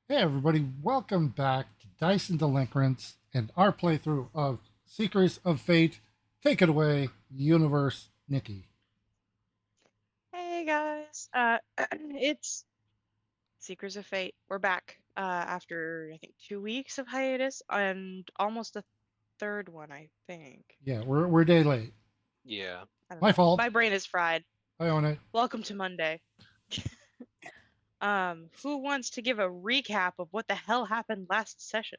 Hey everybody, welcome back to Dice and Delinquents and our playthrough of Seekers of Fate. Take it away, Universe Nikki. Hey guys, it's Seekers of Fate. We're back after I think 2 weeks of hiatus and almost a third one, I think. Yeah, we're a day late. Yeah. I don't My know. fault. My brain is fried. I own it. Welcome to Monday. Who wants to give a recap of what the hell happened last session?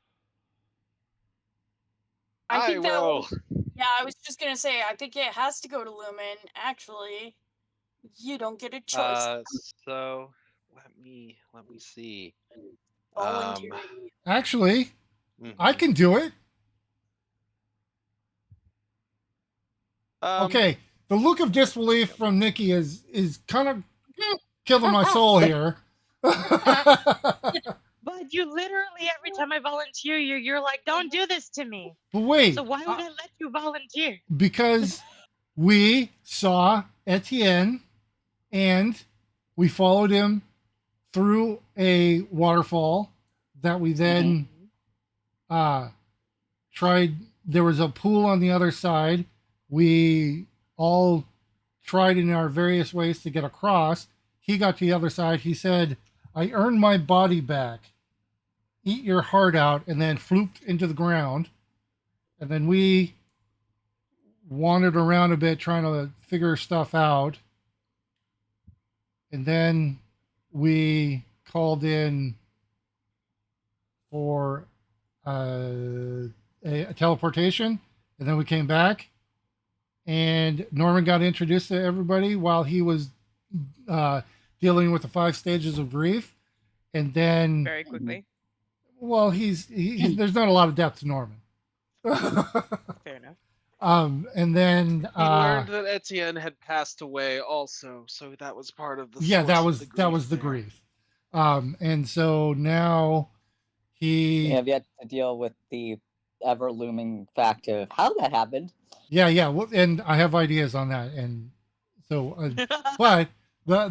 I I think that will. was, yeah, I was just gonna say, I think it has to go to Lumen. Actually, you don't get a choice. Uh, so let me see. Um, Volunteering. Actually, I mhm. can do it. um, Okay, the look of disbelief from Nikki is kind of killing my soul here. But But you literally every time I volunteer you're like, don't do this to me. So wait, why would I let you volunteer? because we saw Etienne and we followed him through a waterfall that we then uh, tried. There was a pool on the other side. We all tried in our various ways to get across. He got to the other side. He said, I earned my body back. Eat your heart out, and then flooped into the ground. And then we wandered around a bit trying to figure stuff out. And then we called in for a teleportation, and then we came back, and Norman got introduced to everybody while he was uh, dealing with the 5 stages of grief, and then, Very quickly. well, there's not a lot of depth to Norman. Fair enough. And then he learned that Etienne had passed away also, so that was part of the yeah, that source of the was that grief was the there. grief. And so now We he have yet to deal with the ever looming fact of how that happened. yeah, well, and I have ideas on that, and so but but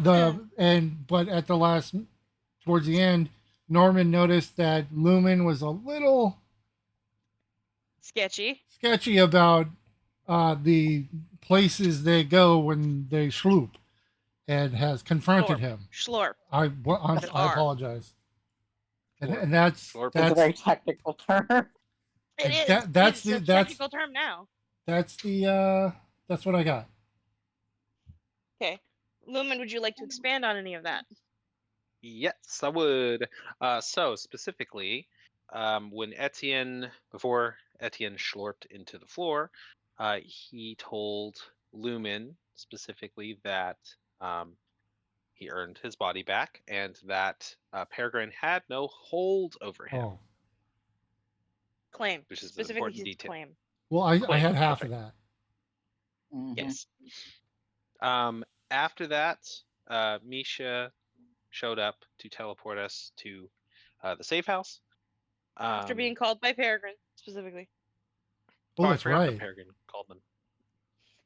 at the last towards the end, Norman noticed that Lumen was a little Sketchy. sketchy about the places they go when they sloop, and has confronted Schlorp. him. Schlorp. I With an I R. apologize, Slurp. and that's Slurp. It's a that's very technical term. It is. that that's It's the a technical term now. that's the that's what I got. Okay. Lumen, would you like to expand on any of that? Yes, I would. So specifically, before Etienne schlorped into the floor, he told Lumen specifically that um, he earned his body back and that Peregrine had no hold over him, Oh, Claim. which is an Specifically important his detail. claim. well, I Claim, had half that's of right. that. Mm-hmm. Yes. After that, Misha showed up to teleport us to the safe house. After being called by Peregrine, specifically. Oh, Oh, I that's forgot that right. Peregrine called them.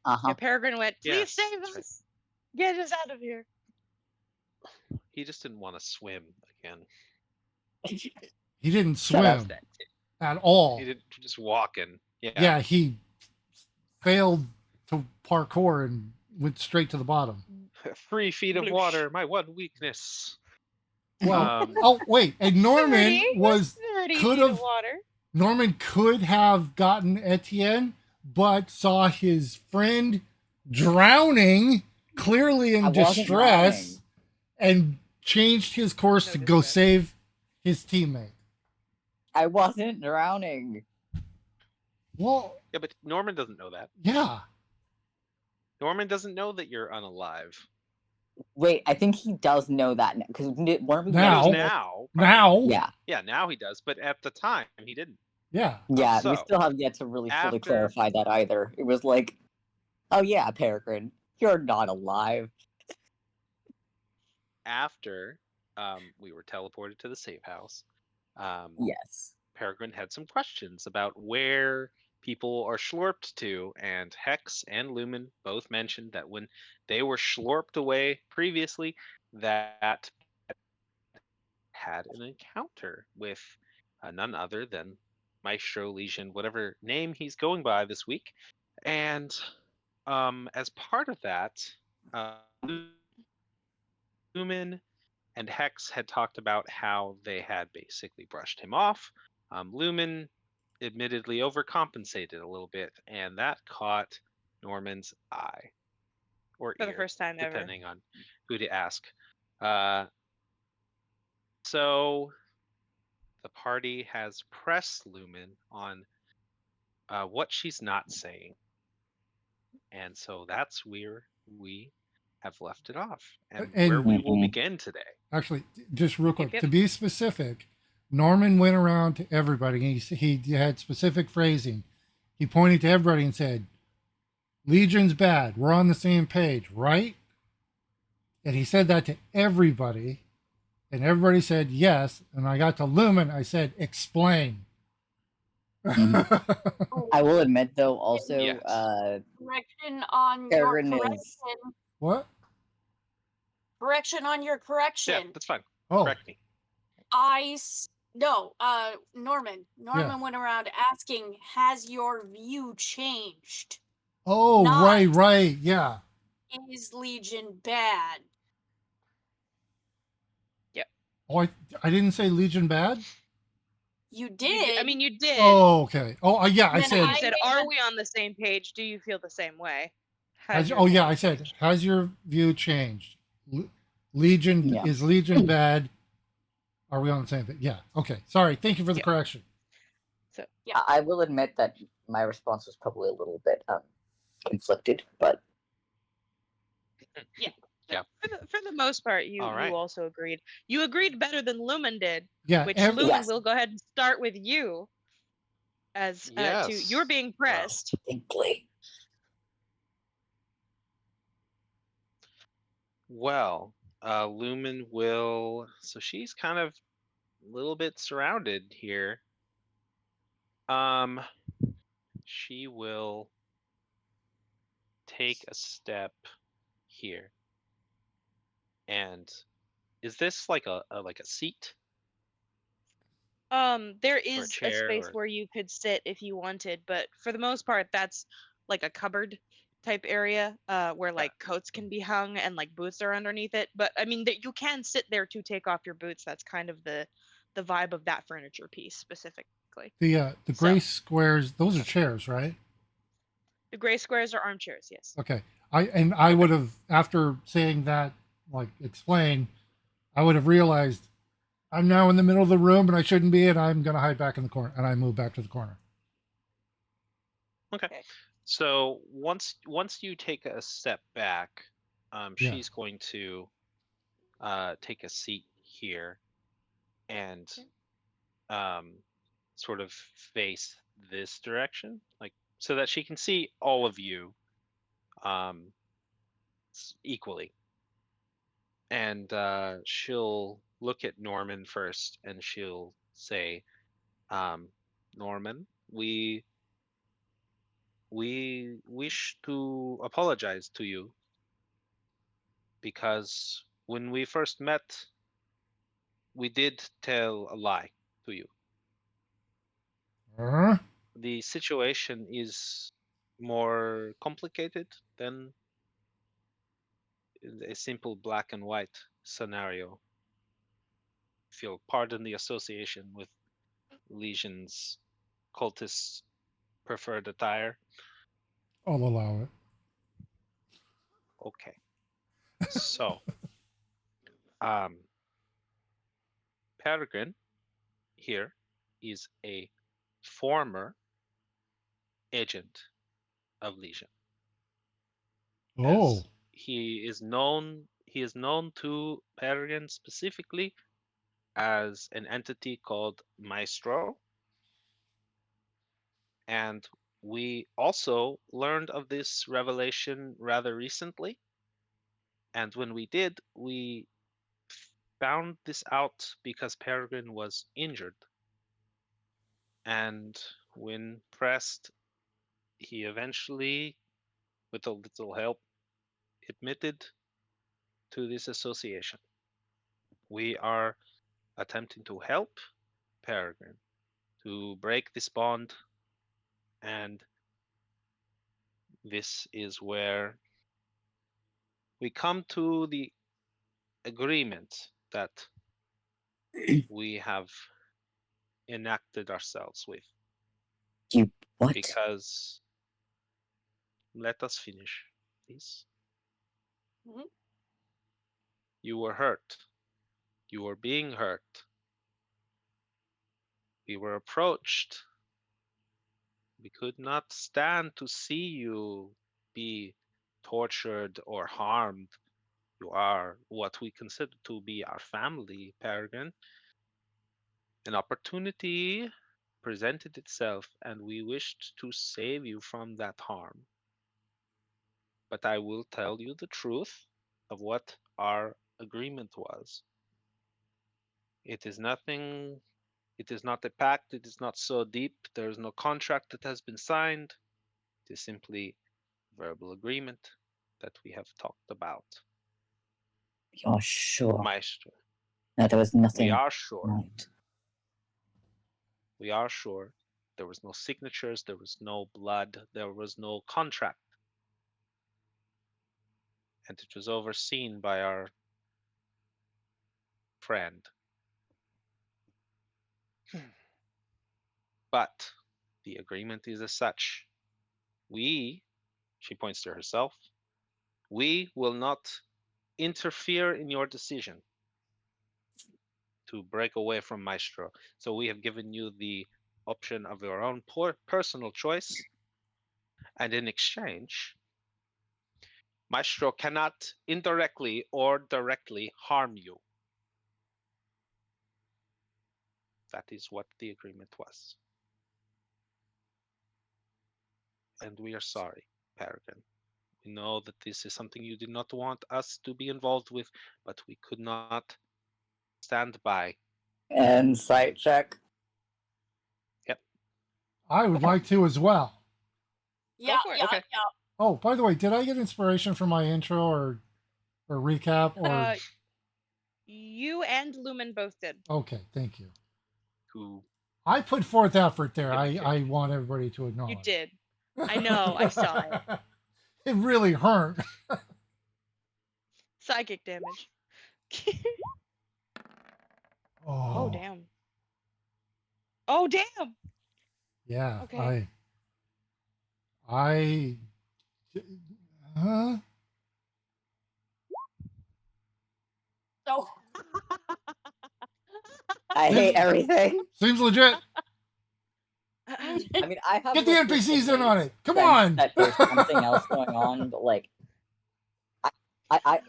Yeah, Uh-huh. Peregrine went, Yeah, please save that's right. us! Get us out of here. He just didn't want to swim again. He didn't Shut up. That's swim that. at He all. did just walking. Yeah. Yeah, he failed to parkour and went straight to the bottom. 3 feet of Bloosh. water, my one weakness. Well, Um, oh wait, and 30. Norman was 30 could feet of have water. Norman could have gotten Etienne, but saw his friend drowning, clearly I in wasn't distress, drowning. and changed his course No to go distress. save his teammate. I wasn't drowning. Well, yeah, but Norman doesn't know that. yeah. Norman doesn't know that you're unalive. Wait, I think he does know that now because weren't we He does Now, mentioning it? now, probably. now, Yeah, Yeah, now he does, but at the time he didn't. yeah. yeah. We So still have yet to really fully after clarify that either. It was like, oh yeah, Peregrine, you're not alive. after we were teleported to the safe house, um, Yes. Peregrine had some questions about where people are schlorped to, and Hex and Lumen both mentioned that when they were schlorped away previously, that had an encounter with none other than Maestro Legion, whatever name he's going by this week. And as part of that, Lumen and Hex had talked about how they had basically brushed him off. Lumen admittedly overcompensated a little bit, and that caught Norman's eye or For the ear, first time ever. depending on who to ask. Uh, so the party has pressed Lumen on what she's not saying. And so that's where we have left it off and where And we will Mhm. begin today. actually, just real Yep, quick, yep. to be specific, Norman went around to everybody. He had specific phrasing. He pointed to everybody and said, Legion's bad. We're on the same page, right? And he said that to everybody. And everybody said yes. And I got to Lumen. I said, explain. I will admit, though, also, Yes. Correction on Peregrine your is- correction. What? Correction on your Yeah, correction. that's fine. Oh, Correct me. Norman. Norman went around asking, has your view changed? oh, Not- right. Yeah. Is Legion bad? Oh, I didn't say Legion bad. You You did. I mean, you did. Oh, okay. Oh, yeah. I Then said. You said, made "Are a- we on the same page? Do you feel the same way?" Oh, yeah. I said, has your view changed? Legion Yeah. is Legion bad? Are we on the same page? Yeah. Okay. Sorry. Thank you for the Yeah. correction. So I will admit that my response was probably a little bit conflicted, but Yeah. for the most part, you All right. you also agreed. You agreed better than Lumen did, Yeah. which Every, Lumen Yes. will go ahead and start with you as to Yes. you're being pressed. thankfully. Well, Lumen will. So she's kind of a little bit surrounded here. She will take a step here. And is this like a seat? There is a chair space or- where you could sit if you wanted, but for the most part, that's like a cupboard type area, where like coats can be hung and like boots are underneath it. But I mean that you can sit there to take off your boots. That's kind of the vibe of that furniture piece specifically. the gray squares, those are chairs, right? The gray squares are armchairs, yes. Okay. I would have, after saying that, like explain, I would have realized I'm now in the middle of the room and I shouldn't be, and I'm gonna hide back in the corner, and I move back to the corner. Okay. Okay. So once you take a step back, Yeah. she's going to take a seat here and sort of face this direction, like so that she can see all of you equally. And she'll look at Norman first, and she'll say, "Norman, we wish to apologize to you because when we first met, we did tell a lie to you. Huh? The situation is more complicated than a simple black and white scenario. If you'll pardon the association with Legion's cultists' preferred attire. I'll allow it. Okay. So, Peregrine here is a former agent of Legion. Oh, As he is known to Peregrine specifically as an entity called Maestro. And we also learned of this revelation rather recently. And when we did, we found this out because Peregrine was injured. And when pressed, he eventually, with a little help, admitted to this association. We are attempting to help Peregrine to break this bond, and this is where we come to the agreement that we have enacted ourselves with. You what? Because let us finish, please. Mhm. You were hurt. You were being hurt. We were approached. We could not stand to see you be tortured or harmed. You are what we consider to be our family, Peregrine. An opportunity presented itself, and we wished to save you from that harm. But I will tell you the truth of what our agreement was. It is nothing, it is not a pact, it is not so deep, there is no contract that has been signed. It is simply verbal agreement that we have talked about. You're sure Maestro, that there was we nothing are sure. right? We are sure. There was no signatures, there was no blood, there was no contract. And it was overseen by our friend. But the agreement is as such. We, she points to herself, we will not interfere in your decision to break away from Maestro. So we have given you the option of your own personal choice. And in exchange, Maestro cannot indirectly or directly harm you. That is what the agreement was. And we are sorry, Peregrine. We know that this is something you did not want us to be involved with, but we could not stand by. And sight check. Yep. I would like to as well. Yeah, for it. yeah, Okay. yeah. Oh, by the way, did I get inspiration from my intro or recap or You and Lumen both did. okay, thank you. Who I put forth effort there. I 50-50. want everybody to acknowledge. You did. I know, I saw it. It really hurt. Psychic damage. Oh, Oh, damn. Oh, damn. yeah. Okay. I huh? So I hate everything. Seems legit. I mean, I have Get the like, this NPCs in on innate it. Come sense on. that there's something else going on, but like,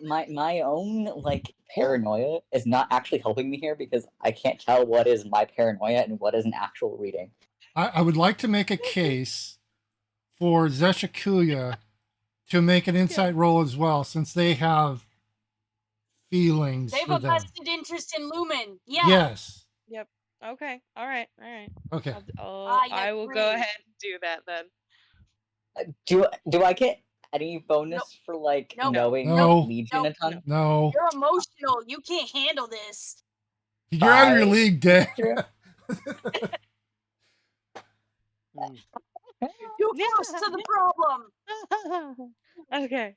my own like paranoia is not actually helping me here because I can't tell what is my paranoia and what is an actual reading. I would like to make a case for Zeshakuya to make an insight roll as well, since they have feelings they have for a them. vested interest in Lumen. Yeah. Yes. Yep. Okay. All right. All right. Okay. I will go agree. ahead and do that then. Do I get any bonus for like Nope. knowing No. Legion a ton? No. You're emotional. You can't handle this. You're out of your Five. league, Dan. True. You're close to the problem. Okay.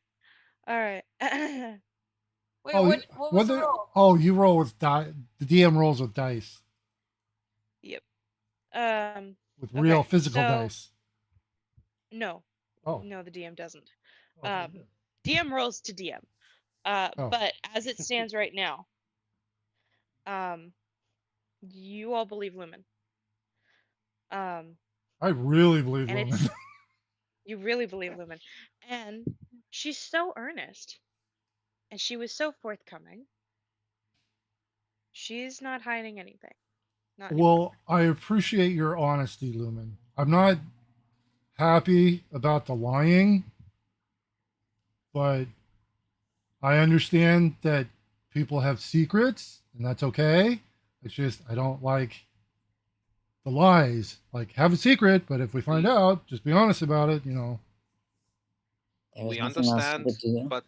All right. Wait, Oh, what was the roll? Oh, you roll with dice. The DM rolls with dice, Yep. with real Okay, physical so- dice. No. Oh. No, the DM doesn't. Okay. DM rolls to DM. Oh. But as it stands right now, you all believe Lumen. I really believe And Lumen. it's you really believe Lumen, and she's so earnest, and she was so forthcoming. She's not hiding anything. Not anymore. Well, I appreciate your honesty, Lumen. I'm not happy about the lying, but I understand that people have secrets, and that's okay. It's just I don't like the lies. Like, have a secret, but if we find out, just be honest about it. There's We nothing else understand, to do. but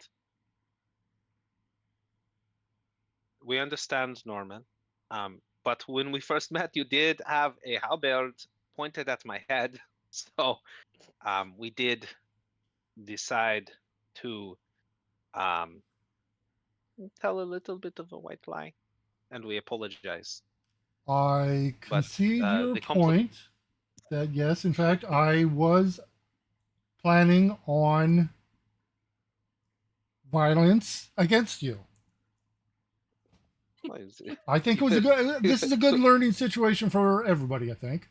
we understand, Norman. But when we first met, you did have a halberd pointed at my head, so we did decide to um, tell a little bit of a white lie, and we apologize. I But concede your the compliment. point that yes, in fact, I was planning on violence against you. I think it was a good. This is a good learning situation for everybody. I think.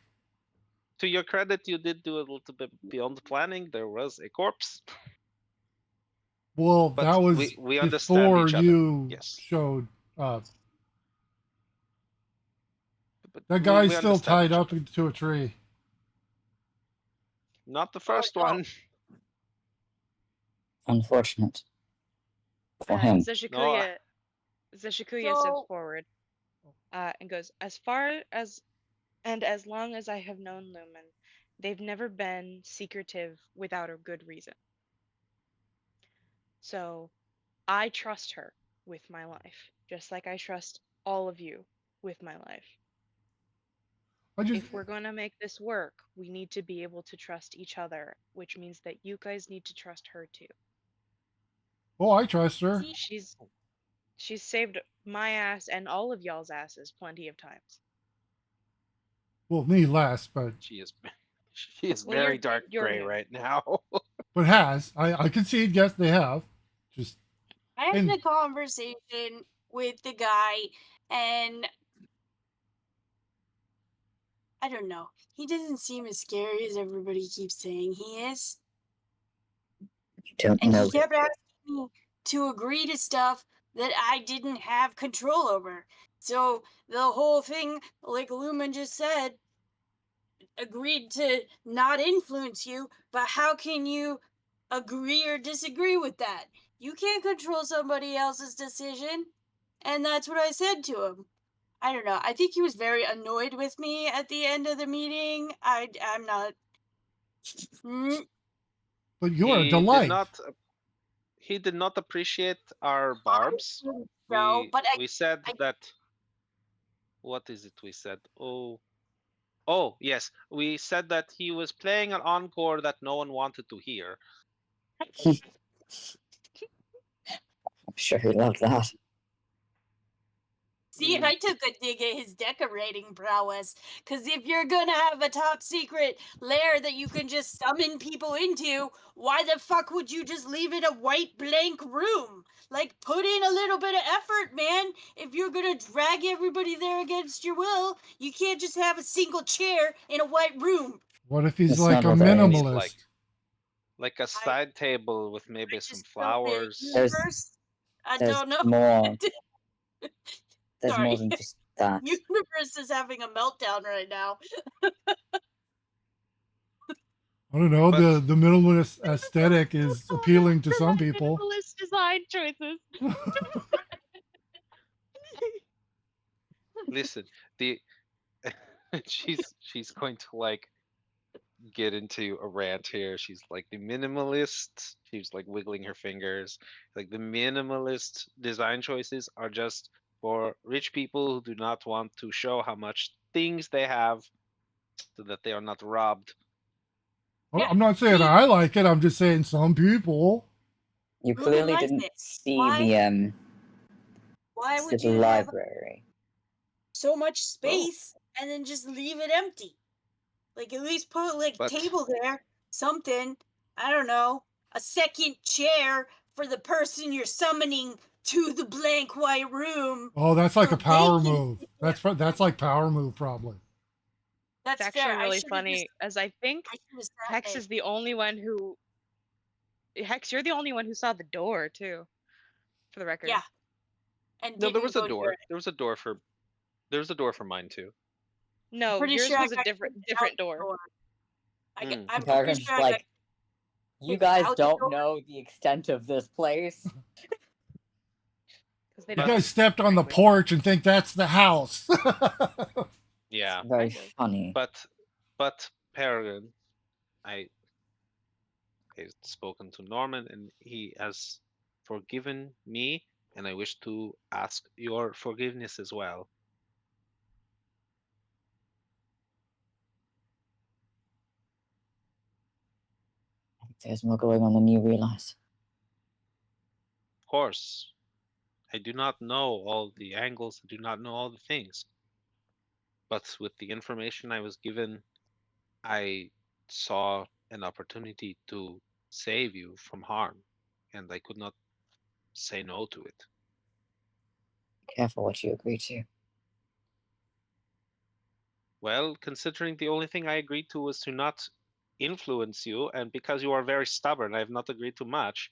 To your credit, you did do a little bit beyond planning. There was a corpse, Well, but that was we understand before each other. you Yes, showed up. but That we guy's still understand tied each up other. into a tree. Not the Oh first no. one. Unfortunate for him. No, Zeshikuya steps So forward and goes, as far as and as long as I have known Lumen, they've never been secretive without a good reason. So I trust her with my life, just like I trust all of you with my life. I just. If we're going to make this work, we need to be able to trust each other, which means that you guys need to trust her too. Oh, I trust her. see, She's saved my ass and all of y'all's asses plenty of times. Well, me less, but she is. She is Well, very dark you're gray new. right now. has. I concede. Yes, they have. Just I had and a conversation with the guy, and I don't know. He doesn't seem as scary as everybody keeps saying he is. You don't And know he it. kept asking me to agree to stuff that I didn't have control over. So the whole thing, like Lumen just said, agreed to not influence you, but how can you agree or disagree with that? You can't control somebody else's decision. And that's what I said to him. I don't know. I think he was very annoyed with me at the end of the meeting. I'm not. Mm, but you're a he did delight. not. He did not appreciate our I barbs. think so, We but we said I that. What is it? We said. Oh yes. We said that he was playing an encore that no one wanted to hear. I'm sure he loved that. see. Mm, I took a dig at his decorating prowess. Cause if you're gonna have a top secret lair that you can just summon people into, why the fuck would you just leave it a white blank room? Like, put in a little bit of effort, man. If you're gonna drag everybody there against your will, you can't just have a single chair in a white room. What if he's That's like not a what we that need is. minimalist? like a I side table with maybe some just felt the flowers. There's universe. I there's don't know. more. There's more Sorry. than just that. Universe is having a meltdown right now. I don't know. But The minimalist aesthetic is Oh no, appealing to for my some people. minimalist design choices. listen, the she's going to like get into a rant here. She's like the minimalist. She's like wiggling her fingers. Like the minimalist design choices are just for rich people who do not want to show how much things they have so that they are not robbed. Yeah, I'm not saying see, I like it. I'm just saying some people. You Ruben clearly likes didn't it. see Why? Why would the you have library. so much Oh, space and then just leave it empty? Like, at least put like a but table there, something. I don't know, a second chair for the person you're summoning to the blank white room, Oh, that's like so a they power can. move. That's like power move probably. It's That's fair. actually really funny, as I think I should have said Hex it. is the only one who. Hex, you're the only one who saw the door too, for the record. Yeah, and no, there didn't was a go near door. it. There was a door for mine too. I'm No, pretty yours sure I was a got different kicked out different the door. door. Mm. I'm pretty Paragon's sure just I got like, you kicked guys out the don't door. know the extent of this place. Because they You don't, But guys stepped on the frankly. porch and think that's the house. yeah, Very Kind of. funny. but Paragon, I I've spoken to Norman and he has forgiven me, and I wish to ask your forgiveness as well. There's more going on than you realize. Of course, I do not know all the angles, I do not know all the things. But with the information I was given, I saw an opportunity to save you from harm, and I could not say no to it. Careful what you agree to. Well, considering the only thing I agreed to was to not influence you, and because you are very stubborn, I have not agreed to much.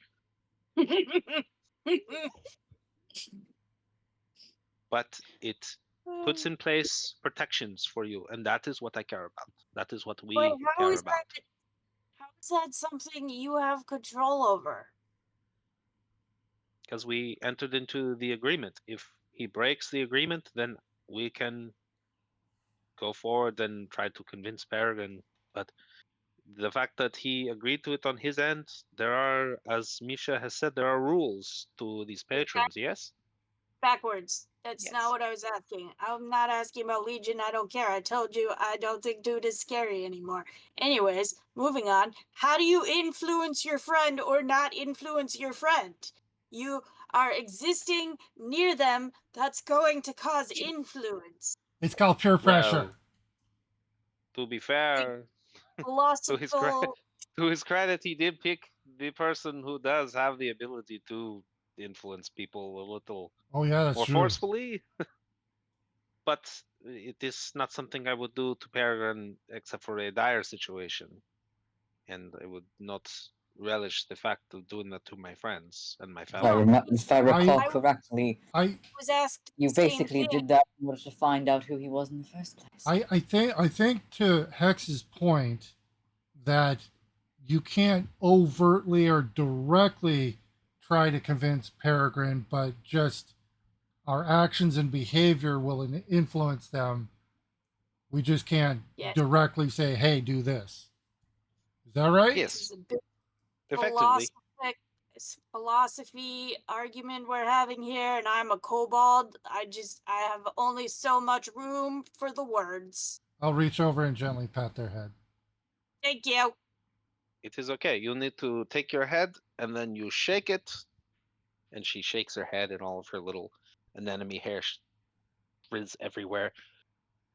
But it puts in place protections for you, and that is what I care about. That is what But we how care is about. that something you have control over? Because we entered into the agreement. If he breaks the agreement, then we can go forward and try to convince Peregrine. But the fact that he agreed to it on his end, there are, as Misha has said, there are rules to these patrons, yes? Backwards. That's not Yes. what I was asking. I'm not asking about Legion. I don't care. I told you I don't think dude is scary anymore. Anyways, moving on. How do you influence your friend or not influence your friend? You are existing near them. That's going to cause influence. It's called peer pressure. Well, to be fair, to his Philosophical. to his credit, he did pick the person who does have the ability to influence people a little Oh yeah, that's more true. forcefully. But it is not something I would do to Peregrine except for a dire situation, and I would not relish the fact of doing that to my friends and my family. If I recall I- correctly, I was asked you the same basically thing. did that in order to find out who he was in the first place. I think to Hex's point that you can't overtly or directly try to convince Peregrine, but just our actions and behavior will influence them. We just can't Yes. directly say, "Hey, do this." Is that right? This Yes, is a big effectively. philosophy argument we're having here, and I'm a kobold. I have only so much room for the words. I'll reach over and gently pat their head. Thank you. It is okay. You need to take your head and then you shake it. And she shakes her head, and all of her little anemone hair frizz everywhere.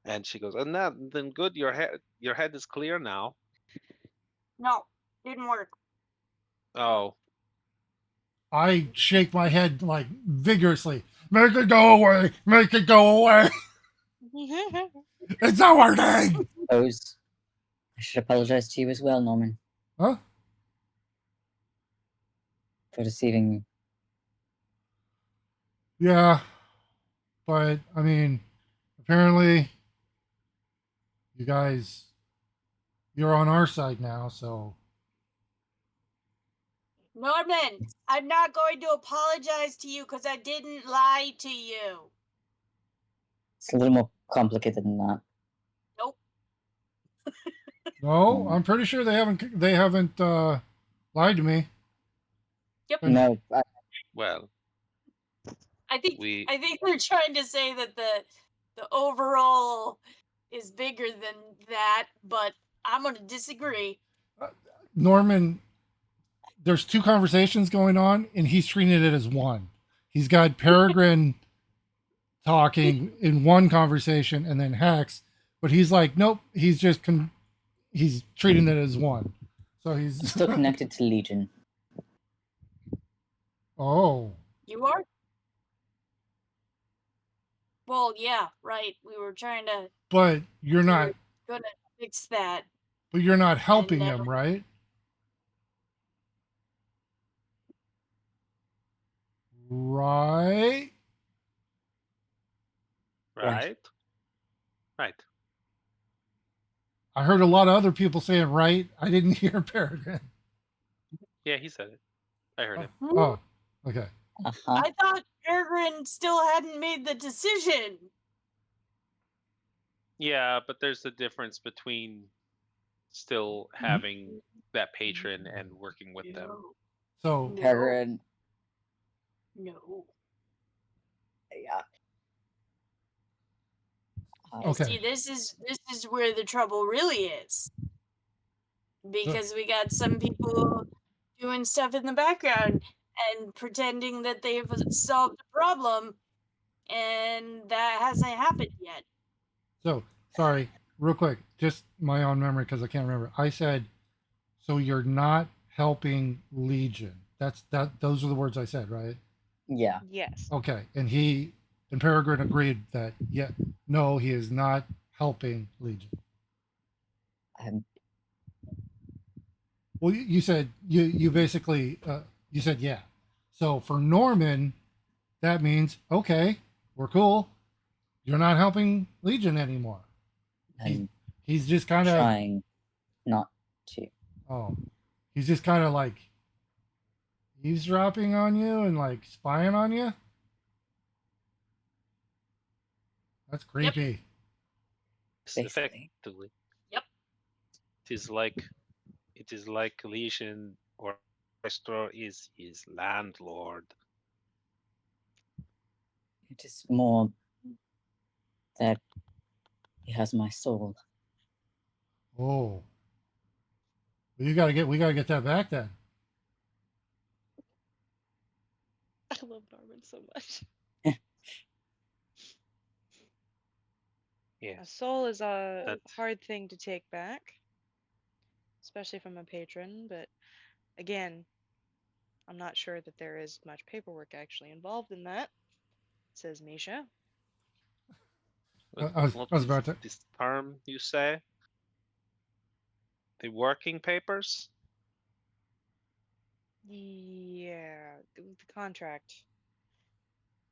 And she goes, "And that, then good. Your head is clear now." No, didn't work. Oh, I shake my head like vigorously. Make it go away! Make it go away! It's not working! I should apologize to you as well, Norman, Huh? for deceiving you. Yeah. But, I mean, apparently, you guys, you're on our side now, so. Norman, I'm not going to apologize to you because I didn't lie to you. It's a little more complicated than that. Nope. No, I'm pretty sure they haven't lied to me. Yep. No, well, I think we they're trying to say that the overall is bigger than that, but I'm gonna disagree. Norman, there's two conversations going on, and he's treating it as one. He's got Peregrine talking in one conversation, and then Hex, but he's like, nope. He's just he's treating it as one. So I'm he's still connected to Legion. Oh, You are? Well, yeah, right. We were trying to but you're not. gonna fix that. But you're not helping And him, right? Right. right, right. I heard a lot of other people saying right. I didn't hear Peregrine. Yeah, he said it. I heard him. Oh, okay. Uh-huh. I thought Peregrine still hadn't made the decision. Yeah, but there's a difference between still having that patron and working with them. So Peregrine, No. yeah. Okay. See, this is where the trouble really is. because we got some people doing stuff in the background and pretending that they've solved the problem, and that hasn't happened yet. So sorry, real quick, just my own memory because I can't remember. I said, so you're not helping Legion. That's that. Those are the words I said, right? Yeah. Yes. Okay, and Peregrine agreed that yeah, no, he is not helping Legion. I'm, Well, you said you basically you said yeah. So for Norman, that means okay, we're cool. You're not helping Legion anymore. He, I'm he's just kind of trying not to. oh, he's just kind of like eavesdropping on you and like spying on you. That's Yep. creepy. Basically. Effectively, Yep. it is like Legion or Maestro is his landlord. It is more that he has my soul. Oh, well, we gotta get that back then. I love Norman so much. A Yes, soul is a that hard thing to take back, especially from a patron, but again, I'm not sure that there is much paperwork actually involved in that, says Misha. what I was is about to. this term you say? The working papers? Yeah, the contract.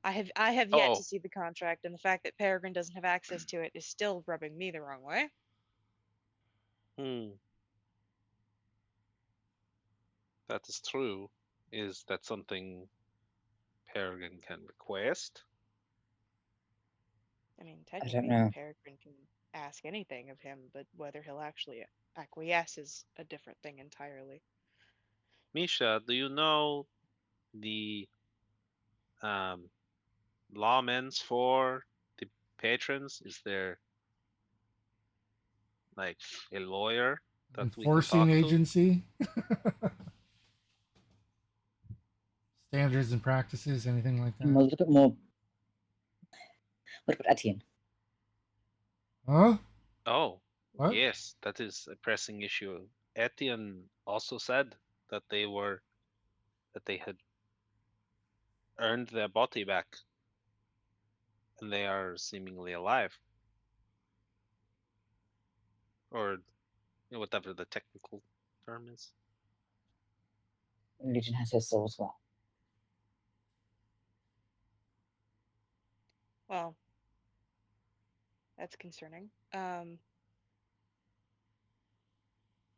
I have yet to Oh, see the contract, and the fact that Peregrine doesn't have access to it is still rubbing me the wrong way. hmm, that is true. Is that something Peregrine can request? I mean, I don't technically, know. Peregrine can ask anything of him, but whether he'll actually acquiesce is a different thing entirely. Misha, do you know the um, lawments for the patrons? Is there like a lawyer that we can Enforcing talk to? agency, standards and practices, anything like I'm a that. little bit more. What about Etienne? Huh? Oh, What? yes, that is a pressing issue. Etienne also said that they had earned their body back and they are seemingly alive, or whatever the technical term is. Legion has his soul as well. Well, that's concerning.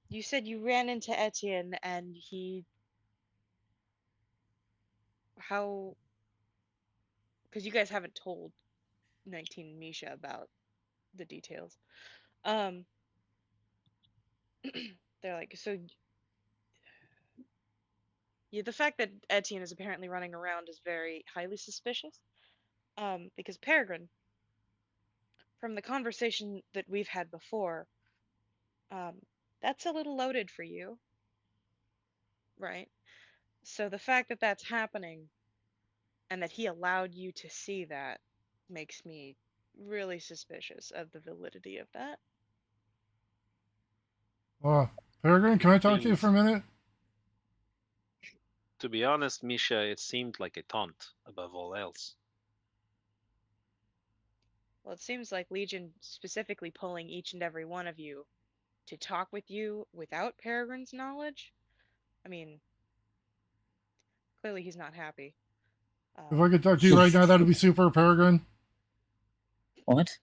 You said you ran into Etienne and he how because you guys haven't told 19 Misha about the details. Um, they're like, so yeah, the fact that Etienne is apparently running around is very highly suspicious. Because Peregrine, from the conversation that we've had before, um, that's a little loaded for you, right? So the fact that that's happening and that he allowed you to see that makes me really suspicious of the validity of that. Peregrine, can I talk to you Seemed, for a minute? to be honest, Misha, it seemed like a taunt above all else. Well, it seems like Legion specifically pulling each and every one of you to talk with you without Peregrine's knowledge. I mean, clearly he's not happy. If I could talk to you right He's now, that'd be super, Peregrine. what?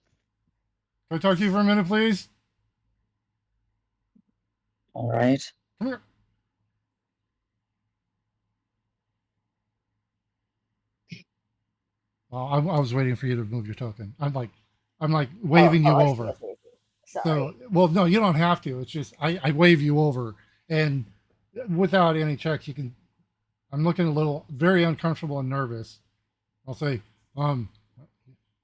Can I talk to you for a minute, please? All right. Come here. I was waiting for you to move your token. I'm like waving you I see. over. I see. So, Sorry. well, no, you don't have to. It's just I wave you over, and without any checks, you can. I'm looking a little very uncomfortable and nervous. I'll say, um,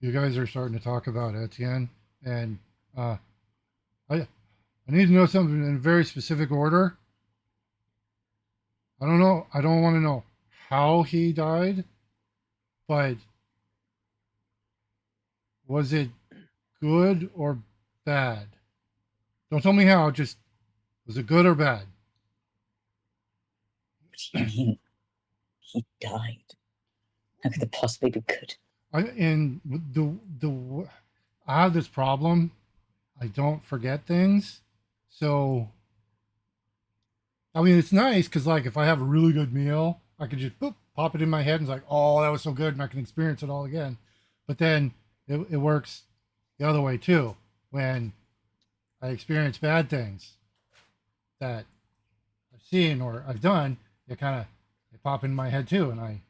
you guys are starting to talk about Etienne, and uh, I I need to know something in a very specific order. I don't know. I don't want to know how he died, but was it good or bad? Don't tell me how, just was it good or bad? What do you mean? He died. How could it possibly be good? And the I have this problem. I don't forget things. So I mean it's nice because like if I have a really good meal, I can just boop, pop it in my head and it's like, oh, that was so good, and I can experience it all again. But then it works the other way too. When I experience bad things that I've seen or I've done, they pop in my head too, and I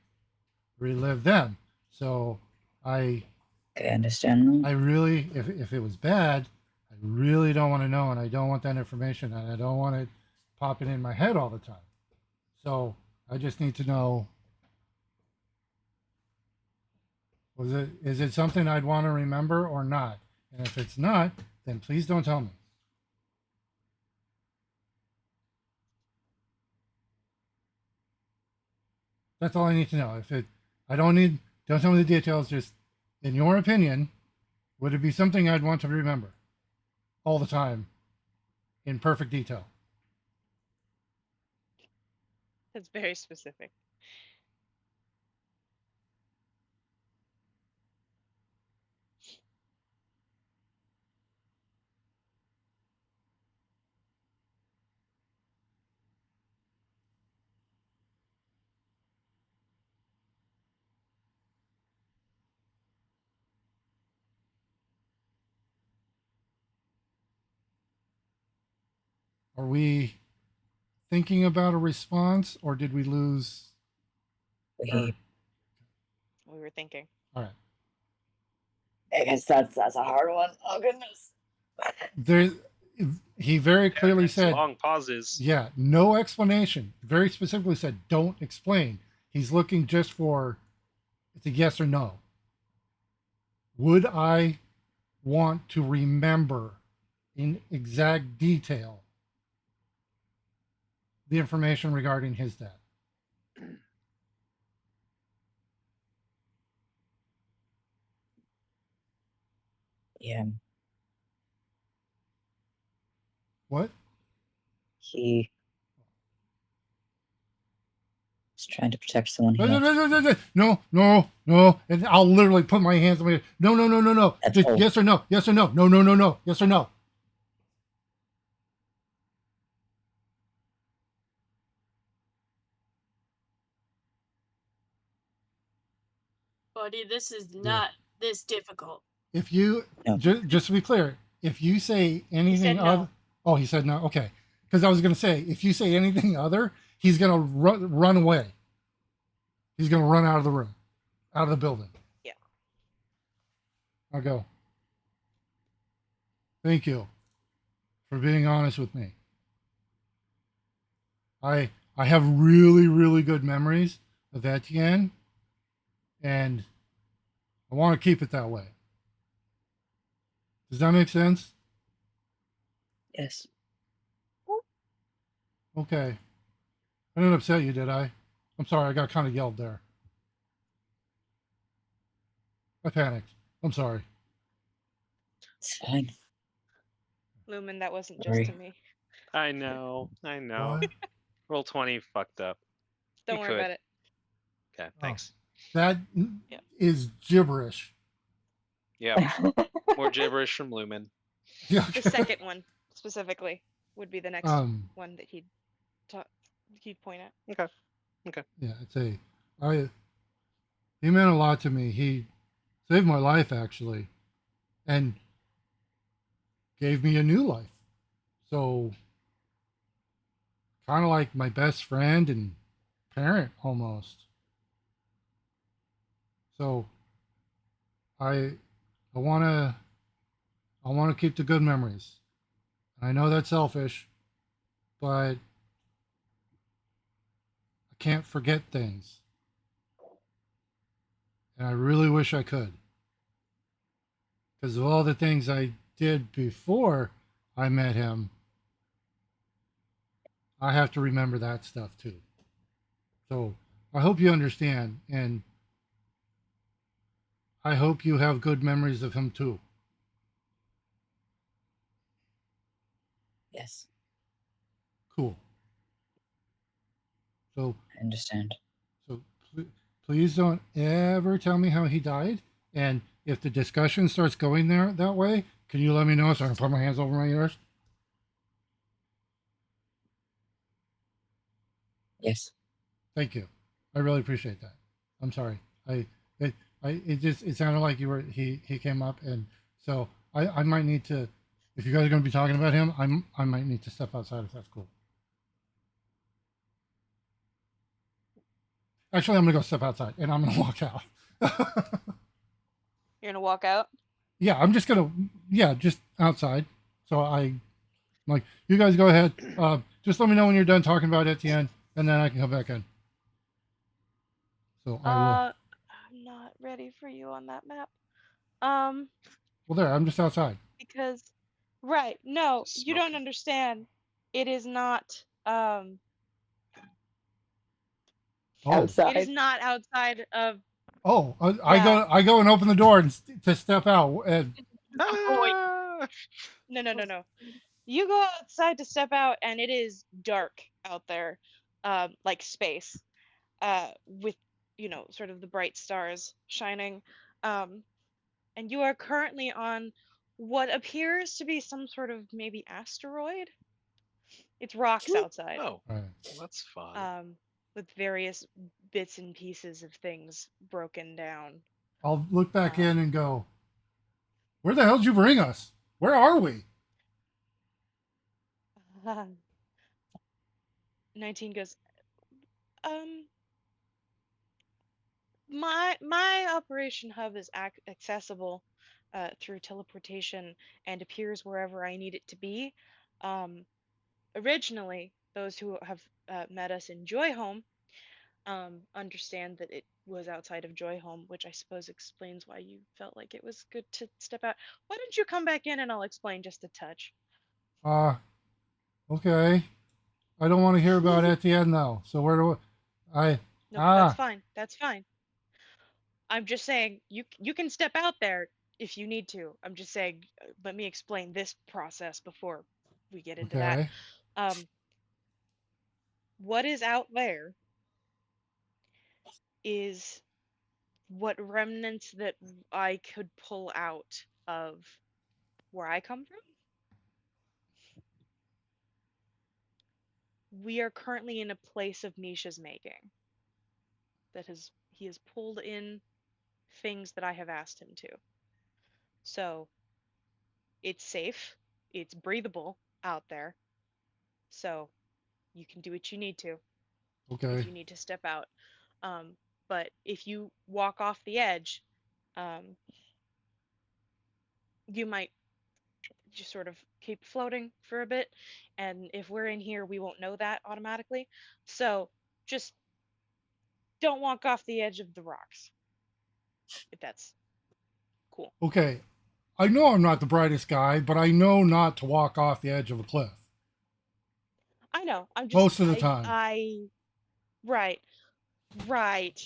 relive them. So I I understand I now. really, if it was bad, I really don't want to know, and I don't want that information, and I don't want it popping in my head all the time. So I just need to know: is it something I'd want to remember or not? And if it's not, then please don't tell me. That's all I need to know. If it, I don't tell me the details. Just in your opinion, would it be something I'd want to remember all the time in perfect detail? That's very specific. Are we thinking about a response, or did we lose? Or We were thinking. all right. I guess that's a hard one. Oh goodness. There, he very clearly Hence said, long pauses. yeah, no explanation. Very specifically said, don't explain. He's looking just for it's a yes or no. Would I want to remember in exact detail the information regarding his death? Yeah, What? he was trying to protect someone he No, no, loved. no, no, no, no, no, no. And I'll literally put my hands on my. No, no, no, no, no. That's Just all. yes or no. Yes or no. No, no, no, no. Yes or no. Buddy, this is Yeah. not this difficult. If you No. just to be clear, if you say anything said other, no. oh, he said no. Okay, because I was going to say if you say anything other, he's going to run away. He's going to run out of the room, out of the building. Yeah. I'll go. Thank you for being honest with me. I have really really good memories of Etienne, and I want to keep it that way. Does that make sense? Yes. Okay. I didn't upset you, did I? I'm sorry. I got kind of yelled there. I panicked. I'm sorry. It's fine. Lumen, that wasn't just Sorry. to me. I know. What? Roll 20 fucked up. Don't You worry could. about it. Okay, thanks. That Yeah. is gibberish. Yeah, more gibberish from Lumen. Yeah. The second one specifically would be the next one that he'd point at. Okay. Yeah, he meant a lot to me. He saved my life actually, and gave me a new life. So kind of like my best friend and parent almost. So I I want to keep the good memories. I know that's selfish, but I can't forget things. And I really wish I could. Because of all the things I did before I met him, I have to remember that stuff too. So I hope you understand, and I hope you have good memories of him too. Yes, Cool. So, I understand. so please don't ever tell me how he died. And if the discussion starts going there that way, can you let me know so I can put my hands over my ears? Yes. Thank you. I really appreciate that. I'm sorry. I it it just it sounded like you were he came up, and so I might need to, if you guys are going to be talking about him, I might need to step outside if that's cool. Actually, I'm gonna go step outside and I'm gonna walk out. You're gonna walk out? Yeah, I'm just gonna, yeah, just outside. So I'm like, you guys go ahead. Just let me know when you're done talking about Etienne, and then I can come back in. So I will. I'm not ready for you on that map. Um, Well, there. I'm just outside. because right, no, Just you don't smoking. understand. It is not Oh, it is Outside. not outside of oh, yeah. I go and open the door and to step out. And Oh, Ah! no, no, no, no. You go outside to step out, and it is dark out there, like space, with sort of the bright stars shining. Um, and you are currently on what appears to be some sort of maybe asteroid. It's rocks outside, Oh, all right, well, that's fun. um, with various bits and pieces of things broken down. I'll look back in Um, and go, where the hell did you bring us? Where are we? 19 goes, um, my operation hub is accessible through teleportation and appears wherever I need it to be. Um, Originally, those who have met us in Joy Home understand that it was outside of Joy Home, which I suppose explains why you felt like it was good to step out. Why don't you come back in and I'll explain just a touch? Uh, okay. I don't want to hear about Etienne though. So where do I? Nope, that's Ah, fine. That's fine. I'm just saying you can step out there if you need to. I'm just saying let me explain this process before we get into that. okay, Um, what is out there is what remnants that I could pull out of where I come from. We are currently in a place of Misha's making that has he has pulled in things that I have asked him to. So it's safe, it's breathable out there. So you can do what you need to if okay, you need to step out. Um, but if you walk off the edge, um, you might just sort of keep floating for a bit. And if we're in here, we won't know that automatically. So just don't walk off the edge of the rocks, if that's cool. okay. I know I'm not the brightest guy, but I know not to walk off the edge of a cliff I know. I'm just most of the time. right, right.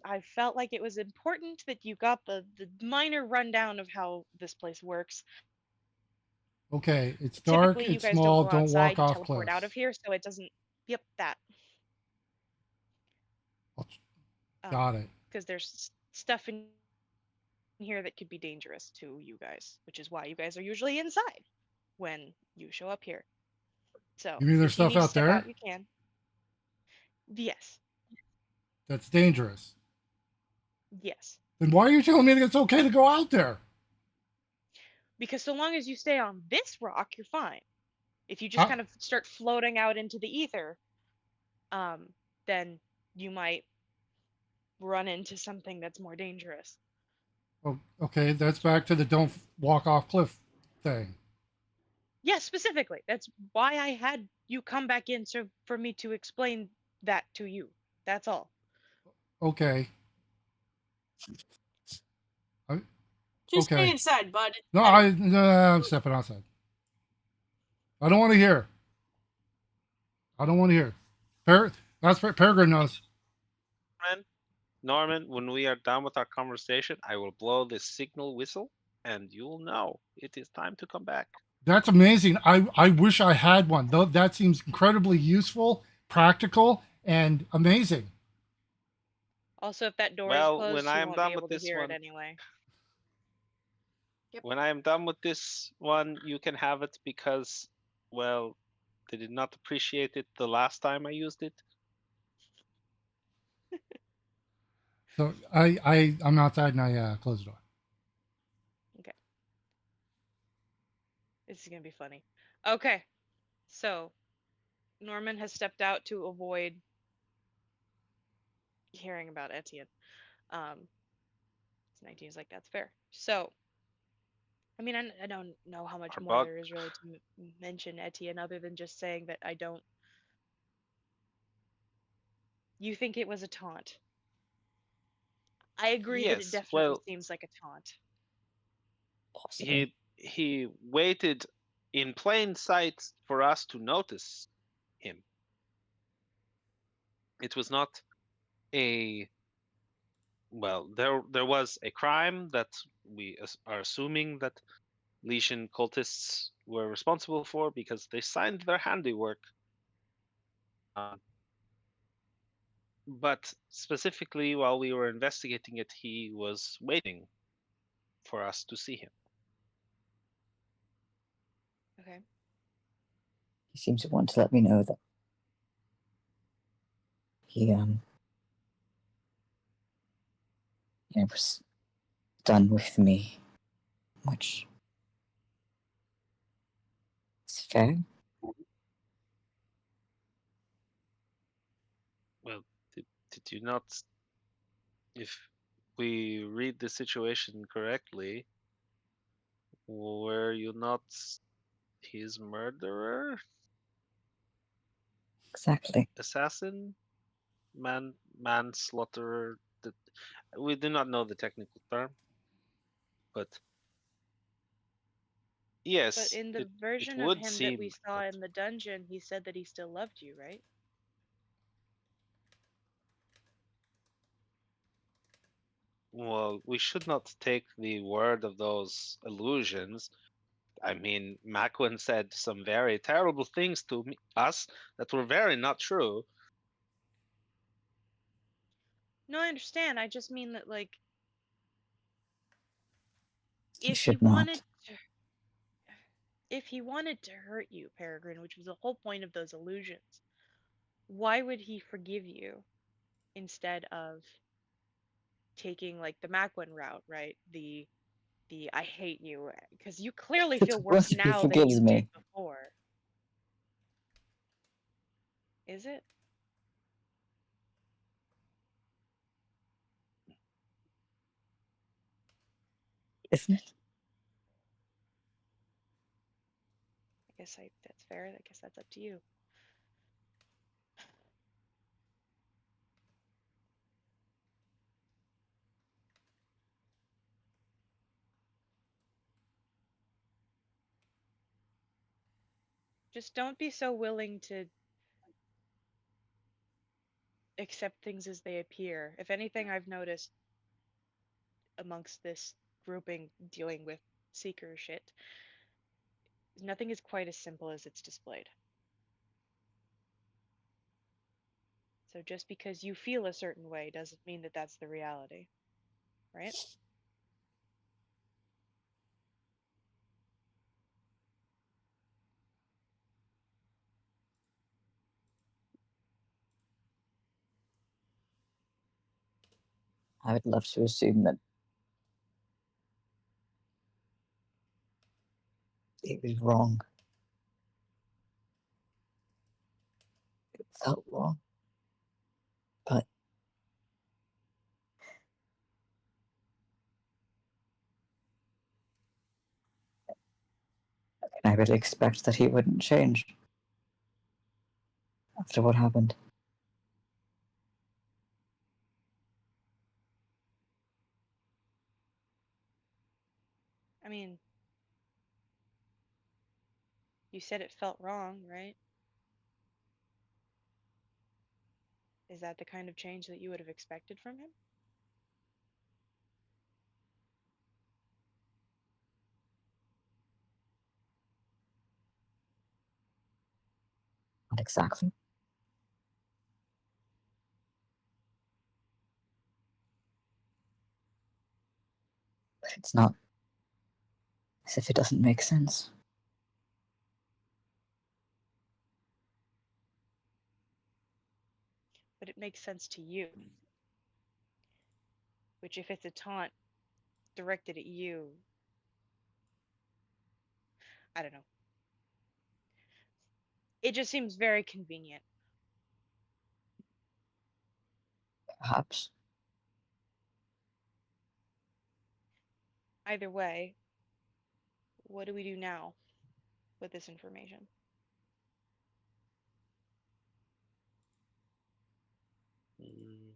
I felt like it was important that you got the minor rundown of how this place works. Okay, it's dark, Typically, you it's guys don't small. go Don't walk outside, you off teleport out of cliffs. here, so it doesn't. Yep, that. Got it. Because there's stuff in here that could be dangerous to you guys, which is why you guys are usually inside when you show up here. So You mean there's if you stuff need to out step out, there you can. Yes, that's dangerous? yes. Then why are you telling me that it's okay to go out there? Because so long as you stay on this rock, you're fine. If you just Huh? kind of start floating out into the ether, um, then you might run into something that's more dangerous. Oh, okay, that's back to the don't walk off cliff thing. Yes, specifically. That's why I had you come back in so for me to explain that to you. That's all. Okay, I, Just stay okay. inside, bud. It's No, better. no, I'm stepping outside. I don't want to hear. I don't want to hear. That's what Peregrine knows. Norman, Norman, when we are done with our conversation, I will blow this signal whistle, and you'll know it is time to come back. That's amazing. I wish I had one. Though that seems incredibly useful, practical, and amazing. Also, if that door is Well, when closed, I he am won't be done with able to this hear it one, anyway. when I am done with this one, you can have it because, well, they did not appreciate it the last time I used it. So I'm outside and I close the door. Okay. This is gonna be funny. Okay. So Norman has stepped out to avoid hearing about Etienne. Um, 19 is like, that's fair. So, I mean, I don't know how much Our more bug. there is really to mention Etienne other than just saying that I don't. You think it was a taunt. I agree that it Yes, definitely well, seems like a taunt. Possibly. he waited in plain sight for us to notice him. It was not a well, there was a crime that we are assuming that Legion cultists were responsible for because they signed their handiwork. Um, but specifically, while we were investigating it, he was waiting for us to see him. Okay. He seems to want to let me know that he was done with me, which is fair. Well, did you not? If we read the situation correctly, were you not his murderer, Exactly. assassin, manslaughter? We do not know the technical term, but But yes, in the it version of would him that we seem saw that. in the dungeon, he said that he still loved you, right? Well, we should not take the word of those illusions. I mean, Macwin said some very terrible things to us that were very not true. No, I understand. I just mean that, like, He if he should wanted not. to, if he wanted to hurt you, Peregrine, which was the whole point of those illusions, why would he forgive you instead of taking like the Macwin route, right? The I hate you, because you clearly It's feel worse worse if he now than forgives you did me. before. Is it? Isn't it? I guess that's fair. I guess that's up to you. Just don't be so willing to accept things as they appear. If anything, I've noticed amongst this grouping dealing with seeker shit, nothing is quite as simple as it's displayed. So just because you feel a certain way doesn't mean that that's the reality, right? I would love to assume that it was wrong. It felt wrong. But I really expect that he wouldn't change after what happened. I mean, you said it felt wrong, right? Is that the kind of change that you would have expected from him? Not exactly. But it's not as if it doesn't make sense. But it makes sense to you. Which, if it's a taunt directed at you, I don't know. It just seems very convenient. Perhaps. Either way, what do we do now with this information? Mm,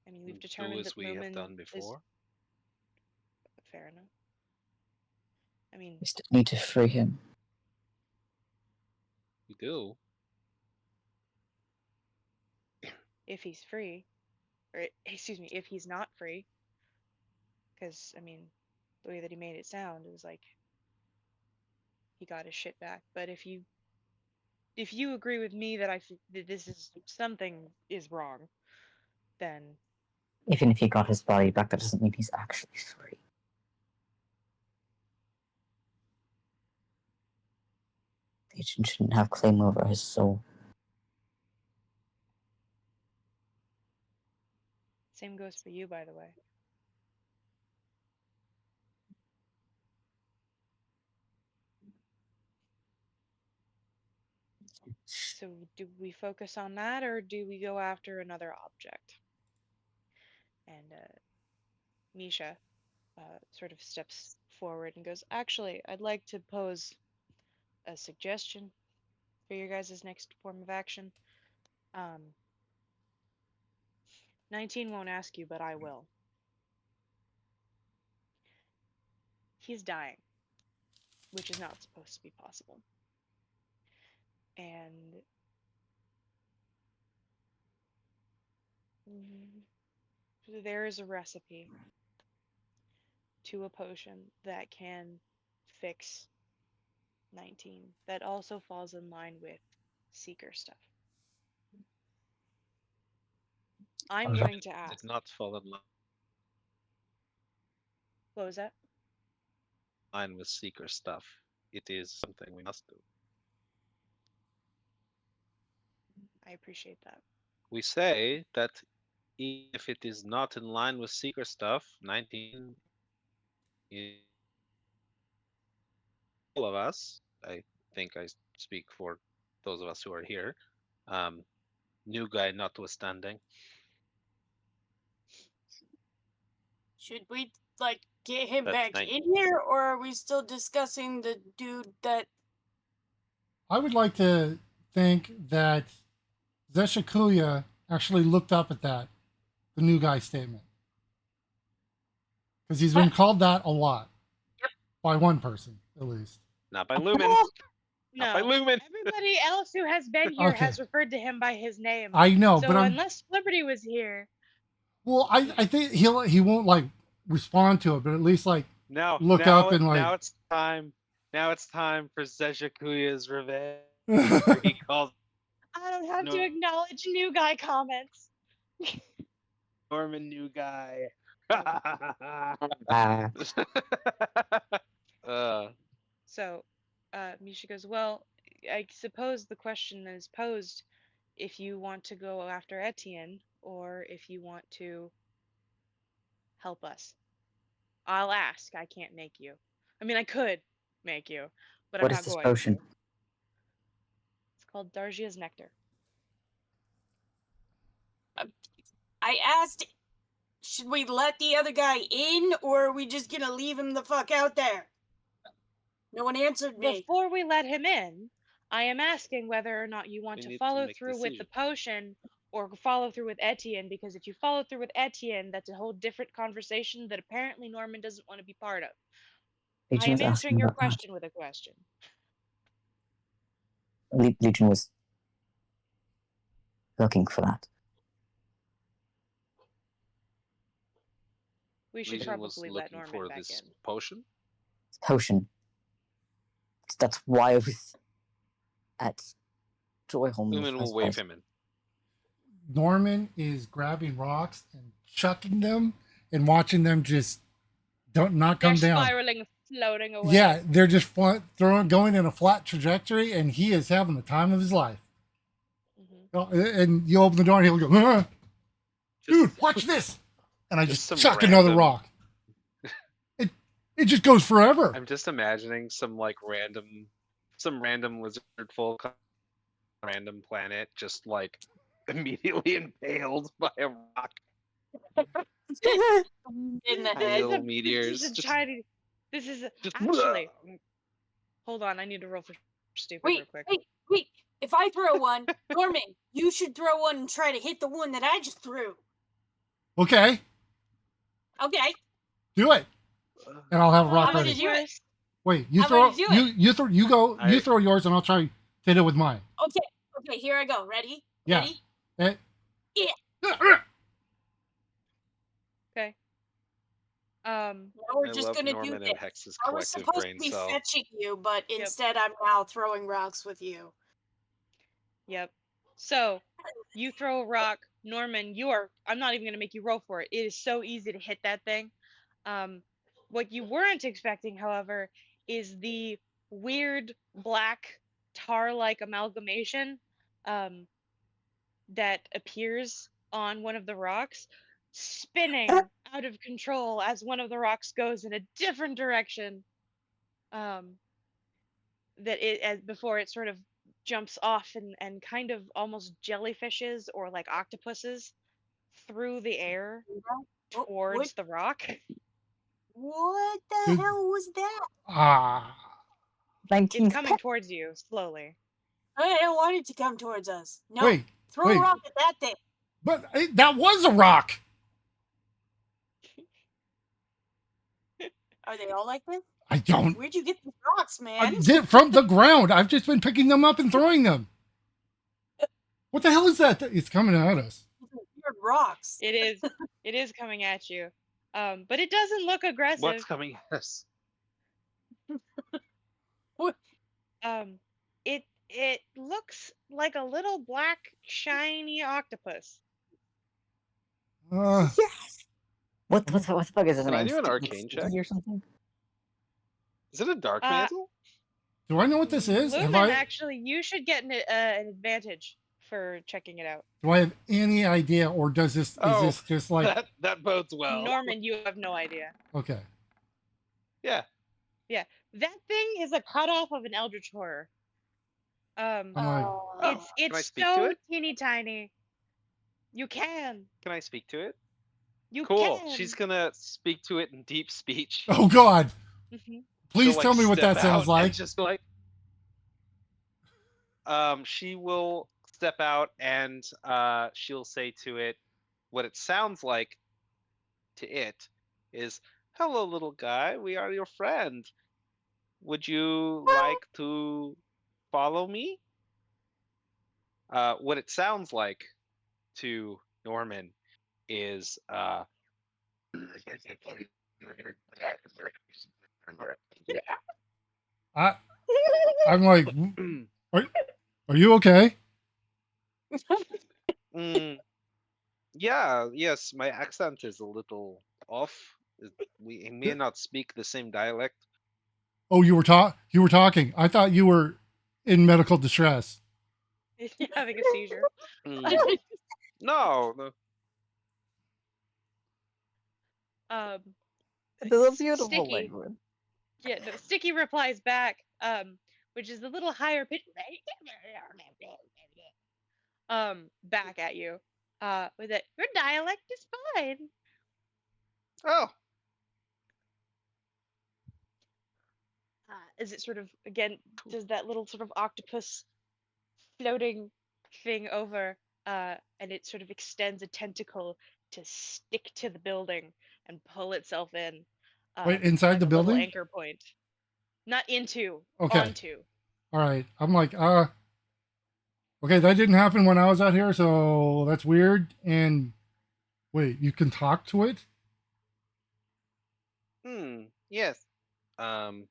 I mean, we've do determined as that we have Lumen done is before. fair enough. I mean, We still need to free him. We do. if he's free, or excuse me, if he's not free, because I mean, the way that he made it sound, it was like he got his shit back. But if you agree with me that that this is something is wrong, then Even if he got his body back, that doesn't mean he's actually free. The agent shouldn't have claim over his soul. same goes for you, by the way. So do we focus on that, or do we go after another object? And Misha sort of steps forward and goes, actually, I'd like to pose a suggestion for your guys' next form of action. 19 won't ask you, but I will. He's dying, which is not supposed to be possible. And there is a recipe to a potion that can fix 19 that also falls in line with seeker stuff. I'm Okay. going to Did ask. not fall in What was that? line with seeker stuff. It is something we must do. I appreciate that. We say that if it is not in line with seeker stuff, 19 is all of us. I think I speak for those of us who are here. New guy notwithstanding. Should we like get him That's back 19. in here, or are we still discussing the dude that? I would like to think that Zeshikuya actually looked up at that, the new guy statement, because he's been called that a lot by one person at least. Not by Lumen. Well, Not by no. Lumen. Everybody else who has been here Okay. has referred to him by his name. I know, So but I'm unless Liberty was here, well. I think he won't like respond to it, but at least like Now, look now, up and like. now it's time. Now it's time for Zeshikuya's revenge. Where he calls I don't have to No- acknowledge new guy comments. Norman new guy. Ah, uh, So Misha goes, well, I suppose the question is posed if you want to go after Etienne or if you want to help us. I'll ask. I can't make you. I mean, I could make you, but I'm what is not this going potion? to. It's called Dargia's Nectar. I asked, should we let the other guy in, or are we just gonna leave him the fuck out there? No one answered me. Before we let him in, I am asking whether or not you want We to need to follow make a through with the decision. potion or follow through with Etienne, because if you follow through with Etienne, that's a whole different conversation that apparently Norman doesn't want to be part of. I Legion am was asking answering your about that. question with a question. Legion was looking for that. We should Legion was probably let looking Norman for back this in. potion. Potion. That's why I was at Joyholm in the Lumen will first wave place. him in. Norman is grabbing rocks and chucking them and watching them just not They're come down. spiraling, floating away. Yeah, they're just going in a flat trajectory, and he is having the time of his life. And you open the door, and he'll go, dude, watch this. And I just some chuck another random- rock. It just goes forever. I'm just imagining some random lizard folk on a random planet just like immediately impaled by a rock. In the Tiny head. little meteors. This is just- actually. Hold on, I need to roll for stupid real quick. Wait. If I throw one, Norman, you should throw one and try to hit the one that I just threw. Okay, Okay. do it. And I'll have a rock I'm gonna ready. do it. Wait, you I'm throw gonna do it. you throw yours, and I'll try to hit it with mine. Okay, here I go. Ready? Yeah. Ready? Eh. Yeah. Okay. Now we're I just love gonna Norman do and this. Hex's I was collective supposed brain to be cell. fetching you, but instead I'm now throwing rocks with you. Yep. So, you throw a rock, Norman. I'm not even gonna make you roll for it. It is so easy to hit that thing. What you weren't expecting, however, is the weird black tar-like amalgamation that appears on one of the rocks, spinning out of control as one of the rocks goes in a different direction. As before it sort of jumps off and kind of almost jellyfishes or like octopuses through the air towards the rock. What the hell was that? It's coming towards you slowly. I don't want it to come towards us. No. Wait, Throw a rock at that thing. But that was a rock. Are they all like this? I don't. Where'd you get these rocks, man? From the ground. I've just been picking them up and throwing them. What the hell is that? It's coming at us. Weird rocks. It is. It is coming at you. But it doesn't look aggressive. What's coming at us? What? It looks like a little black shiny octopus. Yes. What the fuck is his Can name? I do an Sticky- arcane check? Sticky or something? Is it a dark mantle? Do I know what this is? Lumen, actually, you should get an advantage for checking it out. Do I have any idea, or is this just like that bodes well? Norman, you have no idea. Okay. Yeah. Yeah, that thing is a cutoff of an eldritch horror. I'm like, Can I It's speak to so it? teeny tiny. You can. Can I speak to it? You Cool. can. She's gonna speak to it in deep speech. oh God! Mhm. Please She'll, tell me what step that sounds out and like. just like, she will step out and she'll say to it, what it sounds like to it is, "Hello, little guy. We are your friend. Would you like to follow me?" What it sounds like to Norman is I'm like, are you okay? Yeah, yes, my accent is a little off. We may not speak the same dialect. Oh, you were talking. I thought you were in medical distress. You're having a seizure. No. It's a beautiful Sticky. language. Yeah, no, Sticky replies back, which is a little higher pitch, back at you, with it. Your dialect is fine. Oh. As it sort of again does that little sort of octopus floating thing over, and it sort of extends a tentacle to stick to the building and pull itself in. Wait, inside like the a little building? anchor point, not into, Okay. onto. All right. I'm like, Okay, that didn't happen when I was out here, so that's weird. And wait, you can talk to it? Yes. Um,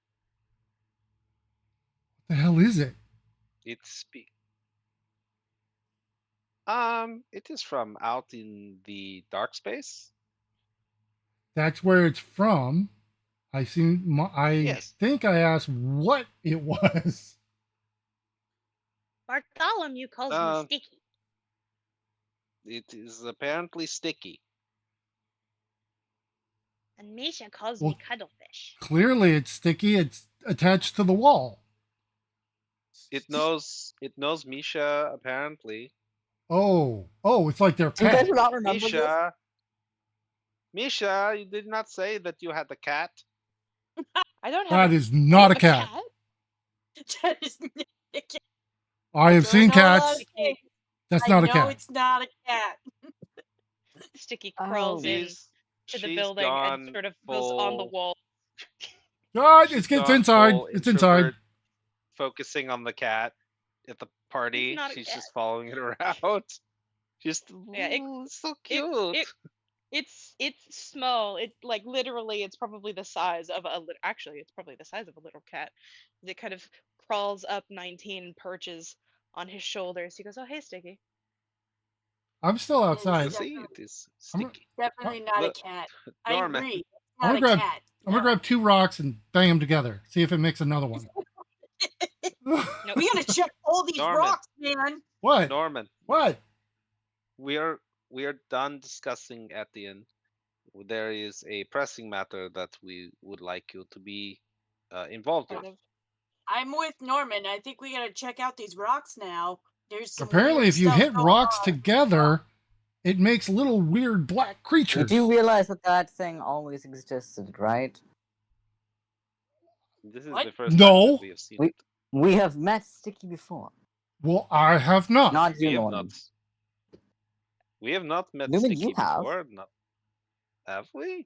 What the hell is it? it's it is from out in the dark space. That's where it's from. I Yes. think I asked what it was. Bartholomew calls me Um, sticky. it is apparently sticky. And Misha calls me Well, cuttlefish. clearly it's sticky. It's attached to the wall. It knows Misha apparently. Oh, it's like their Do you guys pet. not remember this? Misha, you did not say that you had a cat. I don't have That a, is I not have a cat. That is not a cat. I have So I seen know a lot of cats. things. That's I not a know cat. it's not a cat. Sticky Oh. crawls in to the She's building and gone sort of goes on the full. wall. God, She's it's gone inside. full It's inside. introvert, focusing on the cat at the party. not a She's cat. just following it around. Just Yeah, ooh, it's so it, cute. it it's small. It like literally it's probably the size of actually it's probably the size of a little cat. It kind of crawls up 19 and perches on his shoulders. He goes, "Oh, hey, Sticky." I'm still It is outside. See, it is I'm gonna, sticky. definitely not a Look, cat. I Norman, agree. It's I'm not gonna a grab. cat. I'm gonna No. grab 2 rocks and bang them together. See if it makes another one. Nope. We gotta check all these Norman. rocks, man. What? Norman, What? we are done discussing at the end. There is a pressing matter that we would like you to be involved Part with. of I'm with Norman. I think we gotta check out these rocks now. There's some Apparently, weird if you stuff hit going rocks on. together, it makes little weird black You creatures. do realize that that thing always existed, right? This is What? the first time No. that we have seen it. We have met Sticky before. Well, I have not. Not We you, have Norman. not. We have not met Newman, Sticky you have. before. Not have we?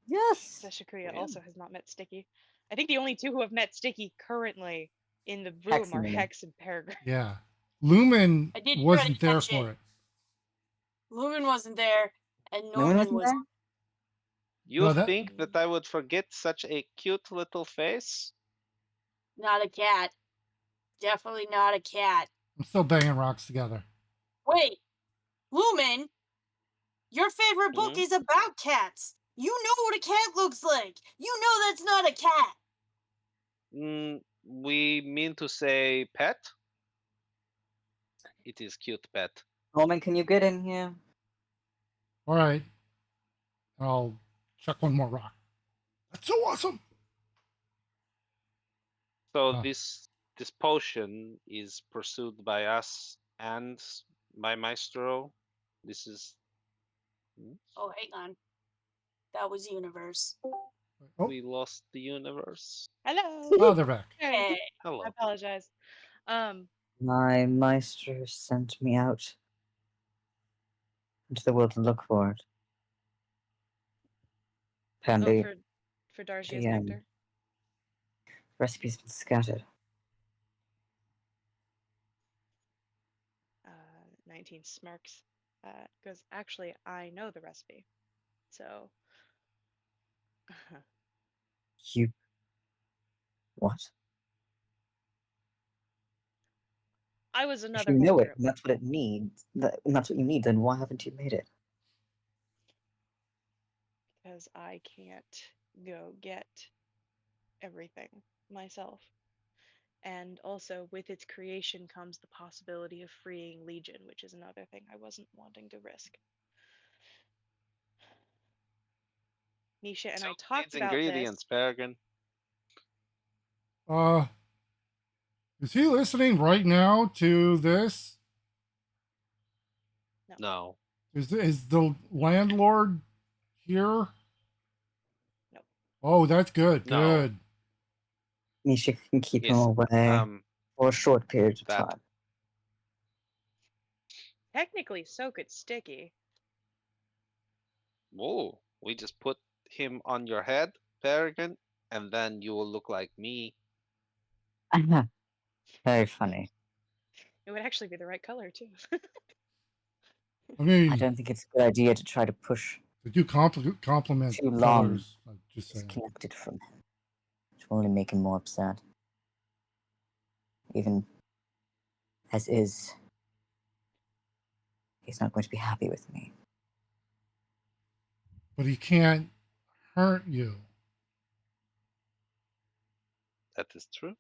Yes. Sashikuya Yeah. also has not met Sticky. I think the only two who have met Sticky currently in the Hex room are and Lumen. Hex and Peregrine. Yeah. Lumen I did try to wasn't there catch for it. it. Lumen wasn't there, and Newman Norman wasn't was there? You No, that- think that I would forget such a cute little face? not a cat. Definitely not a cat. I'm still banging rocks together. Wait, Lumen, your favorite book Mhm. is about cats. You know what a cat looks like. You know that's not a cat. We mean to say pet? It is cute pet. Norman, can you get in here? All right. I'll chuck one more rock. That's so awesome. So Ah. this potion is pursued by us and by Maestro. This is Oh, hang on. That was universe. Oh, we lost the universe. Hello. oh, they're back. Hey, Hey, I Hello. apologize. My maestro sent me out into the world to look for it. Apparently, for Darshia's the nectar. recipe's been scattered. 19 smirks. Goes, actually, I know the recipe. So, You. What? I was If another you know holder. it, and that's what it needs, and that's what you need, then why haven't you made it? Because I can't go get everything myself. And also, with its creation comes the possibility of freeing Legion, which is another thing I wasn't wanting to risk. Nisha and I talked Needs about ingredients, this. Peregrine. Is he listening right now to this? No. Is the landlord here? No. Oh, that's good. No. Good. Misha can keep him Yes. away for a short period of that- time. Technically, so could Sticky. Whoa. We just put him on your head, Peregrine, and then you will look like me. Very funny. It would actually be the right color too. I I mean, don't think it's a good idea to try to push they do complement too long colors. I'm just saying. disconnected from him. It will only make him more upset. Even as is, he's not going to be happy with me. But he can't hurt you. That is true.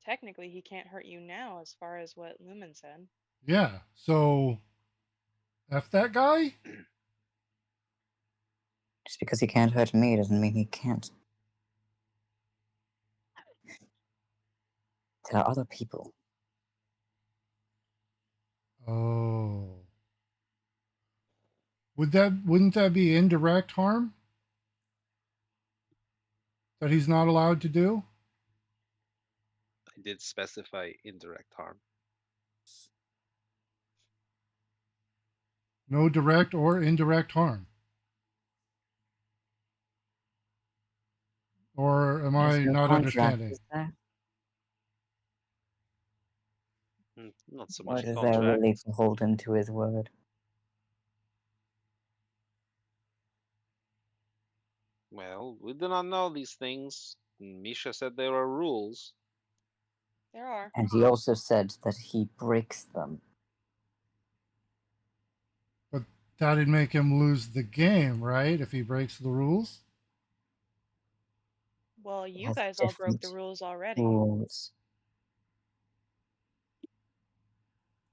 Technically, he can't hurt you now, as far as what Lumen said. Yeah. So F that guy? Just because he can't hurt me doesn't mean he can't. There are other people. Oh. Wouldn't that be indirect harm that he's not allowed to do? I did specify indirect harm. No direct or indirect harm. Or am There's I no not contract, understanding? is there? Not so Or much a is there contract. really to hold him to his word? Well, we do not know these things. Misha said there are rules. There are. And he also said that he breaks them. But that'd make him lose the game, right? If he breaks the rules? Well, He you has guys all broke different the rules already. rules.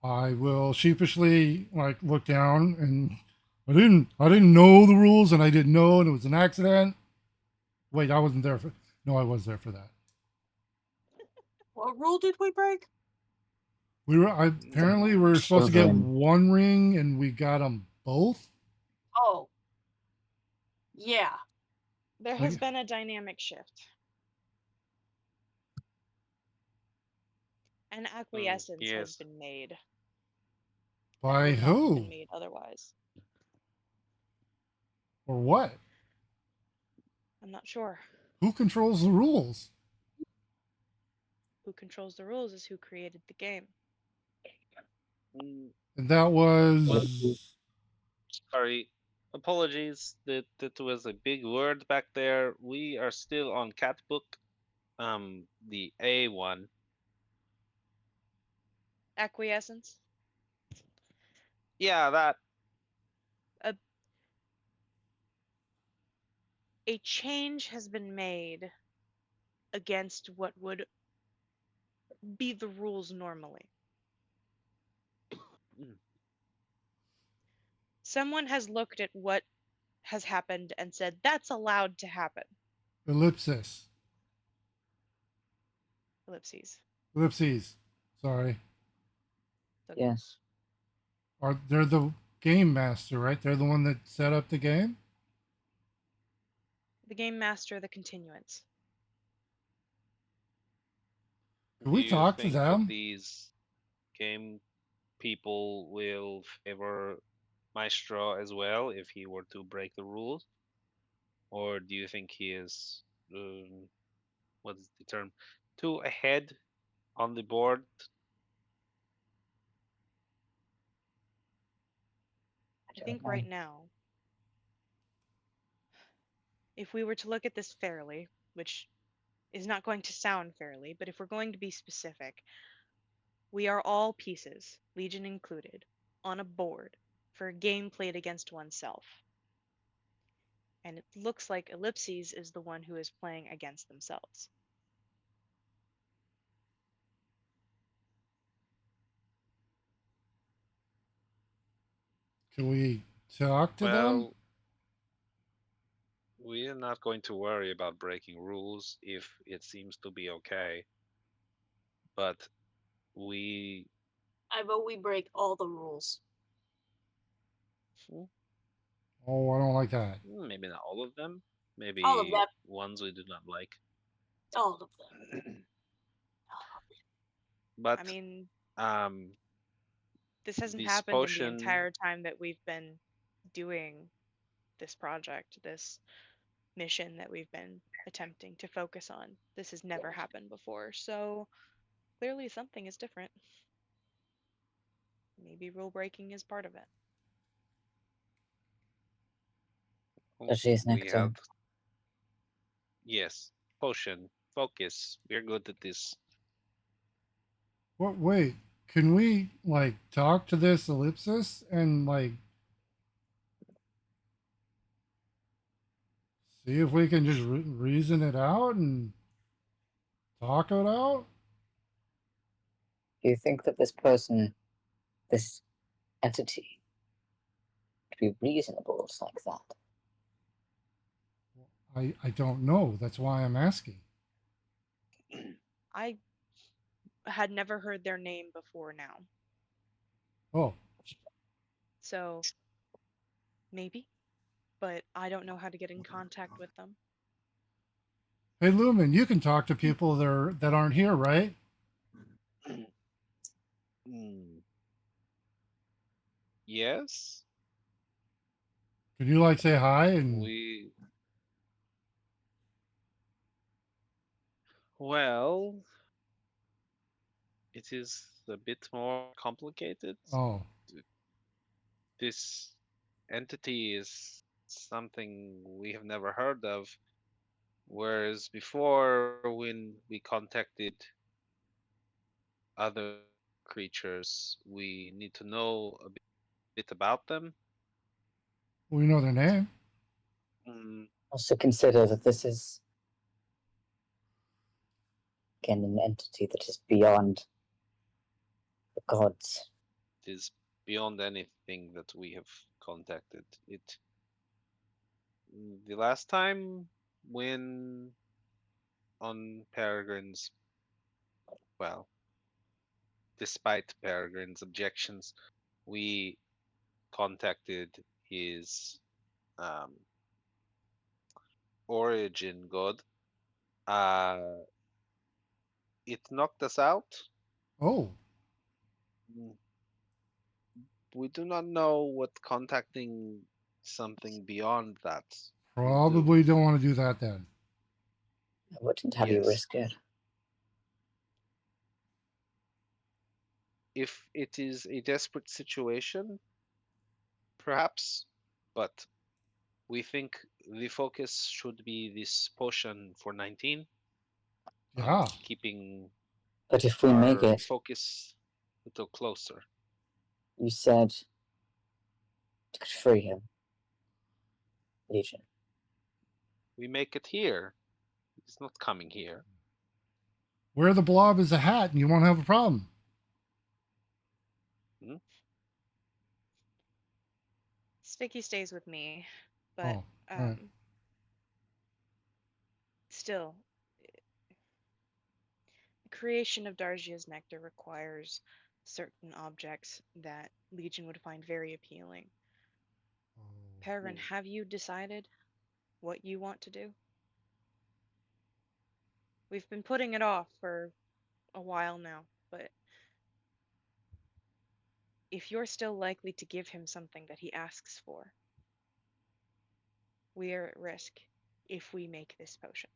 I will sheepishly look down and I didn't know the rules and I didn't know and it was an accident. Wait, I wasn't there for no, I was there for that. What rule did we break? Apparently we were supposed to get Children. one ring and we got them both. Oh. Yeah. There has Like, been a dynamic shift. An acquiescence has Yes. been made that by would not have who been made otherwise. or what? I'm not sure. Who controls the rules? Who controls the rules is who created the game. Mm, And that Well, was sorry. Apologies. That was a big word back there. We are still on cat book. The A one. Acquiescence. Yeah, that. A, a change has been made against what would be the rules normally. Mm, Someone has looked at what has happened and said that's allowed to happen. ellipsis. Ellipses. Ellipses. Sorry. Okay. Yes. They're the game master, right? They're the one that set up the game. The game master, the continuance. Can Do we you talk to think that them? these game people will favor Maestro as well if he were to break the rules? Or do you think he is, what's the term, too ahead on the board? I think right now, if we were to look at this fairly, which is not going to sound fairly, but if we're going to be specific, we are all pieces, Legion included, on a board for a game played against oneself. And it looks like Ellipses is the one who is playing against themselves. Can we talk to them? Well, we are not going to worry about breaking rules if it seems to be okay. But we, I vote we break all the rules. Oh, I don't like that. maybe not all of them, All of maybe them. ones we do not like. All of them. But I mean, um, this hasn't this happened in the potion, entire time that we've been doing this project, this mission that we've been attempting to focus on. This has never happened before, so clearly something is different. Maybe rule breaking is part of it. Does she is We nectar? have, yes, potion, focus. We're good at this. What? Wait, can we like talk to this ellipsis and like see if we can just reason it out and talk it out? Do you think that this person, this entity, could be reasonable like that? I don't know. That's why I'm asking. I had never heard their name before now. Oh, So maybe, but I don't know how to get in contact with them. hey Lumen, you can talk to people that aren't here, right? Hmm, yes, Could you like say hi and we. Well, it is a bit more complicated. oh, This entity is something we have never heard of, whereas before, when we contacted other creatures, we need to know a bit about them. we know their name? Mm, Also consider that this is, again, an entity that is beyond the gods. it is beyond anything that we have contacted. The last time when on Peregrine's, well, despite Peregrine's objections, we contacted his um, origin god. Uh, it knocked us out. Oh, Mm, we do not know what contacting something beyond that will do. probably don't want to do that then. I wouldn't have you Yes, risk it. if it is a desperate situation, perhaps, but we think the focus should be this potion for 19, Yeah. keeping But if we make our it, focus a little closer. you said it could free him, Legion. We make it here. It's not coming here. Wear the blob as a hat and you won't have a problem. Hmm? Sticky stays with me, but Oh, right. still, the creation of Dargia's nectar requires certain objects that Legion would find very appealing. Oh. Peregrine, have you decided what you want to do? We've been putting it off for a while now, but if you're still likely to give him something that he asks for, we are at risk if we make this potion.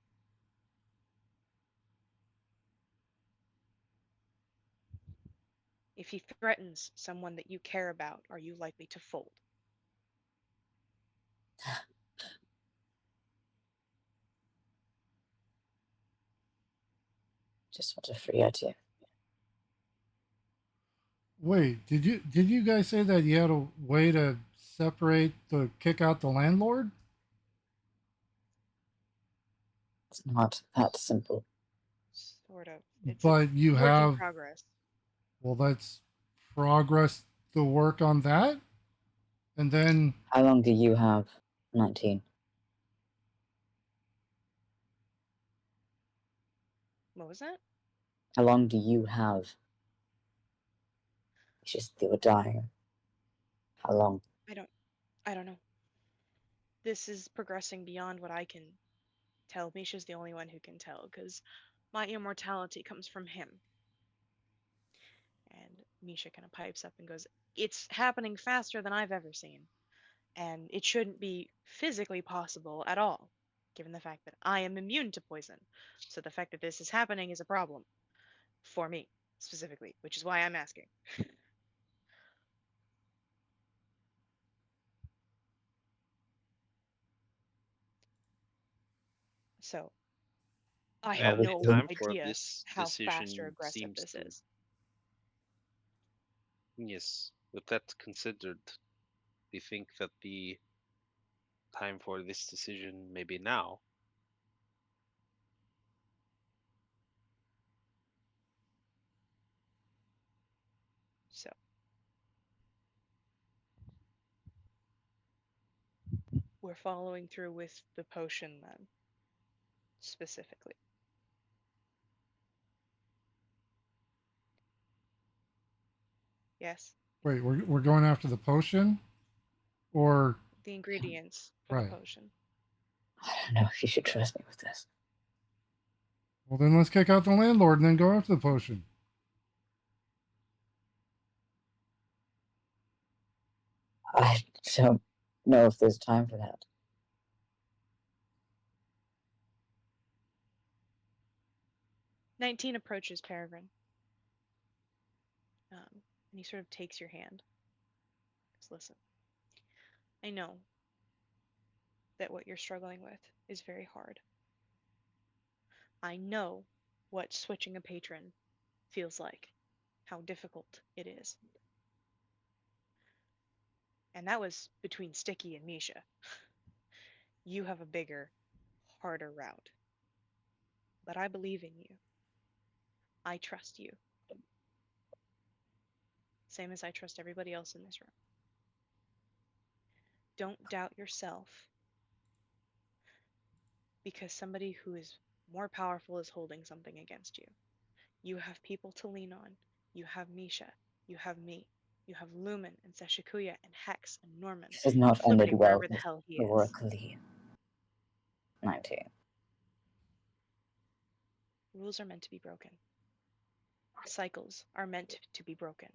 If he threatens someone that you care about, are you likely to fold? Just want a free idea. Wait, did you guys say that you had a way to separate the kick out the landlord? It's not that simple. Sort of. It's a But you work in have, progress. well, let's progress the work on that. And then, How long do you have? 19. What was that? How long do you have? It's just they were dying. How long? I don't I don't know. This is progressing beyond what I can tell. Misha's the only one who can tell because my immortality comes from him. And Misha kind of pipes up and goes, "It's happening faster than I've ever seen. And it shouldn't be physically possible at all, given the fact that I am immune to poison. So the fact that this is happening is a problem for me specifically, which is why I'm asking." So I Well, have And we the no time couldn't. for idea this how fast or decision aggressive seems this to, is. yes, with that considered, we think that the time for this decision may be now. So we're following through with the potion then, specifically. Yes, Wait, we're going after the potion, or the ingredients for the right? potion. I don't know if you should trust me with this. Well, then let's kick out the landlord and then go after the potion. I don't know if there's time for that. 19 approaches Peregrine. And he sort of takes your hand. Just listen. I know that what you're struggling with is very hard. I know what switching a patron feels like, how difficult it is. And that was between Sticky and Misha. You have a bigger, harder route. But I believe in you. I trust you. Same as I trust everybody else in this room. Don't doubt yourself because somebody who is more powerful is holding something against you. You have people to lean on. You have Misha. You have me. You have Lumen and Seshikuya and Hex and Norman This has not ended flippening well wherever the hell he is. historically. 19. Rules are meant to be broken. Cycles are meant to be broken.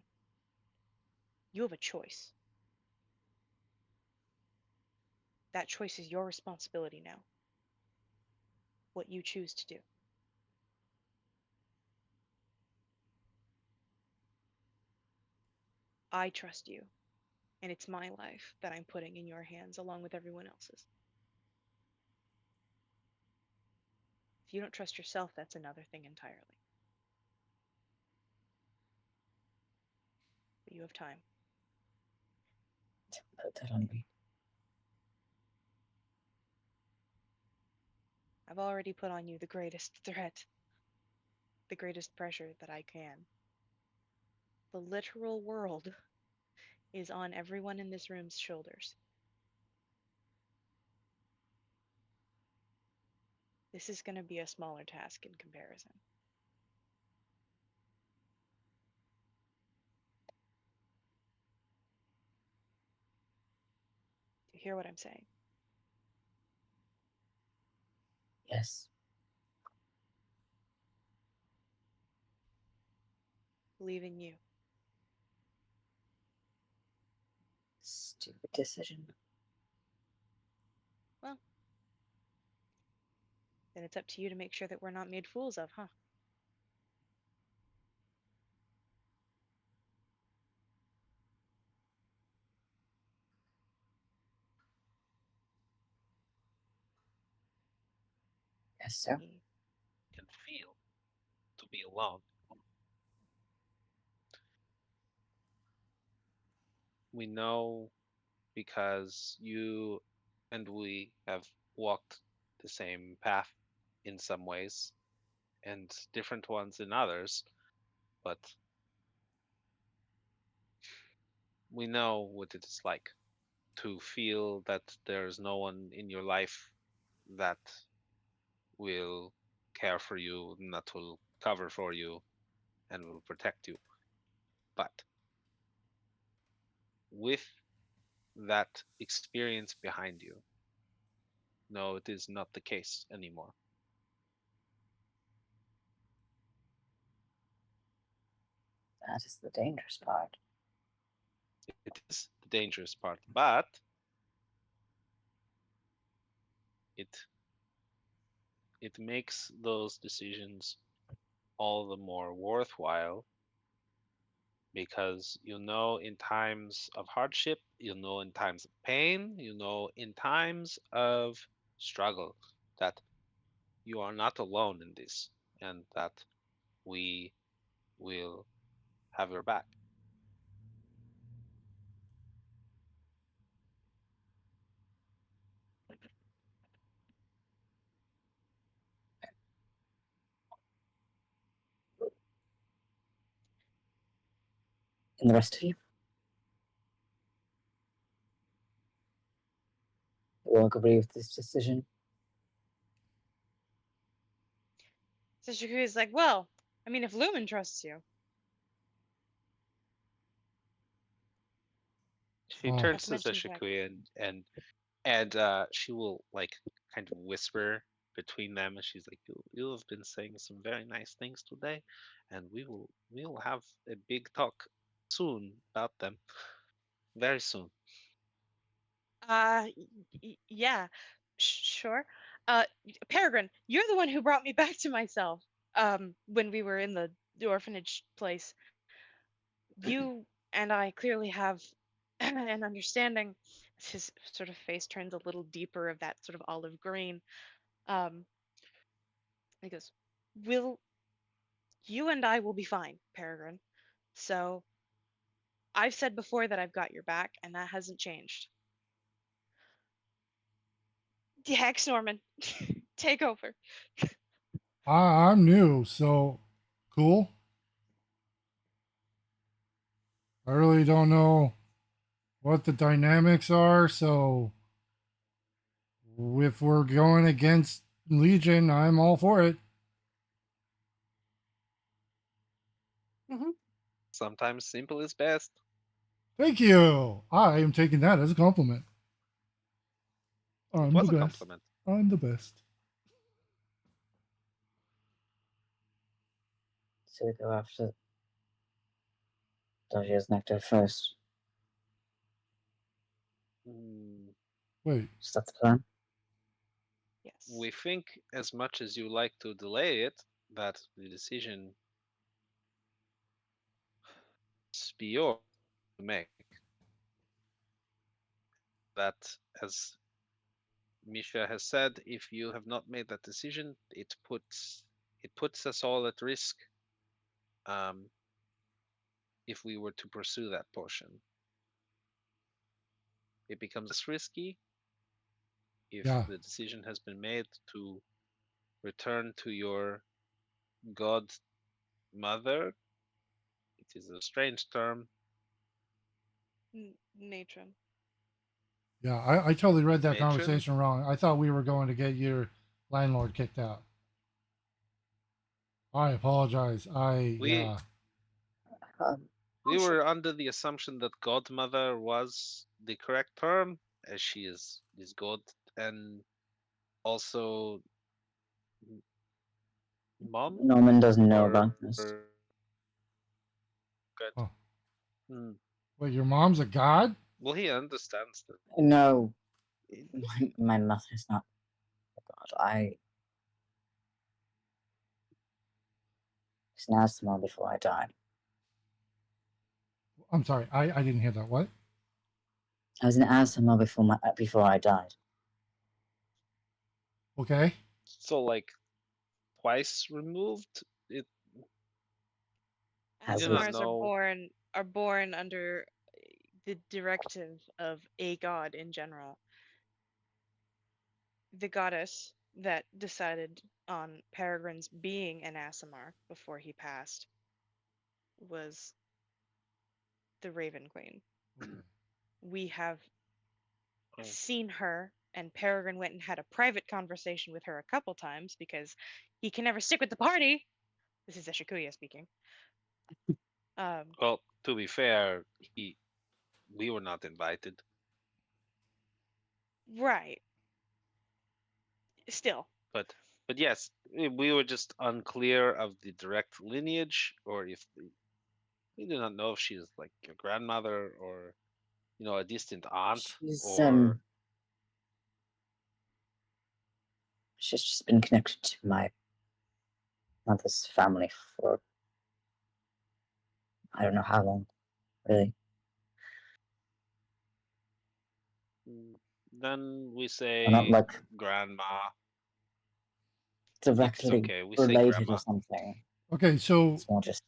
You have a choice. That choice is your responsibility now. What you choose to do. I trust you, and it's my life that I'm putting in your hands along with everyone else's. If you don't trust yourself, that's another thing entirely. But you have time. Put that on me. I've already put on you the greatest threat, the greatest pressure that I can. The literal world is on everyone in this room's shoulders. This is going to be a smaller task in comparison. Do you hear what I'm saying? Yes. Believe in you. Stupid decision. Well, then it's up to you to make sure that we're not made fools of, huh? Yes, sir. Can feel to be alone. We know because you and we have walked the same path in some ways and different ones in others, but we know what it is like to feel that there's no one in your life that will care for you, that will cover for you, and will protect you. But with that experience behind you, no, it is not the case anymore. That is the dangerous part. It is the dangerous part, but it it makes those decisions all the more worthwhile because you know in times of hardship, you know in times of pain, you know in times of struggle that you are not alone in this, and that we will have your back. And the rest of you? You all agree with this decision? So Shikui's like, well, I mean, if Lumen trusts you, She Oh, turns not to to mention the fact. Sashikui and she will like kind of whisper between them, and she's like, You have been saying some very nice things today, and we will have a big talk soon about them, very soon." Yeah, sure. Uh, Peregrine, you're the one who brought me back to myself. When we were in the orphanage place, you and I clearly have an understanding. His sort of face turns a little deeper of that sort of olive green. Um, he goes, "Will you and I will be fine, Peregrine. So I've said before that I've got your back, and that hasn't changed. Hex Norman, take over." I'm new, so cool. I really don't know what the dynamics are, so if we're going against Legion, I'm all for it. Mm-hmm. Sometimes simple is best. Thank you. I am taking that as a compliment. It I'm the was a best. compliment. I'm the best. So we go after Dodger's nectar first. Mm, Wait, Is that the plan? Yes. we think, as much as you like to delay it, that the decision is yours to make. That, as Misha has said, if you have not made that decision, it puts us all at risk. Um, if we were to pursue that portion, it becomes less risky if yeah, the decision has been made to return to your god mother. It is a strange term. Natron. yeah. I totally read that Matron. conversation wrong. I thought we were going to get your landlord kicked out. I apologize. We Um, we were under the assumption that godmother was the correct term, as she is god, and also mom Norman doesn't know or about this. good. Oh, Hmm. wait, your mom's a god? Well, he understands that. No, It- my mother is not a god. I was an asthma before I died. I'm sorry. I didn't hear that. What? I was an asthma before I died. Okay. So like twice removed. You As do not is Asimars know. are born under the directive of a god in general. The goddess that decided on Peregrine's being an Asimar before he passed was the Raven Queen. Okay. We have Oh, seen her, and Peregrine went and had a private conversation with her a couple times because he can never stick with the party. This is Eshikuya speaking. well, to be fair, we were not invited, Right. Still. but yes, we were just unclear of the direct lineage, or if we do not know if she is like your grandmother or a distant aunt, she's or she's just been connected to my mother's family for I don't know how long, really. then we I'm not say like grandma. directly okay. We say related grandma. or something. Okay, so It's more just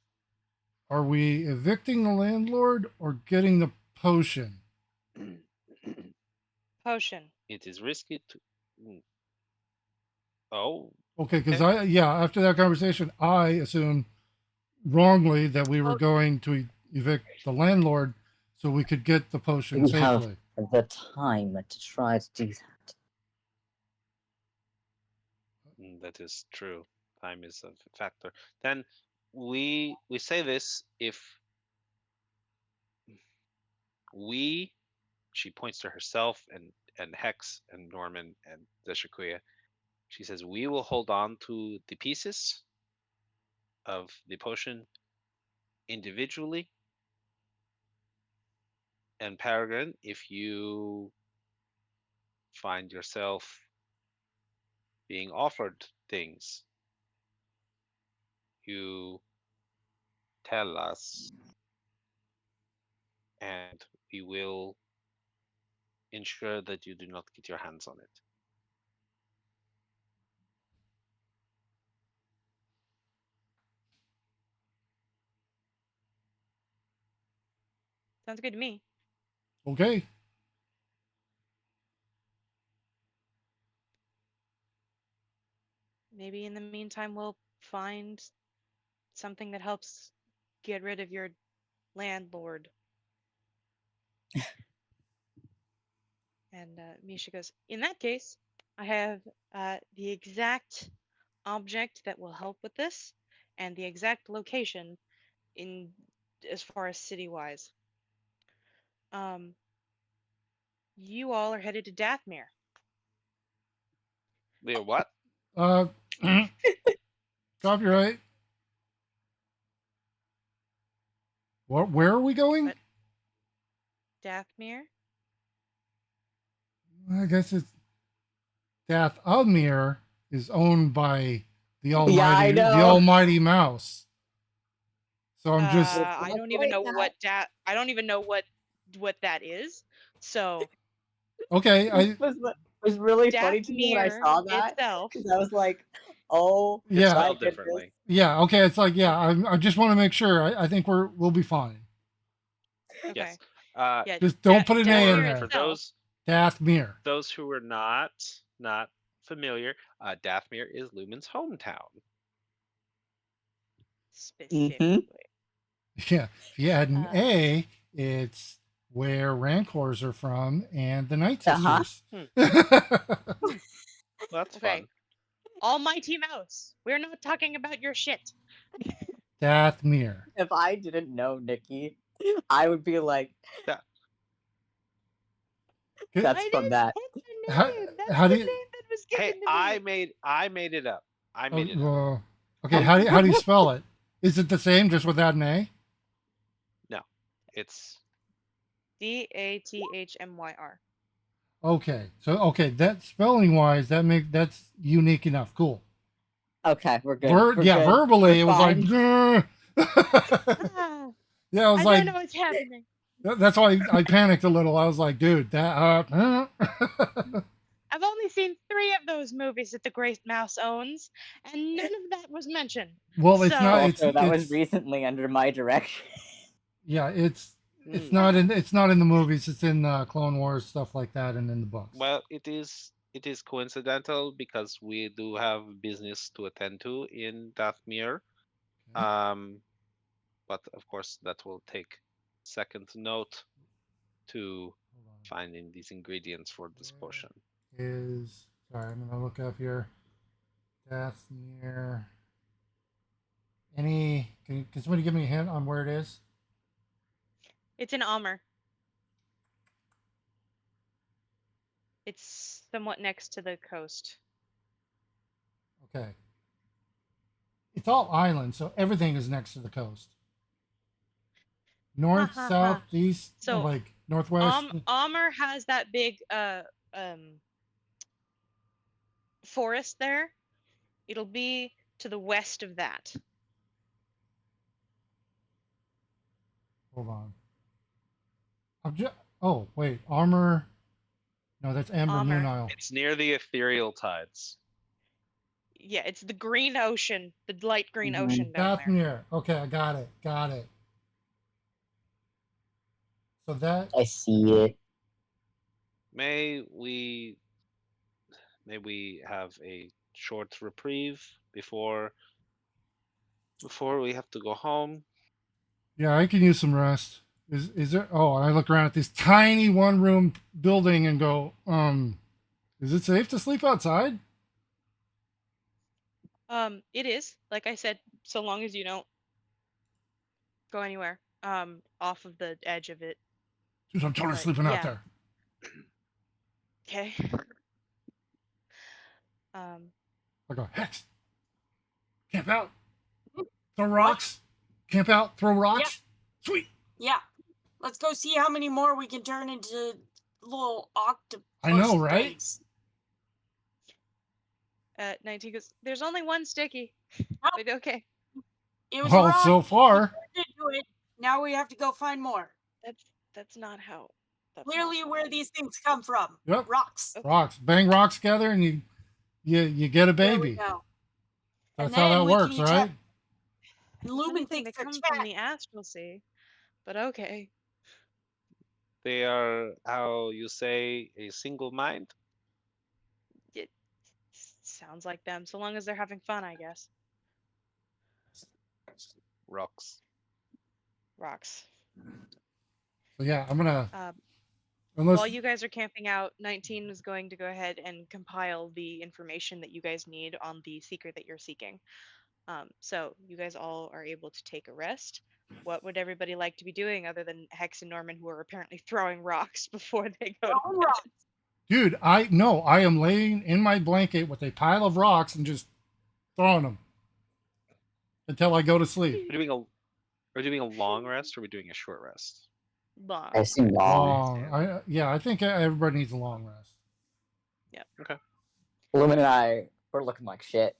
are we evicting the landlord or getting the potion? Potion. It is risky to. Mm. Oh, Okay, because okay. after that conversation, I assumed wrongly that we were Oh. going to evict the landlord so we could get the potion we have safely. the time to try to do that. That is true. Time is a factor. Then we say this if we. She points to herself and Hex and Norman and the Shakuya. She says, "We will hold on to the pieces of the potion individually. And Paragon, if you find yourself being offered things, you tell us, and we will ensure that you do not get your hands on it." Sounds good to me. Okay. Maybe in the meantime we'll find something that helps get rid of your landlord. And Misha goes, in that case, I have the exact object that will help with this and the exact location in as far as city wise. You all are headed to Dathmere. Leo, what? Uh, copyright. What? Where are we going? What? Dathmere? I guess it's Dath Almir is owned by the Yeah, I know. Almighty Mouse. So I'm just It's I not don't even quite know that. I don't even know what that is. So okay. Which I was really funny to me when I Dathmere saw that itself. because I was like, "Oh It's yeah my spelled goodness!" differently. yeah okay. It's like yeah. I just want to make sure. I think we'll be fine. Okay. Yes. Yeah, Just don't put an A in Dathmere there. For itself Dathmere. those who are not familiar, Dathmere is Lumen's hometown. Mm-hmm. specifically. Yeah. If you add an Uh, A, it's where Rancors are from and the Night Uh-huh. Sisters. That's okay. fun. Almighty Mouse, we're not talking about your shit. Dathmere. If I didn't know Nikki, I would be like, That "That's I from didn't that." pick the How, name. That's how the do you, name that was hey, given to me. I made it up. I oh, made it up. well, okay, how do you spell it? Is it the same just without an A? No, it's Dathmyr. Okay. So okay, that spelling wise, that's unique enough. Cool. Okay, we're good. We're Yeah, good. verbally We're it was like fine. Ah, yeah, I was I like don't know what's happening. that's why I panicked a little. I was like, dude, that I've only seen 3 of those movies that the Great Mouse owns, and none of that was mentioned. well, it's not So, Also, that was recently under my direction. yeah, mm, it's not in the movies. It's in Clone Wars stuff like that, and in the books. well, it is coincidental because we do have business to attend to in Dathmere. Okay. But of course that will take second note to Hold on. finding these ingredients for this Where potion. is sorry? I'm gonna look up here. Dathmere. Can somebody give me a hint on where it is? it's in Amr. It's somewhat next to the coast. Okay. It's all island, so everything is next to the coast. Ha North, ha south, ha. east, and So, like northwest. Amr has that big forest there. It'll be to the west of that. Hold on. Oh wait, armor. No, that's Amber Moon Amr. Isle. It's near the ethereal tides. Yeah, it's the green ocean, the light green Mhm. ocean down there. Dathmir. Okay, I got it. Got it. So that I see it. May we have a short reprieve before we have to go home? yeah, I can use some rest. Is there? Oh, I look around at this tiny one room building and go, is it safe to sleep outside? It is, like I said, so long as you don't go anywhere, off of the edge of it. Dude, I'm totally But sleeping out yeah, there. okay. Um, I go, Hex, camp out, throw What? rocks, camp out, throw Yeah. rocks. Sweet. Yeah. Let's go see how many more we can turn into little octopus I know, right? things. 19 goes, there's only one sticky. Oh, But okay, it was Well, wrong. so We far, turned into it. Now we have to go find more. that's not how. That's Clearly, not where how. these things come from. yep, Rocks. Okay. rocks. Bang rocks together, and you get a There we baby. go. That's And how then that we can works, each right? have. And Funny Lumen thing, thinks they they're come from cat. the astral sea, but okay. They are, how you say, a single mind? It sounds like them, so long as they're having fun, I guess. Rocks. Rocks. So yeah, I'm gonna While unless you guys are camping out, 19 is going to go ahead and compile the information that you guys need on the secret that you're seeking. So you guys all are able to take a rest. What would everybody like to be doing other than Hex and Norman, who are apparently throwing rocks before they go to Throwing bed? rocks. dude, I am laying in my blanket with a pile of rocks and just throwing them until I go to sleep. Are we doing a long rest or are we doing a short rest? Long. I assume rest. long. Long. I think everybody needs a long rest. Okay. Lumen and I, we're looking like shit.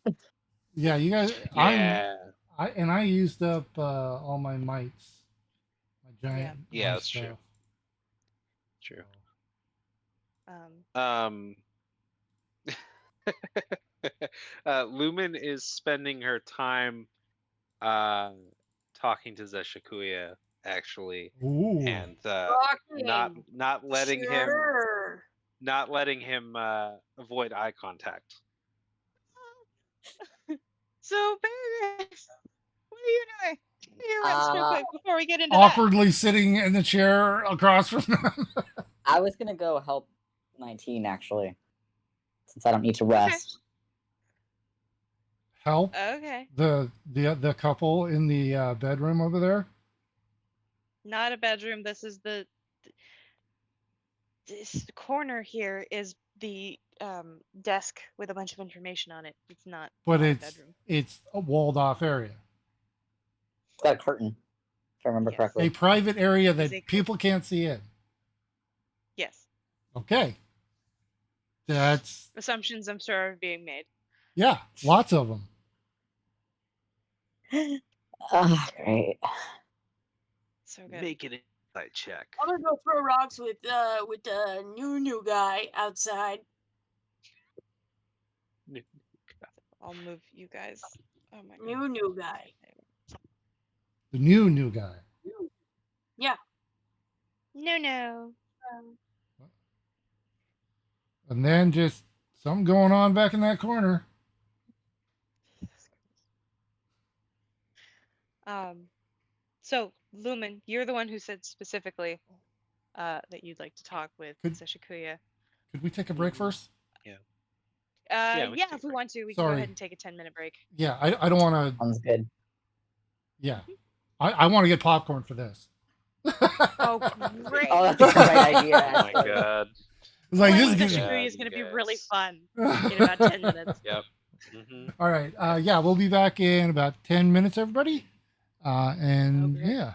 Yeah, you guys. Yeah. I used up all my mites, my giant Yeah, might that's true. stuff. True. Um, Lumen is spending her time talking to Zeshikuya actually, Ooh. and Rocking. not letting him Sure. avoid eye contact. so, baby, what are you doing? Your rest real Uh, quick before we get into that. Awkwardly sitting in the chair across from them. I was gonna go help 19 actually, since I don't need to rest. Help Okay. the couple in the bedroom over there. Not a bedroom. This corner here is the desk with a bunch of information on it. It's not But a it's bedroom. it's a walled off area, It's got a curtain, if I remember Yes. a correctly. private area Is a that people can't see in. Yes. Okay, that's Assumptions, I'm sure, are being made. yeah, lots of them. Ah, great. So good. Make an insight check. I'm gonna go throw rocks with the new guy outside. I'll move you guys. Oh my god. New guy. The new guy. Yeah. No. And then just something going on back in that corner. So Lumen, you're the one who said specifically that you'd like to talk with Could Seshikuya. could we take a break first? Yeah. Yeah, we can take if a we break. want to, we can go Sorry. ahead and take a 10-minute break. Yeah, I don't want to. Sounds good. Yeah, I want to get popcorn for this. Oh, great. Oh, that's a great idea. Oh my Actually. god. It's like Playing this is God, Seshikuya is you going to be really guys. fun in about 10 minutes. Yep. Mm-hmm. All right. Yeah, we'll be back in about 10 minutes, everybody. And great. yeah.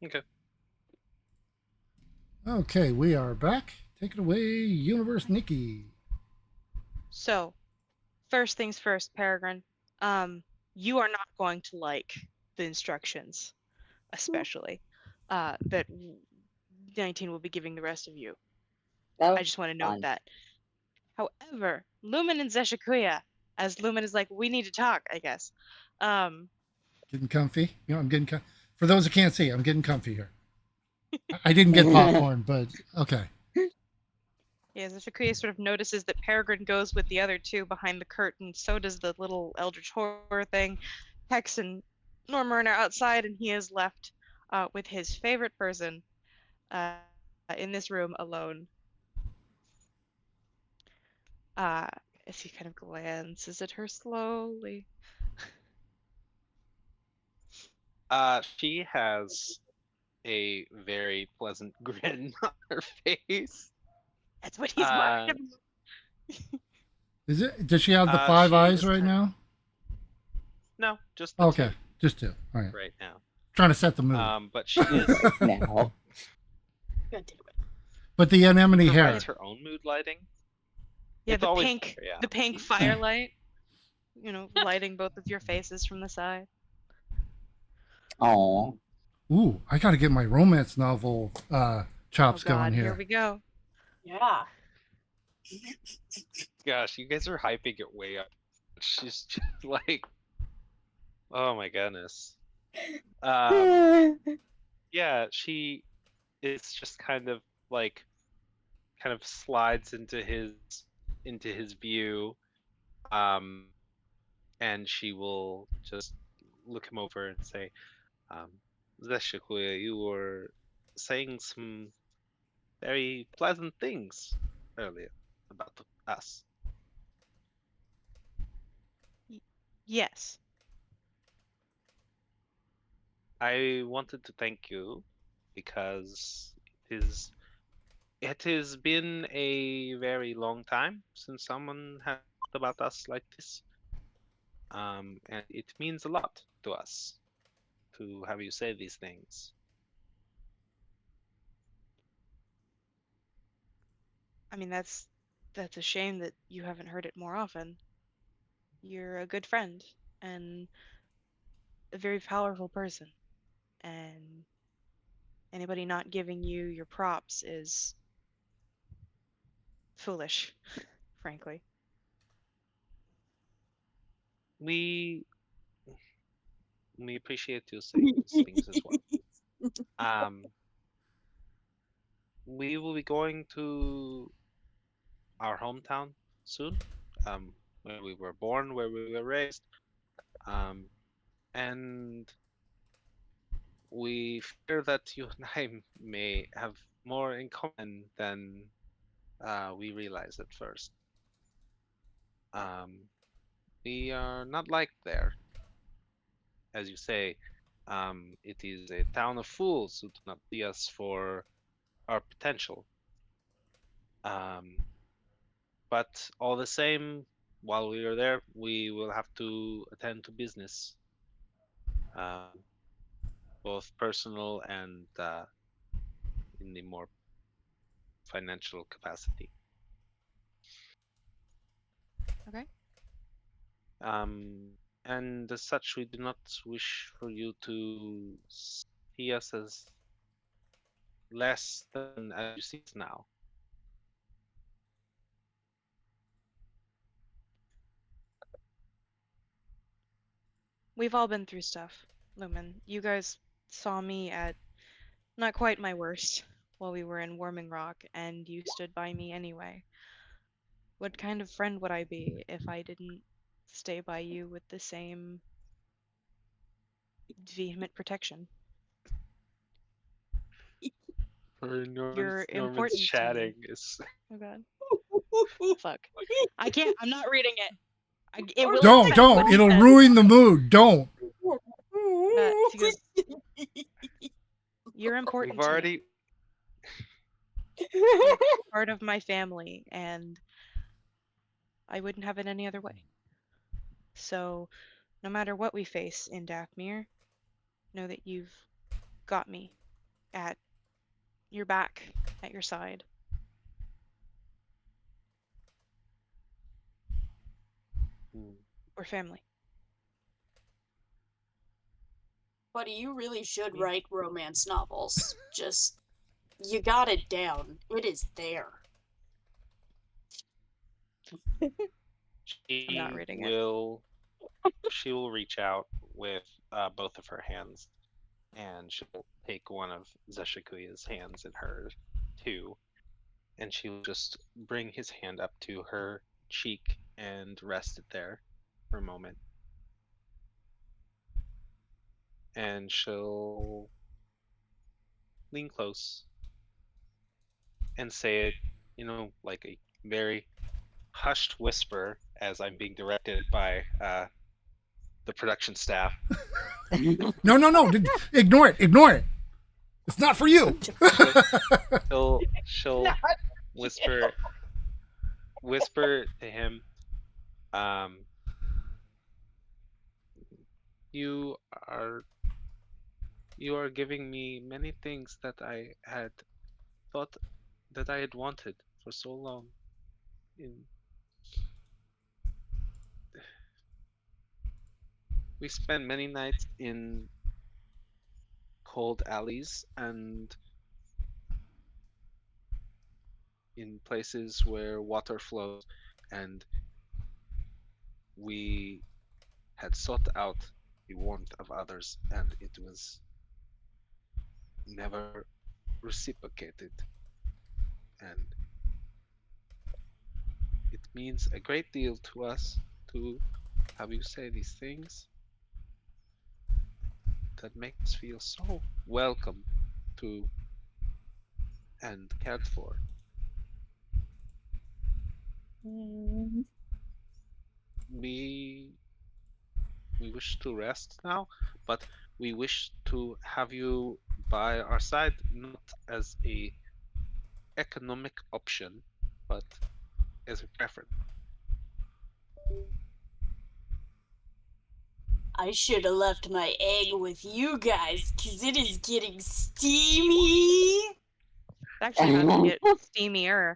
Okay. Okay, we are back. Take it away, Universe Nikki. So, first things first, Peregrine. You are not going to like the instructions, especially that 19 will be giving the rest of you. No, I just want to note fine. that. However, Lumen and Zeshikuya, as Lumen is like, we need to talk, I guess. Um, Getting comfy. You know, I'm getting for those who can't see, I'm getting comfy here. I didn't get popcorn, but okay. yeah, Zeshikuya sort of notices that Peregrine goes with the other two behind the curtain. So does the little Eldritch Horror thing. Hex and Norman are outside, and he is left with his favorite person in this room alone. Uh, as he kind of glances at her slowly. She has a very pleasant grin on her face. That's what he's worried Uh, about. Is it? Does she have the five she eyes is right kind now? no, just the Okay, two just two. All right. right now. Trying to set the mood. But she is Right now. God damn it. But the she anemone provides hair. her own mood lighting. Yeah, It's always there, yeah. the pink firelight, lighting both of your faces from the side. Oh, Ooh, I got to get my romance novel chops Oh God, going here here. we go. Yeah. Gosh, you guys are hyping it way up. She's just like, oh my goodness. Yeah, she is just kind of like, kind of slides into his view, um, and she will just look him over and say, um, Zeshikuya, you were saying some very pleasant things earlier about us. Y- yes. I wanted to thank you because it has been a very long time since someone has talked about us like this. And it means a lot to us to have you say these things. I mean, that's a shame that you haven't heard it more often. You're a good friend and a very powerful person, and anybody not giving you your props is foolish, frankly. We we appreciate you saying these things as well. Um, we will be going to our hometown soon, where we were born, where we were raised, um, and we fear that you and I may have more in common than we realized at first. Um, we are not liked there, as you say. It is a town of fools who do not see us for our potential. Um, but all the same, while we are there, we will have to attend to business, um, both personal and in the more financial capacity. Okay. And as such, we do not wish for you to see us as less than as you see us now. We've all been through stuff, Lumen. You guys saw me at not quite my worst while we were in Warming Rock, and you stood by me anyway. What kind of friend would I be if I didn't stay by you with the same vehement protection? You're Norman's important to chatting me. is Oh God. Fuck. I can't. I'm not reading it. It will Don't, affect what don't. he It'll says. ruin the mood. Don't. She goes, "You're we've important to me. already You're part of my family, and I wouldn't have it any other way. So, no matter what we face in Dathmere, know that you've got me at your back, at your side. Hmm. We're family. Buddy, you really should Me. write romance novels. Just, you got it down. It is there. I'm not She reading it. will she will reach out with both of her hands, and she'll take one of Zeshikuya's hands in her too, and she will just bring his hand up to her cheek and rest it there for a moment. And she'll lean close and say it, like a very hushed whisper as I'm being directed by the production staff. No. Ignore it. Ignore it. It's not for you. She'll Not whisper whisper to him, um, you are you are giving me many things that I had thought that I had wanted for so long. In We spend many nights in cold alleys and in places where water flows, and we had sought out the warmth of others, and it was never reciprocated. And it means a great deal to us to have you say these things that make us feel so welcome to and cared for. We we wish to rest now, but we wish to have you by our side not as a economic option, but as a preference. I should have left my egg with you guys, because it is getting steamy. It's actually about to get steamier.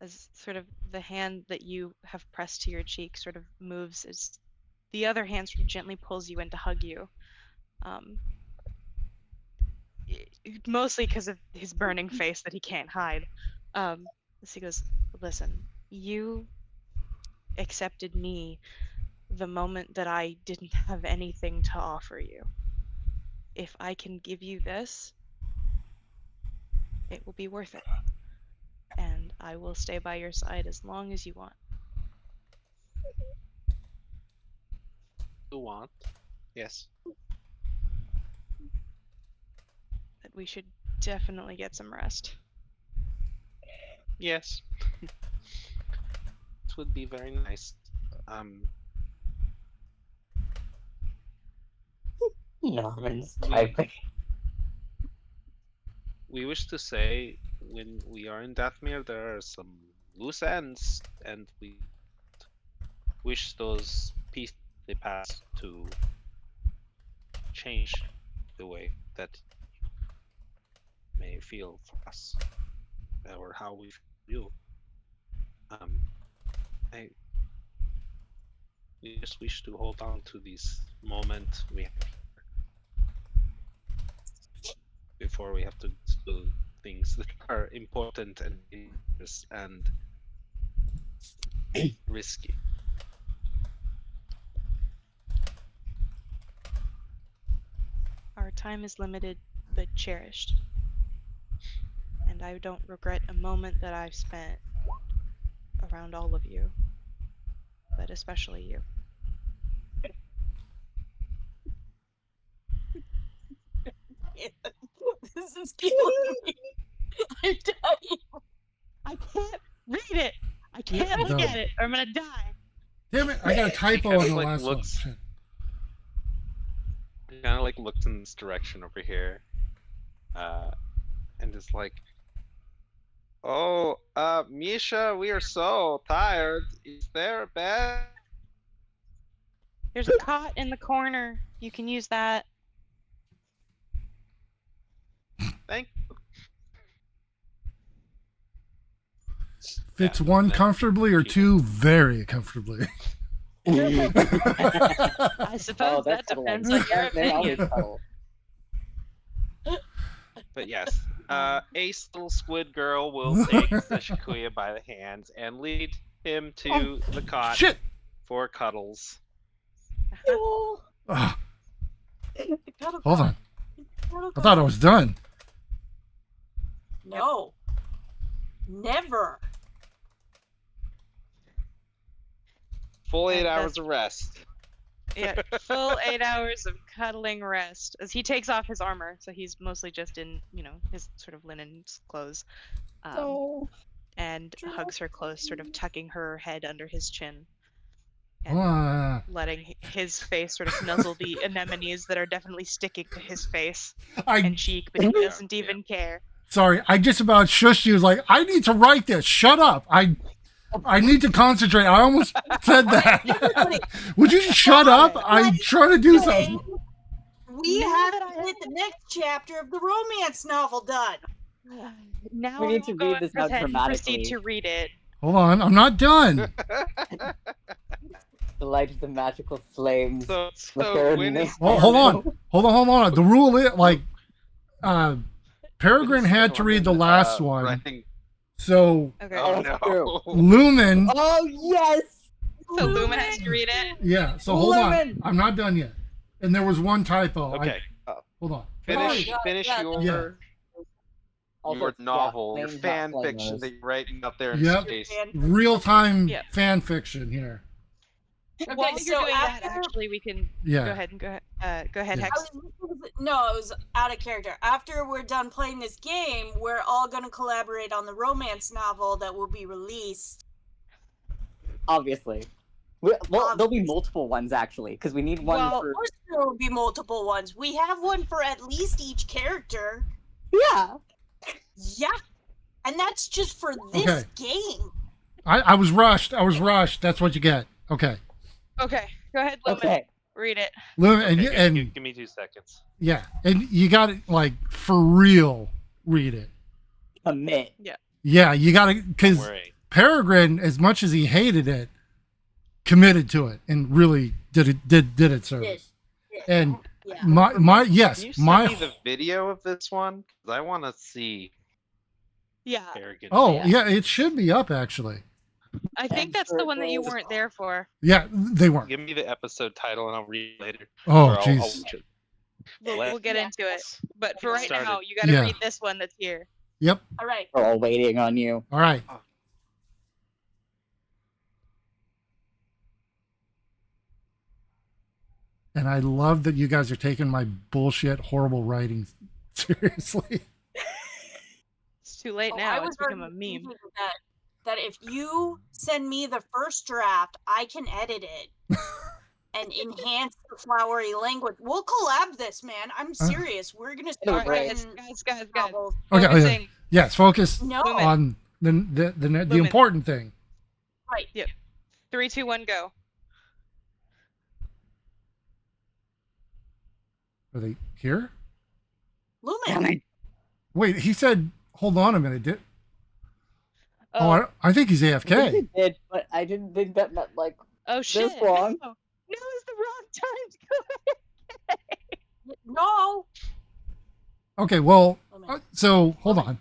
As sort of the hand that you have pressed to your cheek sort of moves as the other hand sort of gently pulls you in to hug you. Mostly because of his burning face that he can't hide. As he goes, listen, you accepted me the moment that I didn't have anything to offer you. If I can give you this, it will be worth it. And I will stay by your side as long as you want. You want? Yes. But we should definitely get some rest. Yes. It would be very nice. Um, Norman's we typing. we wish to say when we are in Dathmir, there are some loose ends, and we wish those pieces they pass to change the way that may feel for us, or how we feel you. Um, I We just wish to hold on to this moment we have before we have to do things that are important and dangerous and risky. Our time is limited but cherished. And I don't regret a moment that I've spent around all of you, but especially you. This is killing me. I'm dying. I can't read it. I can't look No. at it, or I'm gonna die. Damn it! I got a He typo kind on of the like last one. looks, Shit. he kind of like looks in this direction over here, and is like, "Oh, Misha, we are so tired. Is there a bed?" There's a cot in the corner. You can use that. Thank. Fits Yeah, one that- comfortably or she two very comfortably. I suppose that cuddling. depends on your They always opinion. cuddle. But yes, Ace, little squid girl, will take the Shikuya by the hands and lead him to the cot Shit! for cuddles. Oh, Ugh, the cuddle hold cot. on. Cuddle I thought I cot. was done. No. Never. Full And 8 hours that's- of rest. Yeah, full 8 hours of cuddling rest as he takes off his armor, so he's mostly just in, his sort of linen clothes, and hugs her close, sort of tucking her head under his chin and letting his face sort of nuzzle the anemones that are definitely sticking to his face and I cheek, but he doesn't even care. sorry. I just about shushed you. Was like, I need to write this. Shut up. I need to concentrate. I almost said Everybody, that. Would you shut up? I'm trying to do something. we Now have that to I get the next chapter of the romance novel done. Now We I need to will go read this ahead out and proceed dramatically. to read it. Hold on. I'm not done. The light of the magical flames. So flickered when in is the Oh, hold on. Hold on. The rule is like, Peregrine when is had to read the Norman, last one. writing- So Okay. Oh that's no. true. Lumen, Oh yes! So Lumen has to read it. yeah. So hold on. Lumen! I'm not done yet. And there was one typo. Okay. Hold on. Finish God, finish yeah, your Also, novel, your flames, not fan flamers. fiction that you're writing up there in Yep. space. Real time Yeah. fan fiction here. While you're so doing that, after- actually, we can Yeah. go ahead and go ahead, Yeah. Hex. No, it was out of character. After we're done playing this game, we're all going to collaborate on the romance novel that will be released. Obviously. Well, there'll be Obviously. multiple ones actually, because we need one Well, for. Of course, there will be multiple ones. We have one for at least each character. Yeah. Yeah. And that's just for this Okay. game. I was rushed. That's what you get. Okay. Okay, go ahead, Lumen. Okay. Read it. Lumen, Okay, and, you, and give me 2 seconds. yeah, and you got to like for real read it. Commit. Yeah, you got to Don't because worry. Peregrine, as much as he hated it, committed to it and really did it service. And Yeah. my Can you yes, send my me the video of this one? 'Cause I want to see Yeah, Peregrine. oh yeah, it should be up actually. I think that's the one that you weren't there for. Yeah, they weren't. Give me the episode title and I'll read it later. Oh Or I'll jeez. watch it. We'll get into it. But for Get right now, started. you got to Yeah. read this one that's here. Yep. All right. We're all waiting on you. All right. And I love that you guys are taking my bullshit, horrible writing seriously. It's too late Oh, now. I It's was become a already meme. thinking that if you send me the first draft, I can edit it and enhance the flowery language. We'll collab this, man. I'm serious. We're gonna All start right, writing guys. novels. Okay. Focusing. Yes, focus No, Lumen. on the Lumen. important thing. right. 3, 2, 1, go. Are they here? Lumen. Damn it. Wait, he said, "Hold on a minute." Oh, I think he's I think AFK. it did, but I didn't think that meant like. oh shit. long. No, it's the wrong time to go. No. Okay, well, Lumen. so hold on.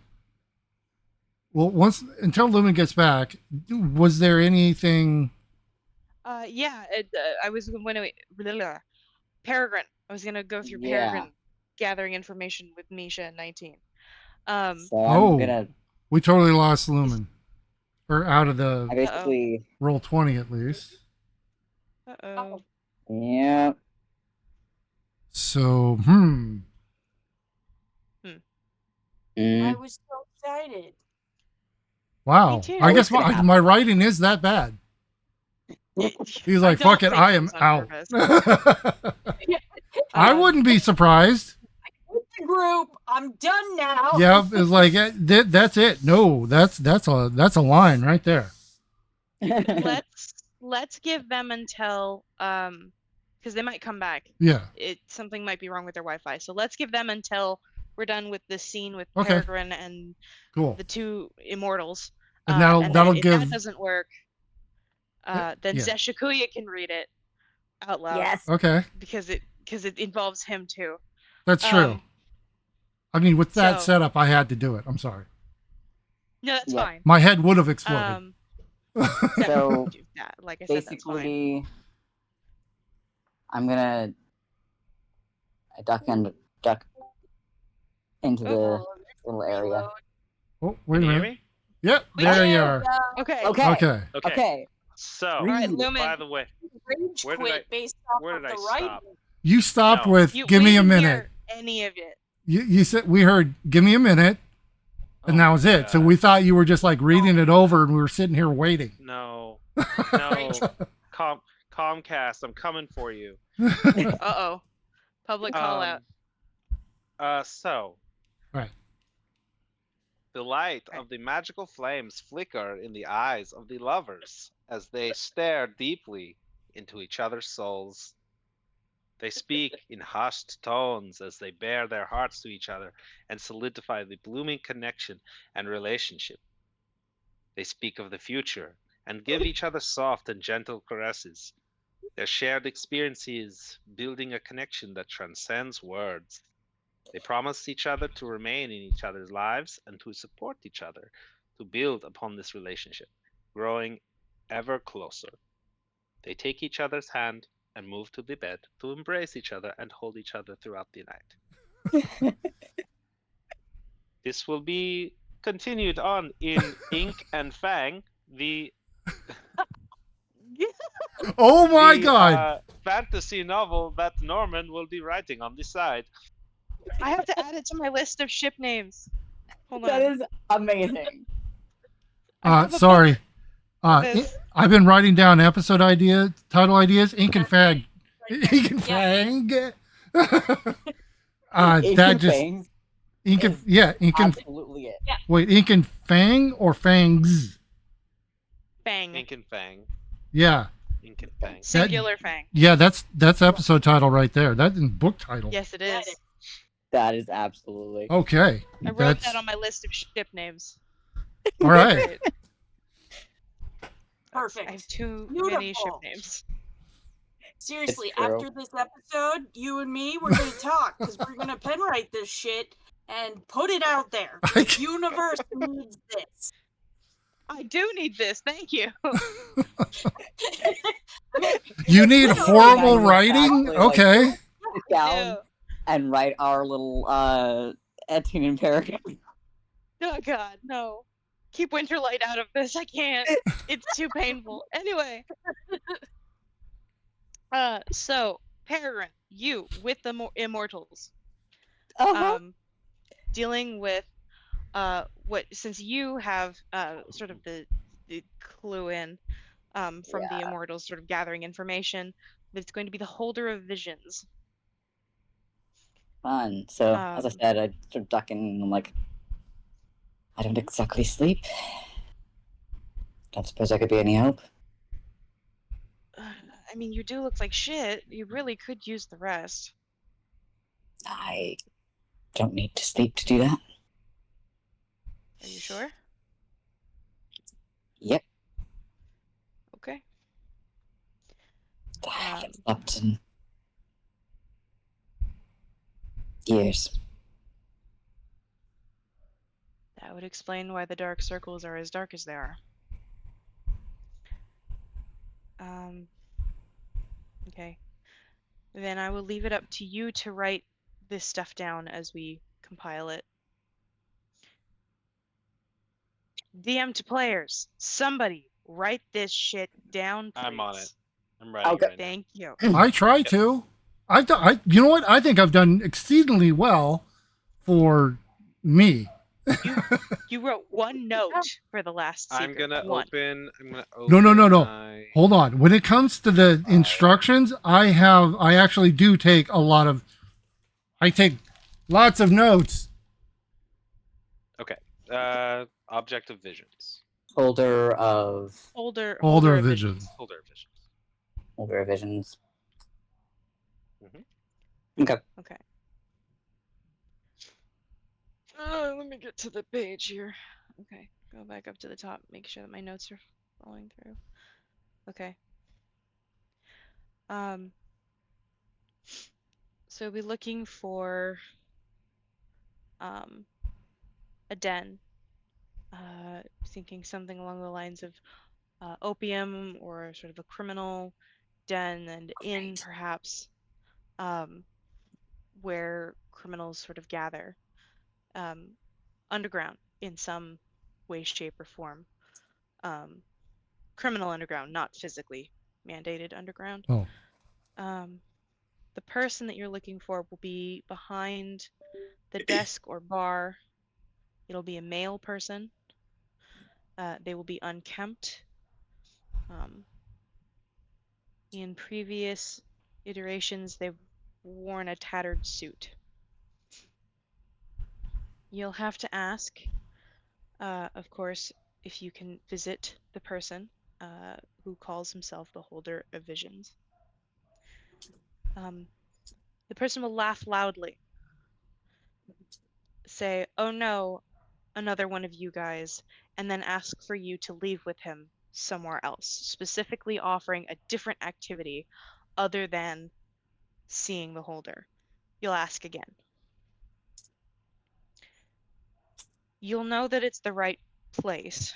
Well, until Lumen gets back, was there anything? Yeah, I was when Peregrine. I was gonna go through Yeah. Peregrine, gathering information with Misha and 19. So Oh. I'm gonna. We totally lost Lumen, or out of I the basically. roll 20 at least. Uh-oh. Yeah. So, I Mm. was so excited. wow. Me too. I guess What's gonna my writing is that bad. He's like, don't "Fuck it, think I it am was on out." purpose. I Um, wouldn't be surprised. With the group, I'm done now. Yep, it's like that's it. No, that's a line right there. let's give them until because they might come back. Yeah. Something might be wrong with their Wi-Fi, so let's give them until we're done with this scene with Okay. Peregrine and Cool. the two immortals. And that'll then that'll if give. that doesn't work, then yeah. Zeshikuya can read it out loud. Yes. Okay, Because it involves him too. that's true. I mean, with that so- setup, I had to do it. I'm sorry. No, that's Yeah. fine. My head would have exploded. So, that, like I said, that's fine. Basically, I'm gonna duck into the little area. Oh, wait Can a you hear minute. me? Yep, We there did. you are. Okay. Okay. Okay. Okay. So, All right, Read. Lumen. by the way, Rage Where did quit I- based off where of did the I writing. stop? You stopped No. with "Give we me a didn't minute." hear any of it. You said we heard "Give me a minute," and Oh that my was it. So God. we thought you were just like reading it over, and we were sitting here waiting. No. No. Comcast, I'm coming for you. Uh-oh. Public call out. So. Right. The light Okay. of the magical flames flicker in the eyes of the lovers as they stare deeply into each other's souls. They speak in hushed tones as they bare their hearts to each other and solidify the blooming connection and relationship. They speak of the future and give each other soft and gentle caresses. Their shared experiences building a connection that transcends words. They promise each other to remain in each other's lives and to support each other, to build upon this relationship, growing ever closer. They take each other's hand and move to the bed to embrace each other and hold each other throughout the night. This will be continued on in Ink and Fang, the Oh my the, God! fantasy novel that Norman will be writing on the side. I have to add it to my list of ship names. Hold on. That is amazing. I have a Sorry. this. I've been writing down episode title ideas. Ink and Fang. Ink and Fang. That just Fangs Ink and is Ink and absolutely it. wait, Ink and Fang or Fangs? Fang. Ink and Fang. Yeah, Ink and Fang. Singular Fang. yeah. That's episode title right there. That's in book title. Yes, it is. That is absolutely. Okay. I wrote That's that on my list of ship names. all right. Great. Perfect. I have too many ship Beautiful. names. Seriously, true. after this episode, you and me, we're gonna talk because we're gonna pen write this shit and put it out there. The universe needs this. I do need this. Thank you. You need Literally, horrible I would writing? actually, like, Okay. Sit down Ew. and write our little Etienne and paragraph. Oh God, no. Keep Winterlight out of this. I can't. It's too painful. Anyway. So Peregrine, you with the immortals, dealing with what, since you have sort of the clue in from the immortals, sort of gathering information, that it's going to be the holder of visions. Fun. So, as I said, I sort of duck in and I'm like, I don't exactly sleep. Don't suppose I could be any help. I mean, you do look like shit. You really could use the rest. I don't need to sleep to do that. Are you sure? Yep. Okay. I haven't slept in years. That would explain why the dark circles are as dark as they are. Okay. Then I will leave it up to you to write this stuff down as we compile it. DM to players, somebody write this shit down, please. I'm on it. I'm writing Okay. right now. Thank you. I try to. You know what? I think I've done exceedingly well for me. You wrote one note for the last secret. I'm gonna one. open. I'm gonna No, open. no. My... Hold on. When it comes to the instructions, I actually do take I take lots of notes. Okay. Object of visions. Holder of Holder Holder of visions. Holder of visions. Holder of visions. Mhm. Okay. Okay. Let me get to the page here. Okay, go back up to the top. Make sure that my notes are following through. Okay. So we'll be looking for a den. Thinking something along the lines of opium or sort of a criminal den and inn, Great. perhaps, where criminals sort of gather underground in some way, shape, or form. Criminal underground, not physically mandated underground. Oh, The person that you're looking for will be behind the desk or bar. It'll be a male person. They will be unkempt. In previous iterations, they've worn a tattered suit. You'll have to ask, of course, if you can visit the person who calls himself the holder of visions. The person will laugh loudly, say, "Oh no, another one of you guys," and then ask for you to leave with him somewhere else, specifically offering a different activity other than seeing the holder. You'll ask again. You'll know that it's the right place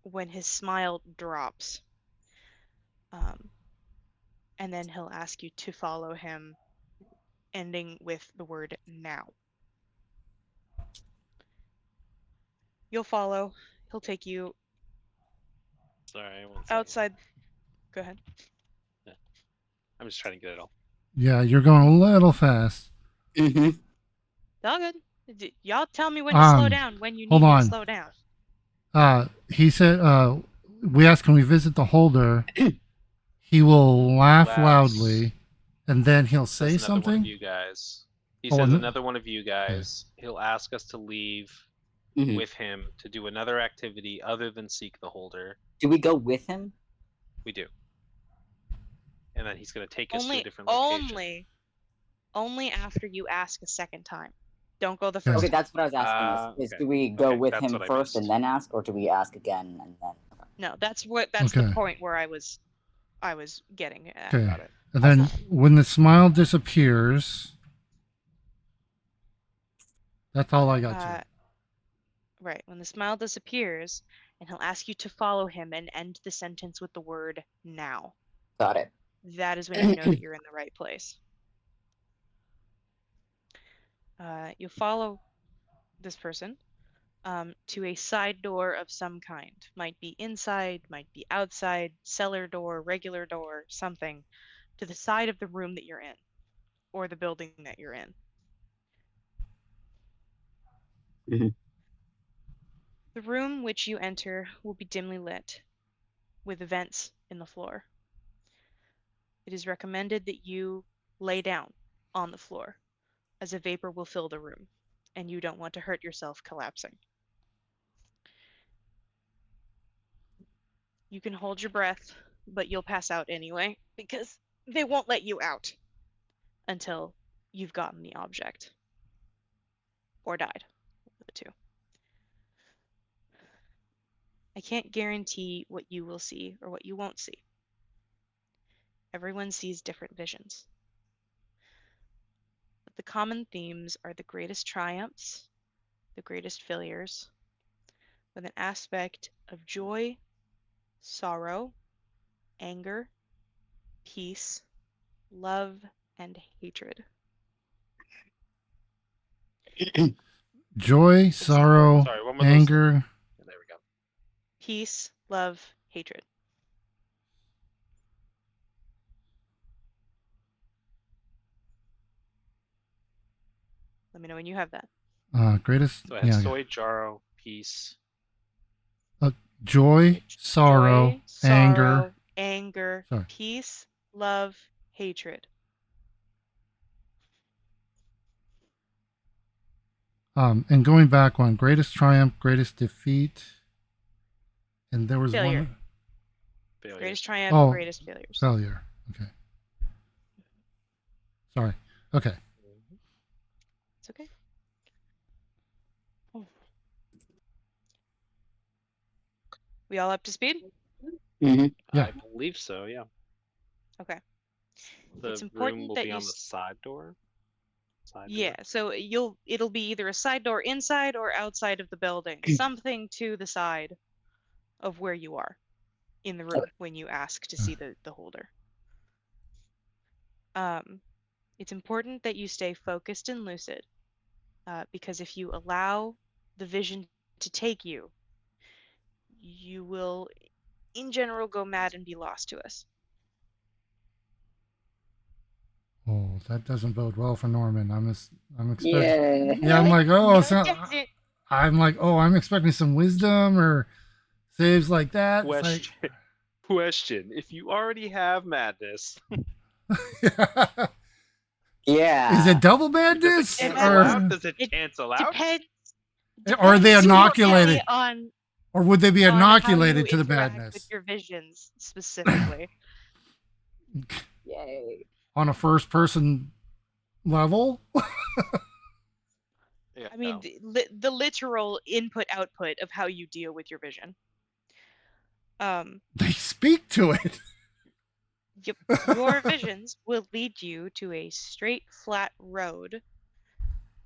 when his smile drops. And then he'll ask you to follow him, ending with the word now. You'll follow. He'll take you Sorry, one second. outside. Go ahead. I'm just trying to get it all. yeah, you're going a little fast. Mm-hmm. It's all good. Y'all tell me when to slow down, when you Hold need me to on. slow down. He said, we asked, can we visit the holder? He will laugh Laughs. loudly, and then he'll Says say another one something. of you guys. He Oh, says ano- another one of you guys. He'll ask us to leave Mhm. with him to do another activity other than seek the holder. Do we go with him? We do. And then he's going to take us to a Only, different location. only after you ask a second time. Don't go the Okay. first Okay, time. that's what I was asking. Is Okay. do we go Okay, with that's him what I first missed. and then ask, or do we ask again and then? Okay. No, that's the Okay. point where I was getting at Okay. about it. And then Um, when the smile disappears, that's all I got to. Right. When the smile disappears, and he'll ask you to follow him and end the sentence with the word now. Got it. That is when you know that you're in the right place. You follow this person to a side door of some kind. Might be inside, might be outside, cellar door, regular door, something, to the side of the room that you're in, or the building that you're in. Mhm. The room which you enter will be dimly lit, with vents in the floor. It is recommended that you lay down on the floor, as a vapor will fill the room, and you don't want to hurt yourself collapsing. You can hold your breath, but you'll pass out anyway, because they won't let you out until you've gotten the object. Or died. One of the two. I can't guarantee what you will see or what you won't see. Everyone sees different visions. But the common themes are the greatest triumphs, the greatest failures, with an aspect of joy, sorrow, anger, peace, love, and hatred. Joy, sorrow, Sorry, one more of those. anger. There we go. Peace, love, hatred. Let me know when you have that. Greatest. So I have Yeah. soy, jarro, peace. Joy, sorrow, Joy, sorrow, anger. anger, Sorry. peace, love, hatred. And going back one, greatest triumph, greatest defeat, and there was Failure. one. Failures. Greatest triumph, Oh, greatest failures. failure. Okay. Sorry. Okay. Mhm. It's okay. We all up to speed? Mm-hmm. Yeah. I believe so. Yeah. Okay. The It's room important will that be you on the side door. Side door. Yeah, so it'll be either a side door inside or outside of the building, something to the side of where you are in the room when you ask to see the holder. It's important that you stay focused and lucid, because if you allow the vision to take you, you will, in general, go mad and be lost to us. Oh, that doesn't bode well for Norman. I'm expecting. Yeah. Yeah, I'm like, oh, No, it's it not, doesn't. I'm like, oh, I'm expecting some wisdom or saves like that. It's like, Question. Question. If you already have madness, Yeah. is it double does it madness cancel out? or Does it It cancel out? depends. are they Depends inoculated on or would they be how you inoculated to the interact with madness your visions specifically. Yay. on a first person level? Yeah. I mean, the literal input output of how you deal with your vision. They speak to it. Your visions will lead you to a straight, flat road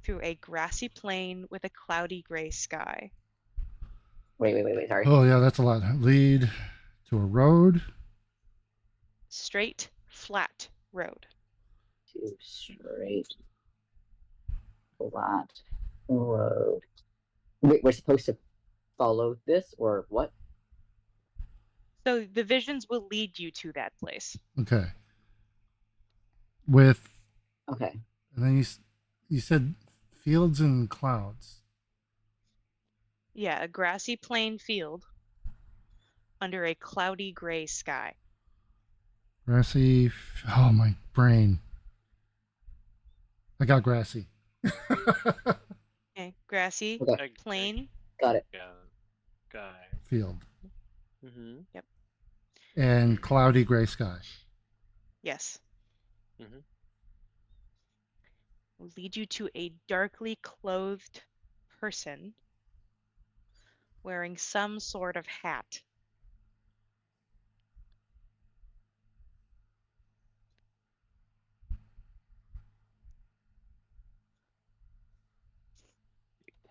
through a grassy plain with a cloudy gray sky. Wait. Sorry. Oh yeah, that's a lot. Lead to a road. Straight, flat road. Two straight, flat road. Wait, we're supposed to follow this or what? So the visions will lead you to that place. Okay. With Okay. and then you said fields and clouds. Yeah, a grassy plain field under a cloudy gray sky. Grassy. Oh my brain. I got grassy. Okay, grassy Okay. plain. Got it. Yeah. Guy. Field Mm-hmm. Yep. and cloudy gray sky. Yes. Mm-hmm. Will lead you to a darkly clothed person wearing some sort of hat.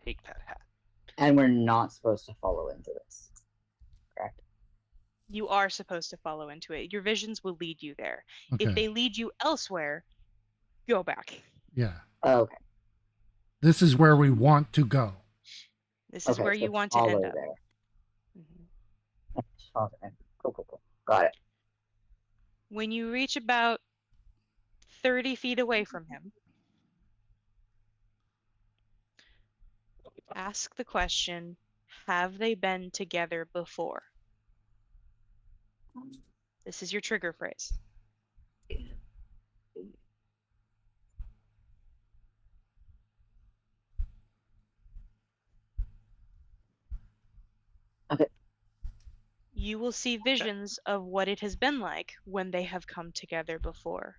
Take that hat. And we're not supposed to follow into this. Correct? You are supposed to follow into it. Your visions will lead you there. Okay. If they lead you elsewhere, go back. Yeah. Okay. This is where we want to go. This is Okay, where so you want to follow end up. there. Mhm. Okay. Cool. Got it. When you reach about 30 feet away from him, ask the question, have they been together before? This is your trigger phrase. Okay. You will see visions of what it has been like when they have come together before.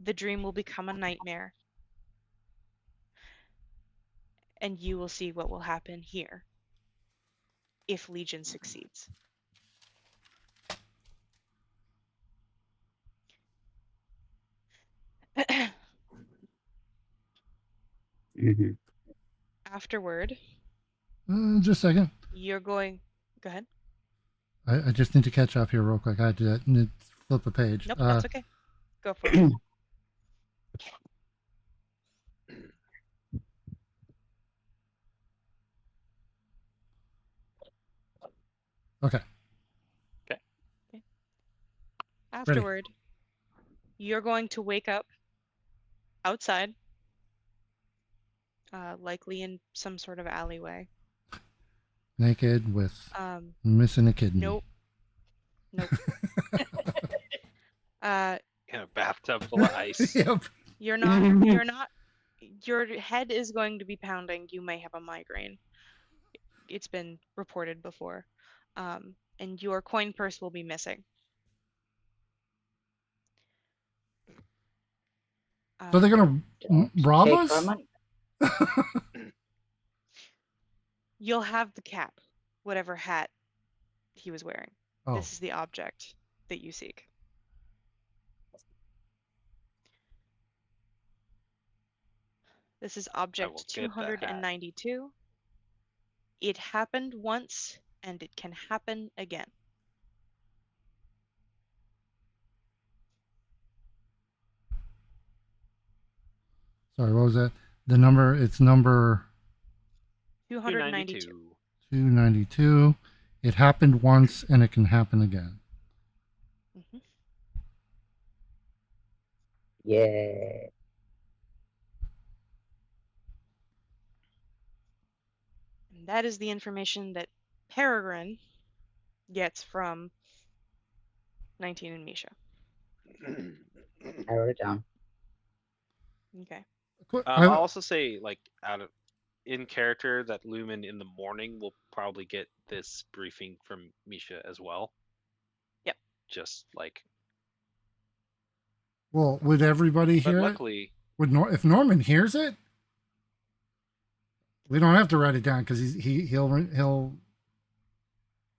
The dream will become a nightmare, and you will see what will happen here if Legion succeeds. Mm-hmm. Afterward, Just a second. you're going. Go ahead. I just need to catch up here real quick. I had to flip a page. Nope, that's okay. Go for it. Okay. Afterward, you're going to wake up outside, likely in some sort of alleyway. Naked with missing a kidney. Nope. In a bathtub full of ice. Yep. You're not. Your head is going to be pounding. You may have a migraine. It's been reported before. And your coin purse will be missing. So they're gonna rob Take us? our money. You'll have the cap whatever hat he was wearing. Oh, This is the object that you seek. This is I will object get that hat. 292. It happened once, and it can happen again. sorry, what was that? The number, it's number 292. 292. It happened once and it can happen again. Mhm. Yeah. And that is the information that Peregrine gets from 19 and Misha. I wrote it down. Okay. I'll also say, like, in character, that Lumen in the morning will probably get this briefing from Misha as well. Yep. Just like, Well, would everybody but hear luckily, it? If Norman hears it, we don't have to write it down because he'll.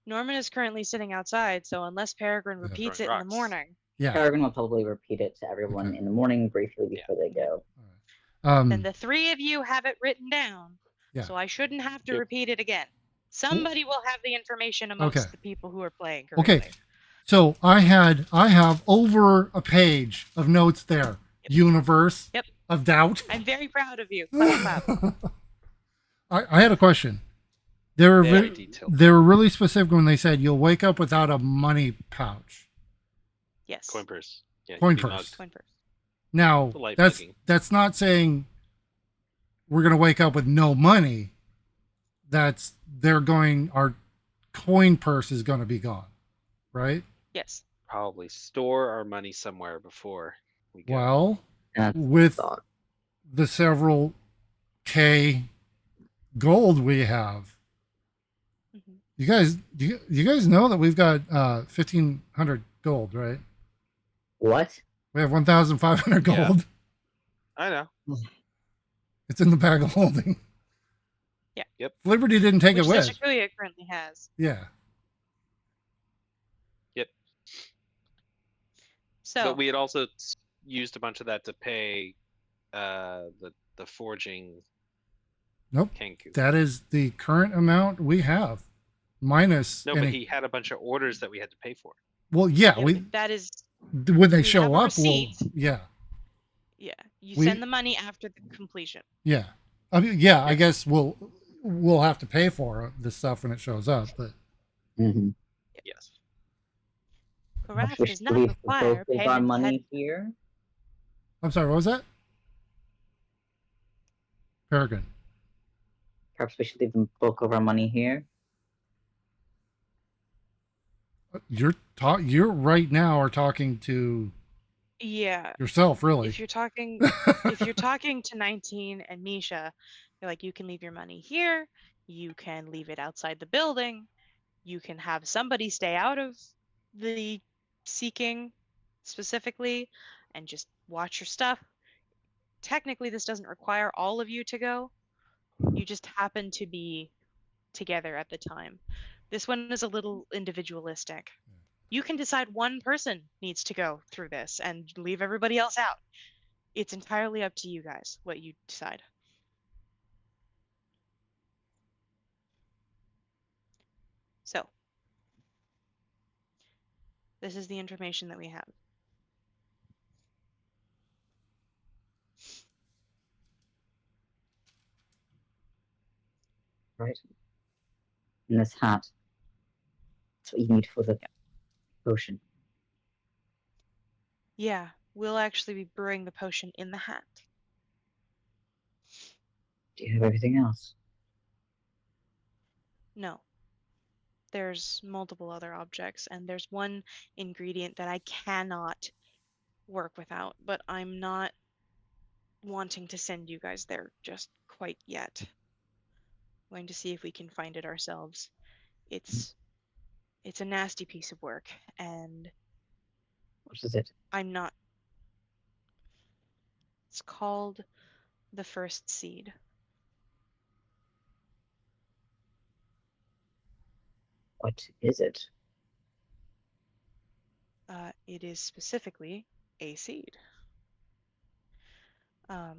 Norman is currently sitting outside, so unless Peregrine Yeah. repeats Throwing it in the rocks. morning, Yeah. Peregrine will probably repeat it to everyone Okay. in the morning briefly Yeah. before they go. then the three of you have it written down. Yeah. So I shouldn't have to Yep. repeat it again. Somebody will have the information amongst Okay. the people who are playing currently. Okay. So I have over a page of notes there. Yep. Universe Yep. of doubt. I'm very proud of you. Clap, clap. I had a question. They were Very detailed. they were really specific when they said you'll wake up without a money pouch. Yes. Coin purse. Yeah, Coin you'll be purse. mugged. Coin purse. Now The light that's mugging. that's not saying we're gonna wake up with no money. That's our coin purse is gonna be gone, right? Yes. Probably store our money somewhere before we go. Well, That's with thought. the several K gold we have, Mhm. you guys know that we've got 1,500 gold, right? What? We have 1,500 Yeah. gold. I know. It's in the bag of holding. Yeah. Yep. Liberty didn't take Which it with. Sashikuya currently has. Yeah. Yep. So But we had also used a bunch of that to pay the forging Nope. Kenku. That is the current amount we have, minus No, any. but he had a bunch of orders that we had to pay for. Well, yeah, yeah, we but that is when they we show have a up, receipt. yeah, Yeah. You We- send the money after the completion. yeah. I mean, yeah, I Yep. guess we'll have to pay for the stuff when it shows up, but Mm-hmm. Yes. Carafe we does should not leave require both of our payment money here. I'm sorry, what was that? Peregrine. Perhaps we should leave the bulk of our money here. You're right now are talking to Yeah. yourself, really. If you're talking to 19 and Misha, you're like, you can leave your money here, you can leave it outside the building, you can have somebody stay out of the seeking specifically and just watch your stuff. Technically, this doesn't require all of you to go. You just happen to be together at the time. This one is a little individualistic. You can decide one person needs to go through this and leave everybody else out. It's entirely up to you guys what you decide. So, this is the information that we have. Right. And this hat. That's what you need for the potion. Yeah, we'll actually be brewing the potion in the hat. Do you have everything else? No. There's multiple other objects, and there's one ingredient that I cannot work without, but I'm not wanting to send you guys there just quite yet. Going to see if we can find it ourselves. It's a nasty piece of work, and What is it? I'm not. It's called the first seed. What is it? It is specifically a seed. Um,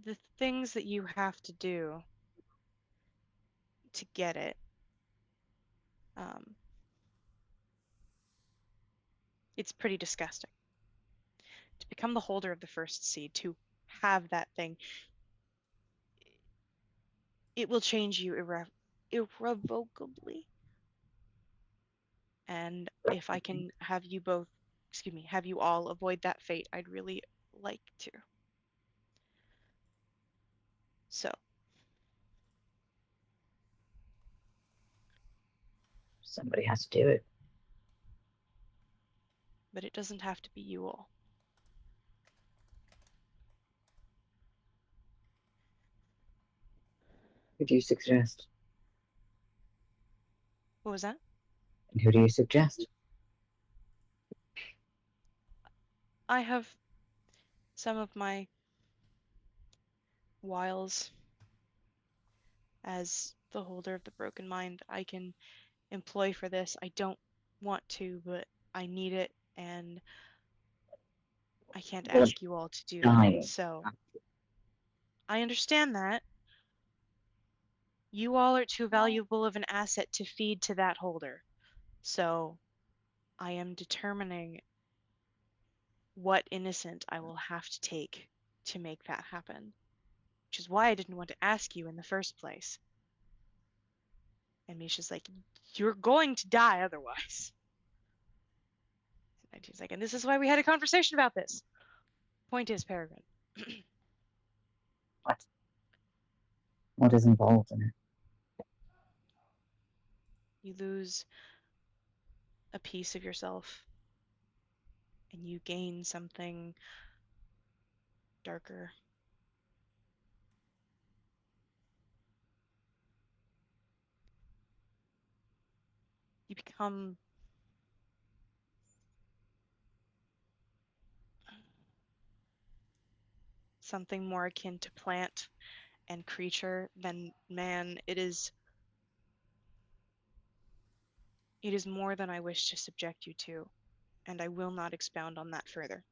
the things that you have to do to get it, um, it's pretty disgusting. To become the holder of the first seed, to have that thing, it will change you irrevocably. And if I can have you both, excuse me, have you all avoid that fate, I'd really like to. So, Somebody has to do it. but it doesn't have to be you all. Who do you suggest? What was that? And who do you suggest? I have some of my wiles as the holder of the broken mind I can employ for this. I don't want to, but I need it, and I can't Well, ask you all to do it. dying. So, I understand that. You all are too valuable of an asset to feed to that holder. So, I am determining what innocent I will have to take to make that happen, which is why I didn't want to ask you in the first place. And Misha's like, you're going to die otherwise. And he's like, and this is why we had a conversation about this. Point is, Peregrine, What? What is involved in it? you lose a piece of yourself and you gain something darker. You become something more akin to plant and creature than man. It is more than I wish to subject you to, and I will not expound on that further.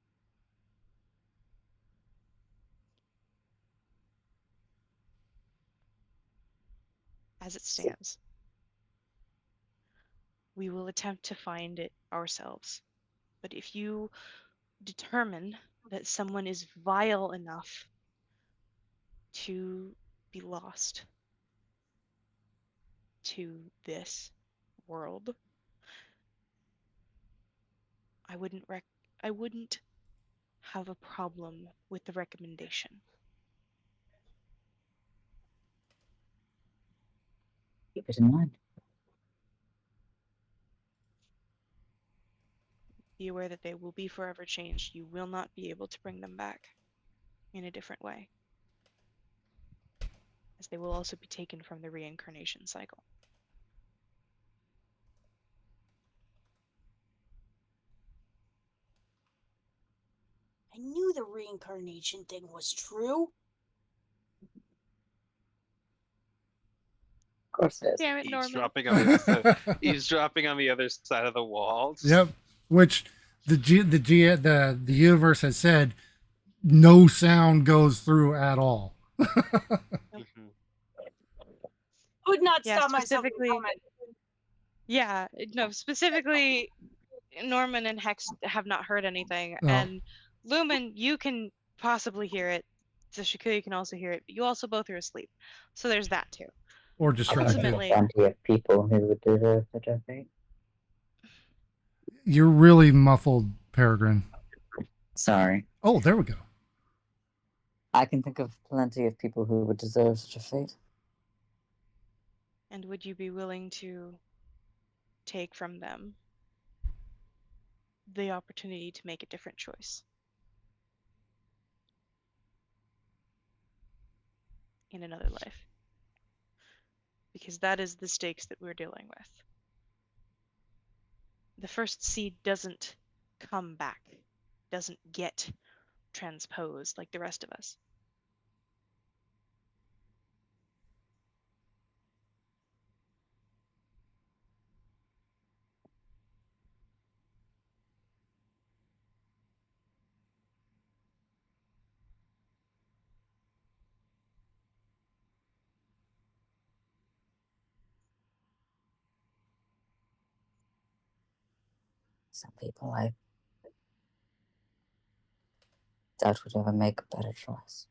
As it stands, we will attempt to find it ourselves. But if you determine that someone is vile enough to be lost to this world, I wouldn't have a problem with the recommendation. Keep it in mind. Be aware that they will be forever changed. You will not be able to bring them back in a different way, as they will also be taken from the reincarnation cycle. I knew the reincarnation thing was true. Of course it is. Damn it, Norman. Eavesdropping on the other side of the wall. Yep. Which the universe has said no sound goes through at all. Mhm. Could not Yeah, stop myself from specifically, commenting. yeah, no, specifically, Norman and Hex have not heard anything, No. and Lumen, you can possibly hear it. So Shikuya can also hear it. But you also both are asleep, so there's that too. Or I think distracted. Ultimately- there are plenty of people who would deserve such a fate. You're really muffled, Peregrine. Sorry. Oh, there we go. I can think of plenty of people who would deserve such a fate. And would you be willing to take from them the opportunity to make a different choice in another life? Because that is the stakes that we're dealing with. The first seed doesn't come back, doesn't get transposed like the rest of us. some people I doubt would ever make a better choice.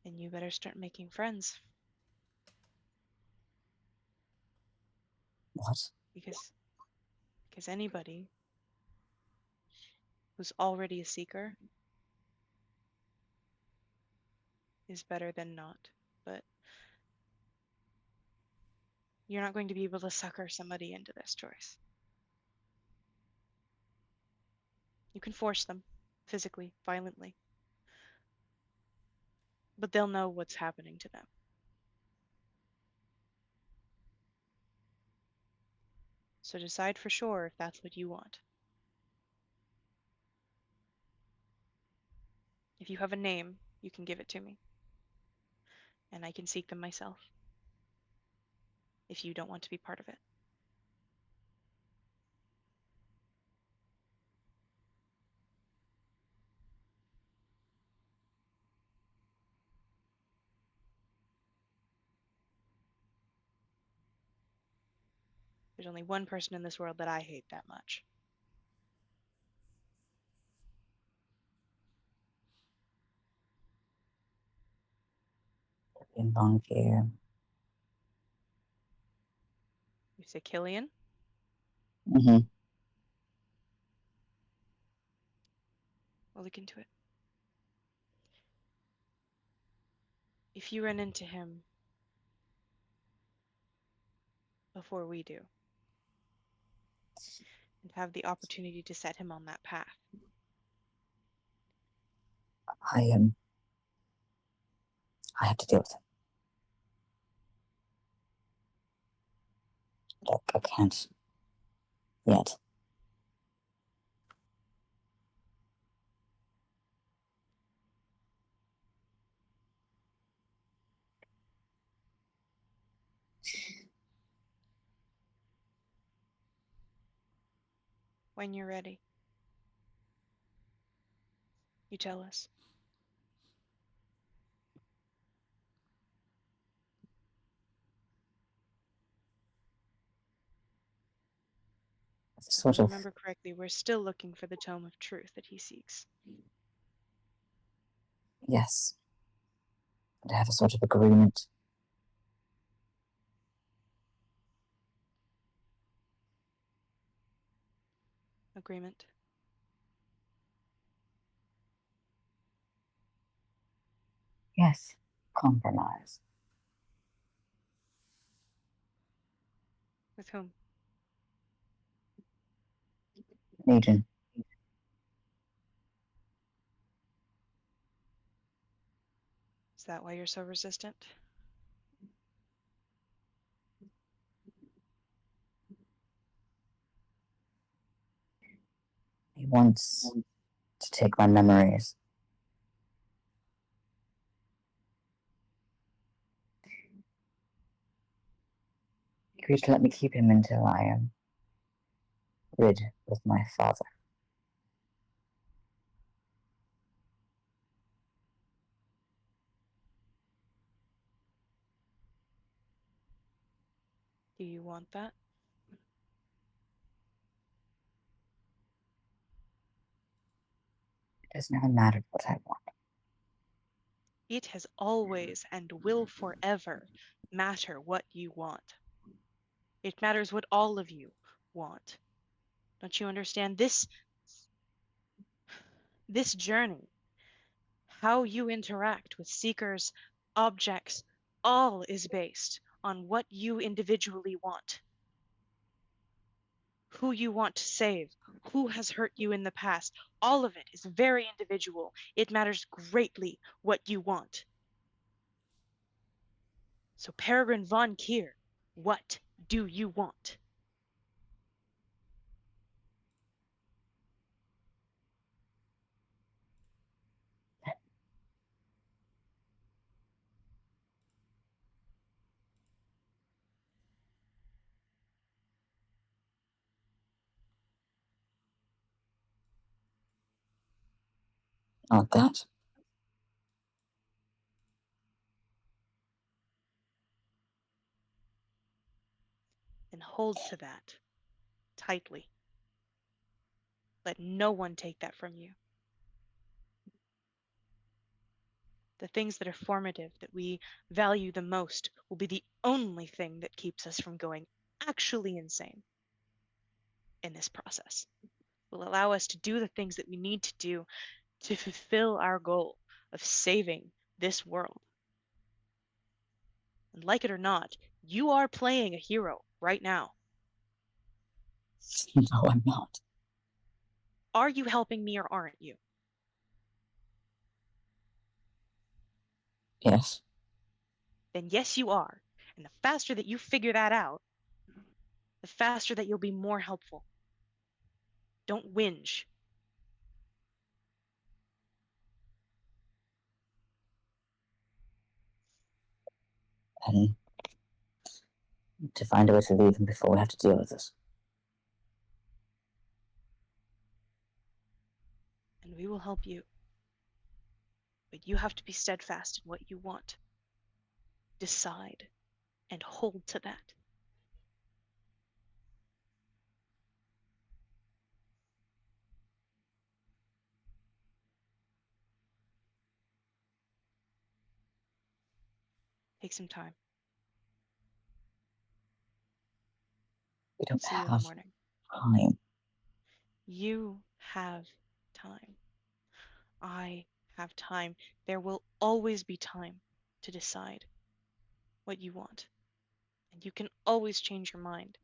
And you better start making friends. What? Because anybody who's already a seeker is better than not. But you're not going to be able to sucker somebody into this choice. You can force them, physically, violently. But they'll know what's happening to them. So decide for sure if that's what you want. If you have a name, you can give it to me. And I can seek them myself. If you don't want to be part of it. There's only one person in this world that I hate that much. In Bonkier. You say Killian? Mm-hmm. We'll look into it. If you run into him before we do, and have the opportunity to set him on that path, I have to deal with it. Look, I can't yet. when you're ready, you tell us. If Sort I of, remember correctly, we're still looking for the tome of truth that he seeks. yes. And have a sort of agreement. Agreement. Yes. Compromise. With whom? Legion. Is that why you're so resistant? He wants to take my memories. He agreed to let me keep him until I am rid with my father. Do you want that? It has never mattered what I want. It has always and will forever matter what you want. It matters what all of you want. Don't you understand? This journey, how you interact with seekers, objects, all is based on what you individually want. Who you want to save, who has hurt you in the past, all of it is very individual. It matters greatly what you want. So Peregrine von Kier, what do you want? Not that. and hold to that tightly. Let no one take that from you. The things that are formative, that we value the most, will be the only thing that keeps us from going actually insane in this process. Will allow us to do the things that we need to do to fulfill our goal of saving this world. And like it or not, you are playing a hero right now. No, I'm not. Are you helping me or aren't you? Yes. Then yes, you are. And the faster that you figure that out, the faster that you'll be more helpful. Don't whinge. And to find a way to leave him before we have to deal with this. And we will help you. But you have to be steadfast in what you want. Decide and hold to that. Take some time. We don't See you in the have morning. time. You have time. I have time. There will always be time to decide what you want. And you can always change your mind.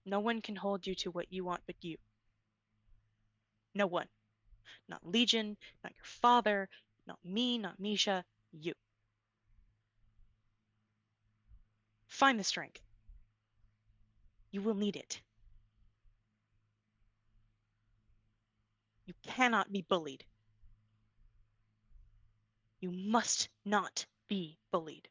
No one can hold you to what you want but you. No one. Not Legion, not your father, not me, not Misha, you. Find the strength. You will need it. You cannot be bullied. You must not be bullied.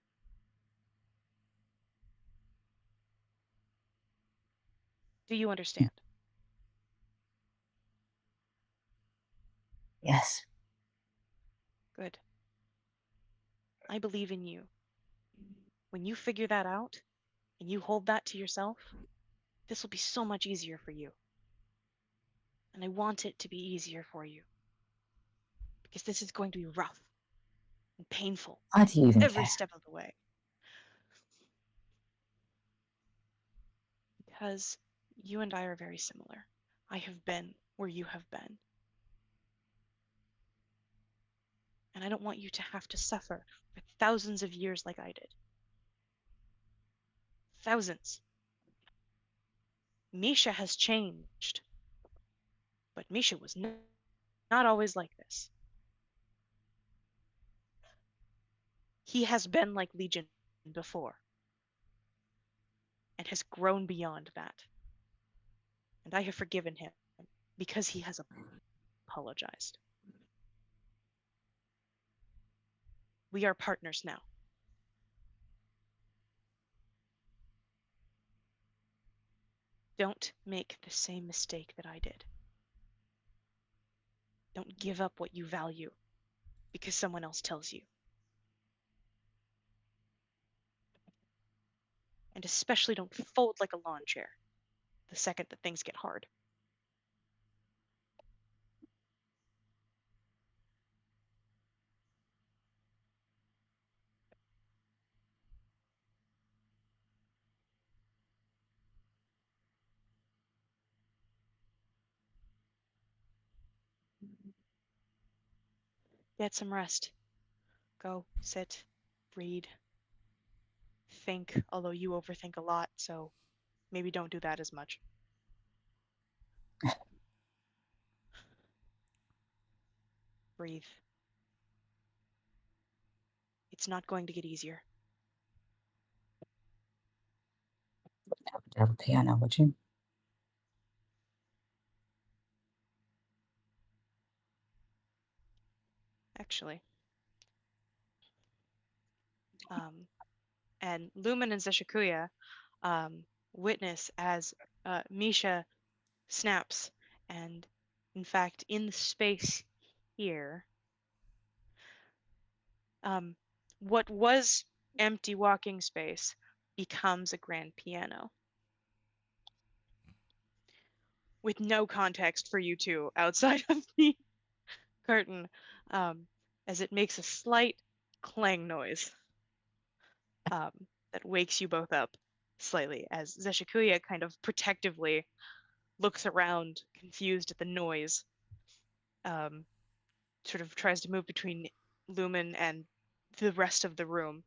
Do you understand? Yes. Good. I believe in you. When you figure that out and you hold that to yourself, this will be so much easier for you. And I want it to be easier for you. Because this is going to be rough and painful Why do you even every care? step of the way. Because you and I are very similar. I have been where you have been. And I don't want you to have to suffer for thousands of years like I did. Thousands. Misha has changed. But Misha was not always like this. He has been like Legion before and has grown beyond that. And I have forgiven him because he has apologized. We are partners now. Don't make the same mistake that I did. Don't give up what you value because someone else tells you. And especially don't fold like a lawn chair the second that things get hard. Get some rest. Go, sit, read, think, although you overthink a lot, so maybe don't do that as much. Breathe. It's not going to get easier. Have a piano, would you? Actually. And Lumen and Zeshikuya witness as Misha snaps, and in fact, in the space here, what was empty walking space becomes a grand piano. With no context for you two outside of the curtain, as it makes a slight clang noise that wakes you both up slightly as Zeshikuya kind of protectively looks around, confused at the noise, sort of tries to move between Lumen and the rest of the room.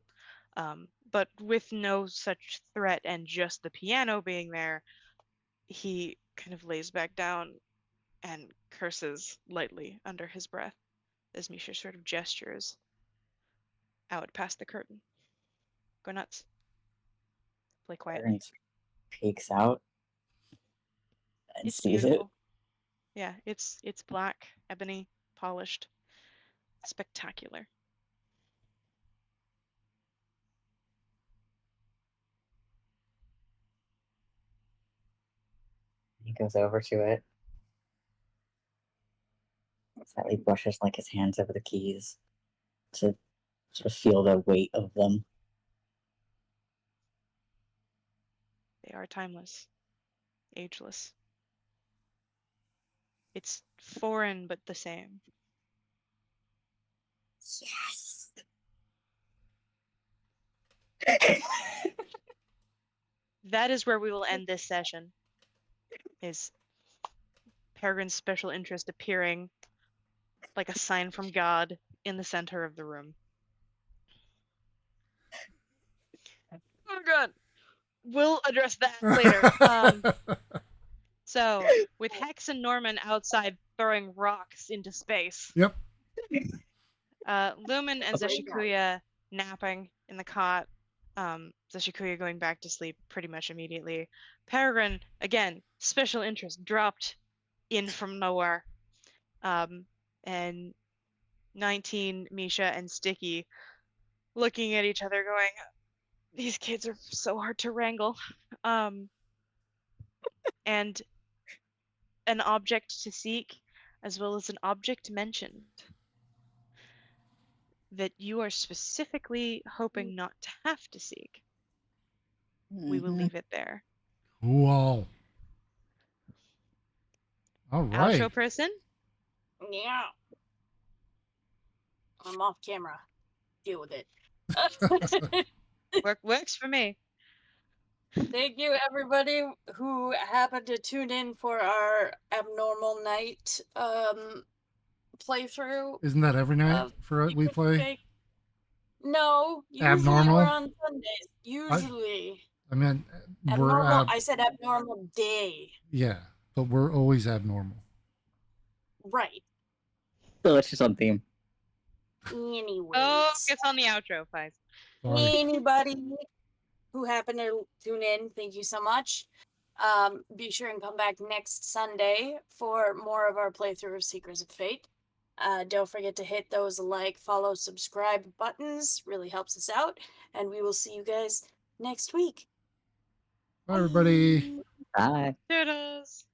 But with no such threat and just the piano being there, he kind of lays back down and curses lightly under his breath as Misha sort of gestures out past the curtain. Go nuts. Play quietly. Aaron peeks out and It's sees it. beautiful. Yeah, it's black, ebony, polished, spectacular. He goes over to it. Slightly brushes like his hands over the keys to sort of feel the weight of them. They are timeless, ageless. It's foreign but the same. Yes. That is where we will end this session. Is Peregrine's special interest appearing like a sign from God in the center of the room. Oh god. We'll address that later. So, with Hex and Norman outside throwing rocks into space, Yep. Lumen and Zeshikuya napping in the cot, Zeshikuya going back to sleep pretty much immediately. Peregrine, again, special interest dropped in from nowhere. And 19, Misha, and Sticky looking at each other going, these kids are so hard to wrangle. And an object to seek, as well as an object mentioned that you are specifically hoping not to have to seek. We will leave it there. Cool. All right. Outro person? Yeah. I'm off camera. Deal with it. Works for me. Thank you, everybody who happened to tune in for our abnormal night playthrough. Isn't that every night Of for we play? No, usually Abnormal? we're on Sundays. Usually. I mean, we're Abnormal. I said abnormal day. yeah, but we're always abnormal. Right. Delicious on theme. Anyways. Focus on the outro, Fies. Sorry. Anybody who happened to tune in, thank you so much. Be sure and come back next Sunday for more of our playthrough of Secrets of Fate. Don't forget to hit those like, follow, subscribe buttons. Really helps us out. And we will see you guys next week. Bye, everybody. Bye. Toodles.